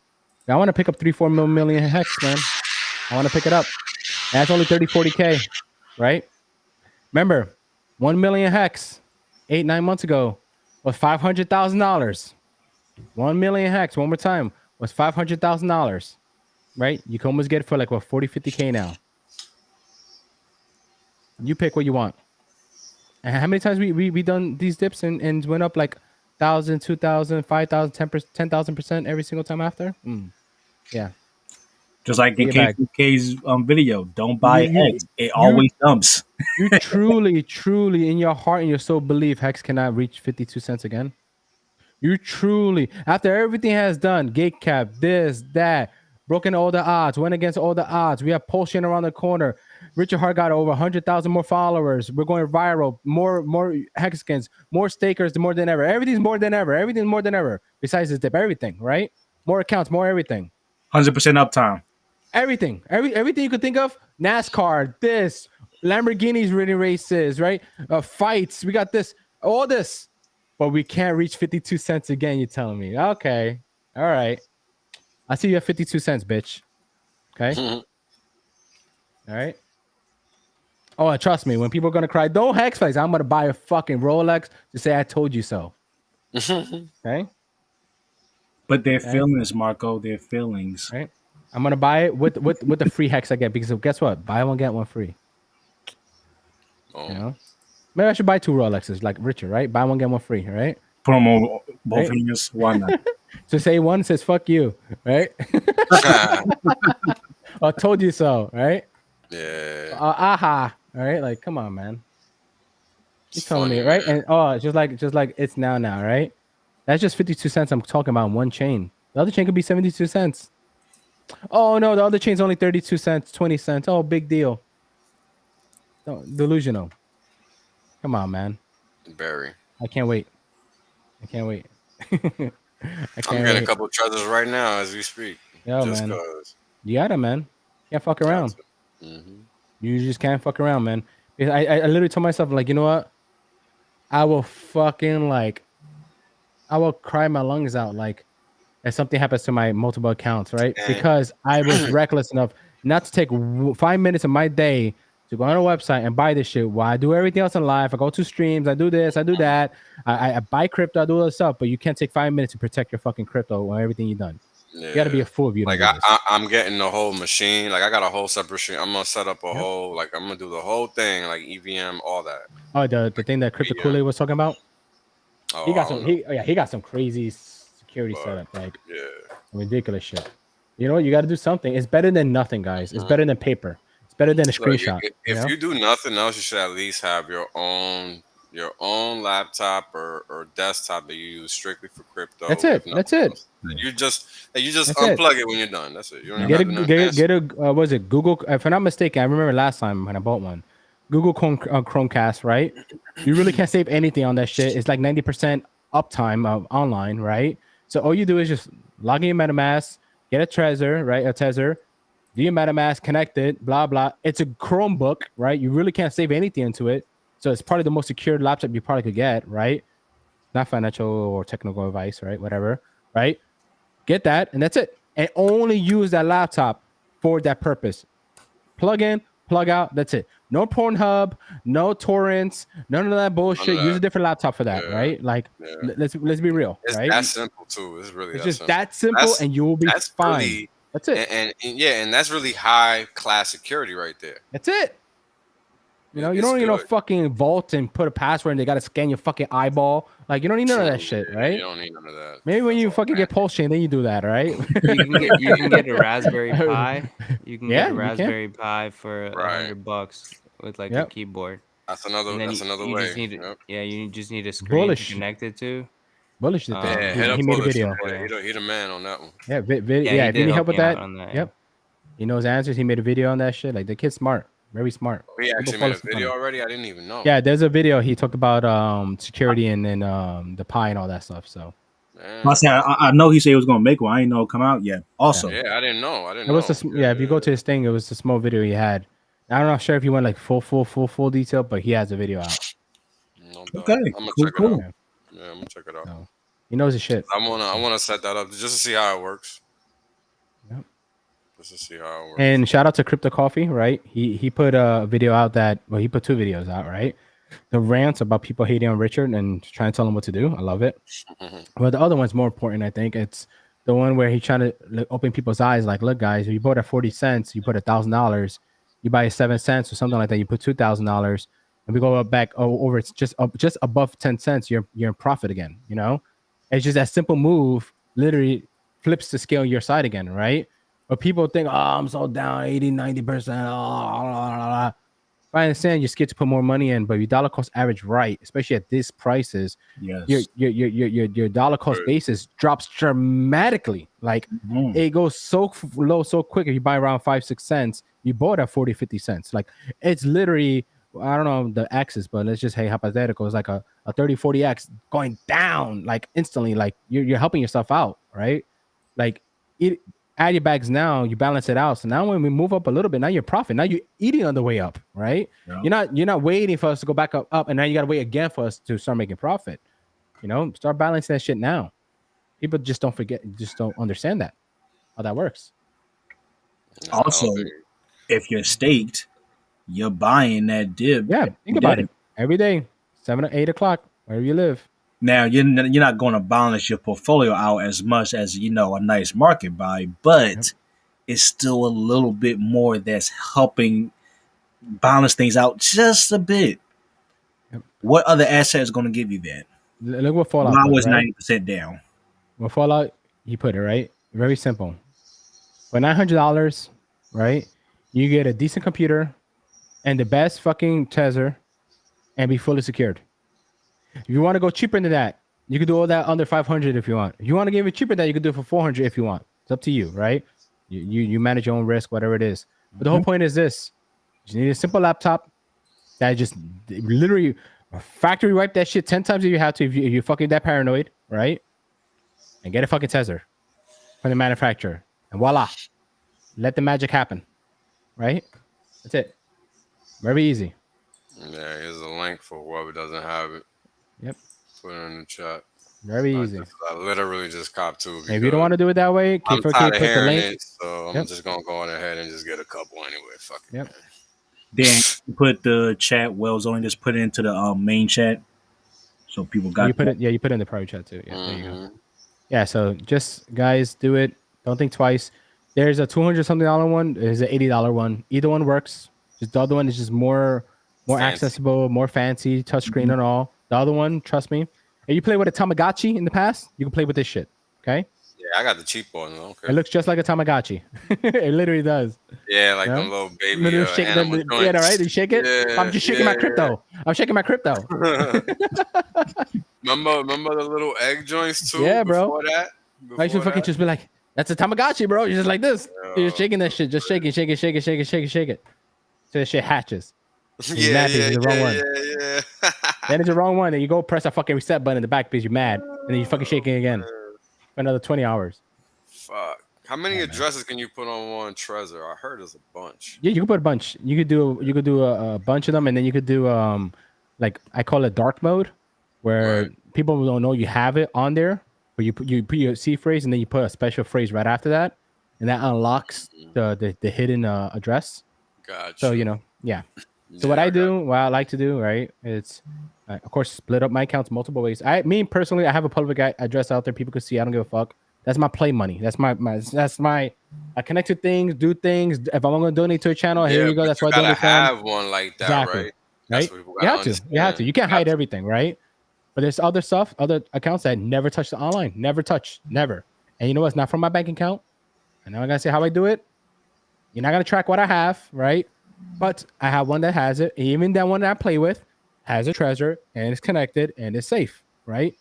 I want to pick up 3-4 million Hex, man. I want to pick it up. And that's only 30-40K, right? Remember, 1 million Hex 8-9 months ago was $500,000. 1 million Hex, one more time, was $500,000. Right? You can almost get it for like 40-50K now. You pick what you want. And how many times we done these dips and went up like 1,000, 2,000, 5,000, 10,000% every single time after? Yeah. Just like in K2K's video, don't buy Hex. It always dumps. You truly in your heart and your soul believe Hex cannot reach 52 cents again? You truly, after everything has done, gate cap, this, that, broken all the odds, went against all the odds. We have PulseChain around the corner. Richard Hart got over 100,000 more followers. We're going viral. More Hexagons, more stakers, more than ever. Everything's more than ever. Everything's more than ever. Besides this dip, everything, right? More accounts, more everything. 100% uptime. Everything you could think of. NASCAR, this, Lamborghinis winning races, right? Fights. We got this, all this. But we can't reach 52 cents again, you're telling me. Okay. All right. I see you at 52 cents, bitch. Okay? All right? Oh, trust me, when people are going to cry, don't Hex Flex, I'm going to buy a fucking Rolex to say I told you so. Okay? But their feelings, Marco, their feelings. Right? I'm going to buy it with the free Hex I get because guess what? Buy one, get one free. Oh. You know? Maybe I should buy 2 Rolexes like Richard, right? Buy one, get one free, right? Put them on both hands. Why not? So say one says fuck you, right? I told you so, right? Yeah. Aha. All right, like come on, man. You're telling me, right? Man. And just like it's now, right? That's just 52 cents I'm talking about in one chain. The other chain could be 72 cents. Oh no, the other chain's only 32 cents, 20 cents. Oh, big deal. No, delusional. Come on, man. Barry. I can't wait. I'm getting a couple of treasures right now as we speak. Yo, just man. Cause. You got it, man. Can't fuck around. You just can't fuck around, man. I literally told myself, like, you know what? I will fucking like, I will cry my lungs out like if something happens to my multiple accounts, right? And- Because I was reckless enough not to take 5 minutes of my day to go on a website and buy this shit while I do everything else in life. I go to streams, I do this, I do that. I buy crypto, I do all this stuff, but you can't take 5 minutes to protect your fucking crypto or everything you've done. Yeah. You got to be a fool if you don't like do this. I'm getting the whole machine. Like I got a whole separate machine. I'm gonna set up a whole like I'm gonna do the whole thing, like EVM, all that. Oh, the thing that Crypto Kool-Aid was talking about. Oh, He got some. He got some crazy security setup, like ridiculous shit. You know, you got to do something. It's better than nothing, guys. It's better than paper. It's better than a screenshot. If you do nothing else, you should at least have your own laptop or desktop that you use strictly for crypto. That's it. That's it. You just unplug it when you're done. That's it. You don't get a what was it, Google? If I'm not mistaken, I remember last time when I bought one, Google Chromecast, right? You really can't save anything on that shit. It's like 90% uptime of online, right? So all you do is just log in your MetaMask, get a Trezor, right? A Tether, do your MetaMask, connect it, blah blah. It's a Chromebook, right? You really can't save anything into it. So it's probably the most secure laptop you probably could get, right? Not financial or technical advice, right? Whatever, right? Get that, and that's it. And only use that laptop for that purpose. Plug in, plug out, that's it. No Pornhub, no torrents, none of that bullshit. Use a different laptop for that, right? Like, let's be real, it's right? that simple too. It's really that simple, and you will be fine. Really, that's it. And that's really high class security right there. That's it. You know, you don't need no fucking vault and put a password and they got to scan your fucking eyeball. Like, you don't need none of that shit, right? You don't need none of that. Maybe when you fucking get PulseChain, then you do that, right? You can get a Raspberry Pi. You can get a Raspberry Pi for $100 with like a keyboard. That's another way. You just need a screen to connect it to. Bullish did that. He made a video. He the man on that one. Yeah, if you need help with that, yep. He knows answers. He made a video on that shit. Like, the kid's smart. Very smart. He actually made a video already? I didn't even know. Yeah, there's a video. He talked about security and then the Pi and all that stuff. So I know he said he was gonna make one. I didn't know it come out yet. Also, I didn't know. It was if you go to his thing, it was a small video he had. I'm not sure if he went like full detail, but he has a video out. Okay, I'm gonna check it out. Yeah, I'm gonna check it out. So, he knows his shit. I wanna set that up just to see how it works. Yep. Just to see how it works. And shout out to Crypto Coffee, right? He put a video out he put 2 videos out, right? The rants about people hating on Richard and trying to tell him what to do. I love it. But the other one's more important, I think. It's the one where he's trying to open people's eyes. Like, look, guys, if you bought at 40 cents, you put $1,000. You buy at 7 cents or something like that, you put $2,000, and we go back over. It's just above 10 cents. You're in profit again. You know, it's just that simple move. Literally flips the scale on your side again, right? But people think, oh, I'm so down 80-90%. I understand you're scared to put more money in, but your dollar cost average, right, especially at these prices, your dollar cost basis drops dramatically. Like, it goes so low so quick. If you buy around 5-6 cents, you bought at 40-50 cents. Like, it's literally, I don't know the X's, but let's just say hypothetical. It's like a 30-40x going down like instantly. Like, you're helping yourself out, right? Like, add your bags now, you balance it out. So now when we move up a little bit, now you're profit. Now you're eating on the way up, right? Yeah. You're not waiting for us to go back up, and now you gotta wait again for us to start making profit. You know, start balancing that shit now. People just don't understand that how that works. Also, if you're staked, you're buying that dip. Yeah, think about it. Every day, 7 or 8 o'clock, wherever you live. Now, you're not going to balance your portfolio out as much as, a nice market buy, but it's still a little bit more that's helping balance things out just a bit. Yep. What other asset is going to give you that? Look what Fallout Now was 90% down. Well, Fallout, you put it, right? Very simple. For $900, right, you get a decent computer and the best fucking Tether and be fully secured. If you want to go cheaper than that, you can do all that under 500 if you want. If you want to give it cheaper than that, you can do it for 400 if you want. It's up to you, right? You manage your own risk, whatever it is. But the whole point is this. You need a simple laptop that just literally factory wipe that shit 10 times if you have to, if you're fucking that paranoid, right? And get a fucking Tether from the manufacturer. And voila. Let the magic happen, right? That's it. Very easy. Yeah, here's a link for whoever doesn't have it. Yep. Put it in the chat. Very easy. I literally just copped two. And if you don't want to do it that way, I'm K4K tired of put the hearing link. it, so I'm just gonna go on ahead and just get a couple anyway. Fuck it. Yep. Man. Dan, you put the chat. Wells only just put it into the main chat, so people got. You put it. Yeah, you put it in the private chat too. Yeah, there you go. Mm-hmm. Yeah, so just guys, do it. Don't think twice. There's a $200 something one. There's an $80 one. Either one works. Just the other one is just more Fancy. accessible, more fancy, touchscreen and all. The other one, trust me. If you play with a Tamagotchi in the past, you can play with this shit. Okay. Yeah, I got the cheap one. Okay. It looks just like a Tamagotchi. It literally does. Yeah, like Yeah. them little baby Little shake animal them, joints. yeah, right. You shake it. Yeah, I'm just shaking my crypto. I'm shaking my crypto. remember the little egg joints too? Yeah, bro. Before that, I should fucking just be like, that's a Tamagotchi, bro. You're just like this. You're just shaking that shit. Just shake it. So that shit hatches. Yeah. Then it's the wrong one. And you go press that fucking reset button in the back because you're mad. And then you fucking shaking again for another 20 hours. Fuck. How many addresses can you put on one Trezor? I heard there's a bunch. Yeah, you can put a bunch. You could do a bunch of them, and then you could do like I call it dark mode, where people don't know you have it on there, but you put your C phrase, and then you put a special phrase right after that, and that unlocks the hidden address. Gotcha. So yeah. So what I like to do, right? It's of course split up my accounts multiple ways. Me personally, I have a public address out there. People can see. I don't give a fuck. That's my play money. That's my I connect to things, do things. If I'm gonna donate to a channel, here you go. That's why I donate. Have one like that, exactly. Right? You have to. You can't hide everything, right? But there's other stuff, other accounts that never touch the online. Never touch. Never. And you know what's not from my bank account? And now I'm gonna say how I do it. You're not gonna track what I have, right? But I have one that has it. Even that one that I play with has a Trezor and it's connected and it's safe, right?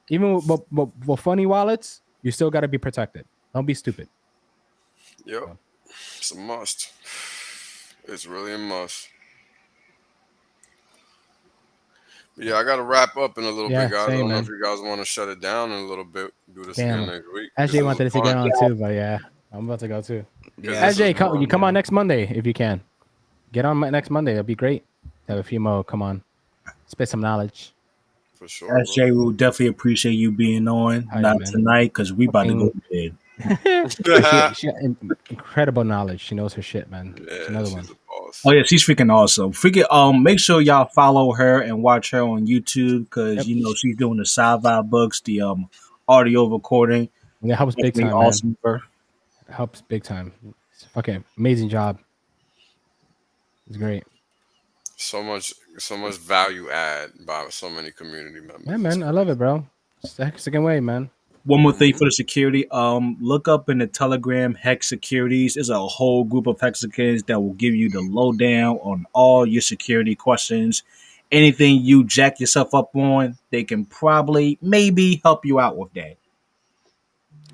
Even with funny wallets, you still got to be protected. Don't be stupid. Yep. It's a must. It's really a must. Yeah, I got to wrap up in a little bit, guys. I don't know if you guys want to shut it down in a little bit. Do this again next week. SJ wanted to get on too, but yeah, I'm about to go too. Yeah. SJ, come on next Monday if you can. Get on next Monday. It'll be great. Have a few more. Come on. Spit some knowledge. For sure. SJ, we will definitely appreciate you being on. Not tonight, because we about to go to bed. she got incredible knowledge. She knows her shit, man. Yeah, she's another one. Oh yeah, she's freaking awesome. Make sure y'all follow her and watch her on YouTube because she's doing the sci-fi books, the audio recording. And it helps big time. Awesome. It helps big time. It's a fucking amazing job. It's great. So much value add by so many community members. Yeah, man, I love it, bro. It's the second way, man. One more thing for the security. Look up in the Telegram HEX Securities. There's a whole group of Hexicans that will give you the lowdown on all your security questions. Anything you jack yourself up on, they can maybe help you out with that.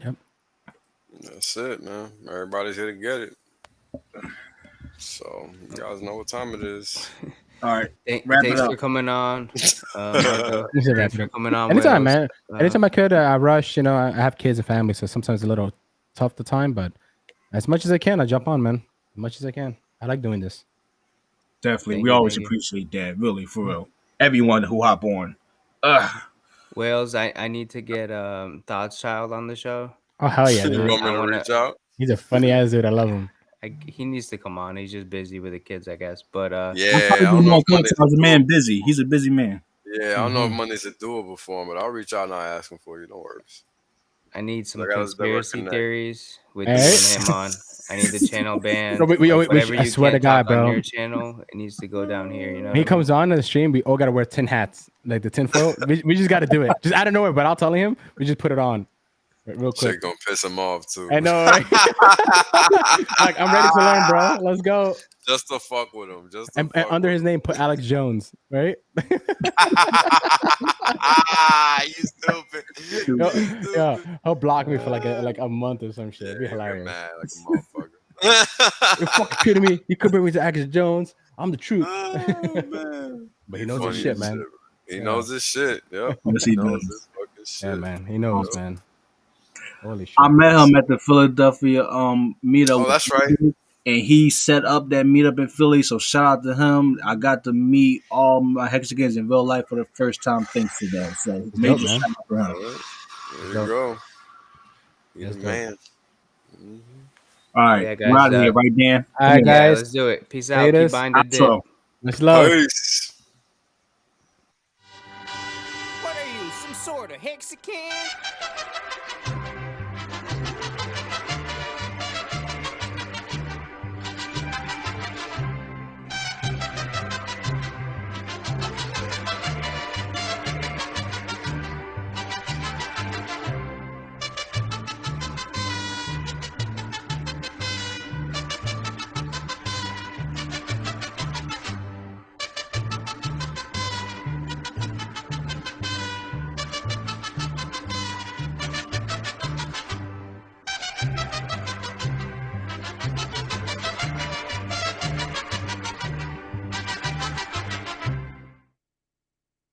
Yep. That's it, man. Everybody's here to get it. So you guys know what time it is. All right. Thanks for coming on. Thanks for coming on. Anytime, man. Anytime I could, I rush. I have kids and family, so sometimes it's a little tough the time. But as much as I can, I jump on, man. As much as I can. I like doing this. Definitely. We always appreciate that, really, for real. Everyone who hop on. Wales, I need to get Thoughts Child on the show. Oh, hell yeah, dude. You want me to reach out? He's a funny ass dude. I love him. He needs to come on. He's just busy with the kids, I guess. But yeah, I don't know. He's a man busy. He's a busy man. Yeah, I don't know if Monday's a doable for him, but I'll reach out and I'll ask him for you. Don't worry. I need some conspiracy theories with you and him on. I need the channel banned. I swear to God, bro. On your channel, it needs to go down here. When he comes on the stream, we all gotta wear 10 hats, like the tinfoil. we just gotta do it, just out of nowhere. But I'll tell him. We just put it on. Real quick. Shit gonna piss him off too. I know. Right? Like, I'm ready to learn, bro. Let's go. Just to fuck with him. And under his name, put Alex Jones, right? You stupid. Yeah, he'll block me for like a month or some shit. It'd be hilarious. Mad like a motherfucker. You're fucking kidding me. You compare me to Alex Jones. I'm the truth. Oh, man. But he knows his shit, man. He knows his shit. Yep. Yes, he knows his fucking shit. Yeah, man. He knows, man. Holy shit. I met him at the Philadelphia meetup. Oh, that's right. and he set up that meetup in Philly. So shout out to him. I got to meet all my Hexagons in real life for the first time thanks to that. So It's major dope, man. shout out for him. There you dope. go. He's That's the dope. man. Mhm. All right, Yeah, we're guys, out of here, right, Dan? All right, Yeah, guys. let's do it. Peace out. Keep Latest. buying the dip. Outro. Much love. Peace. What are you, some sort of Hexican?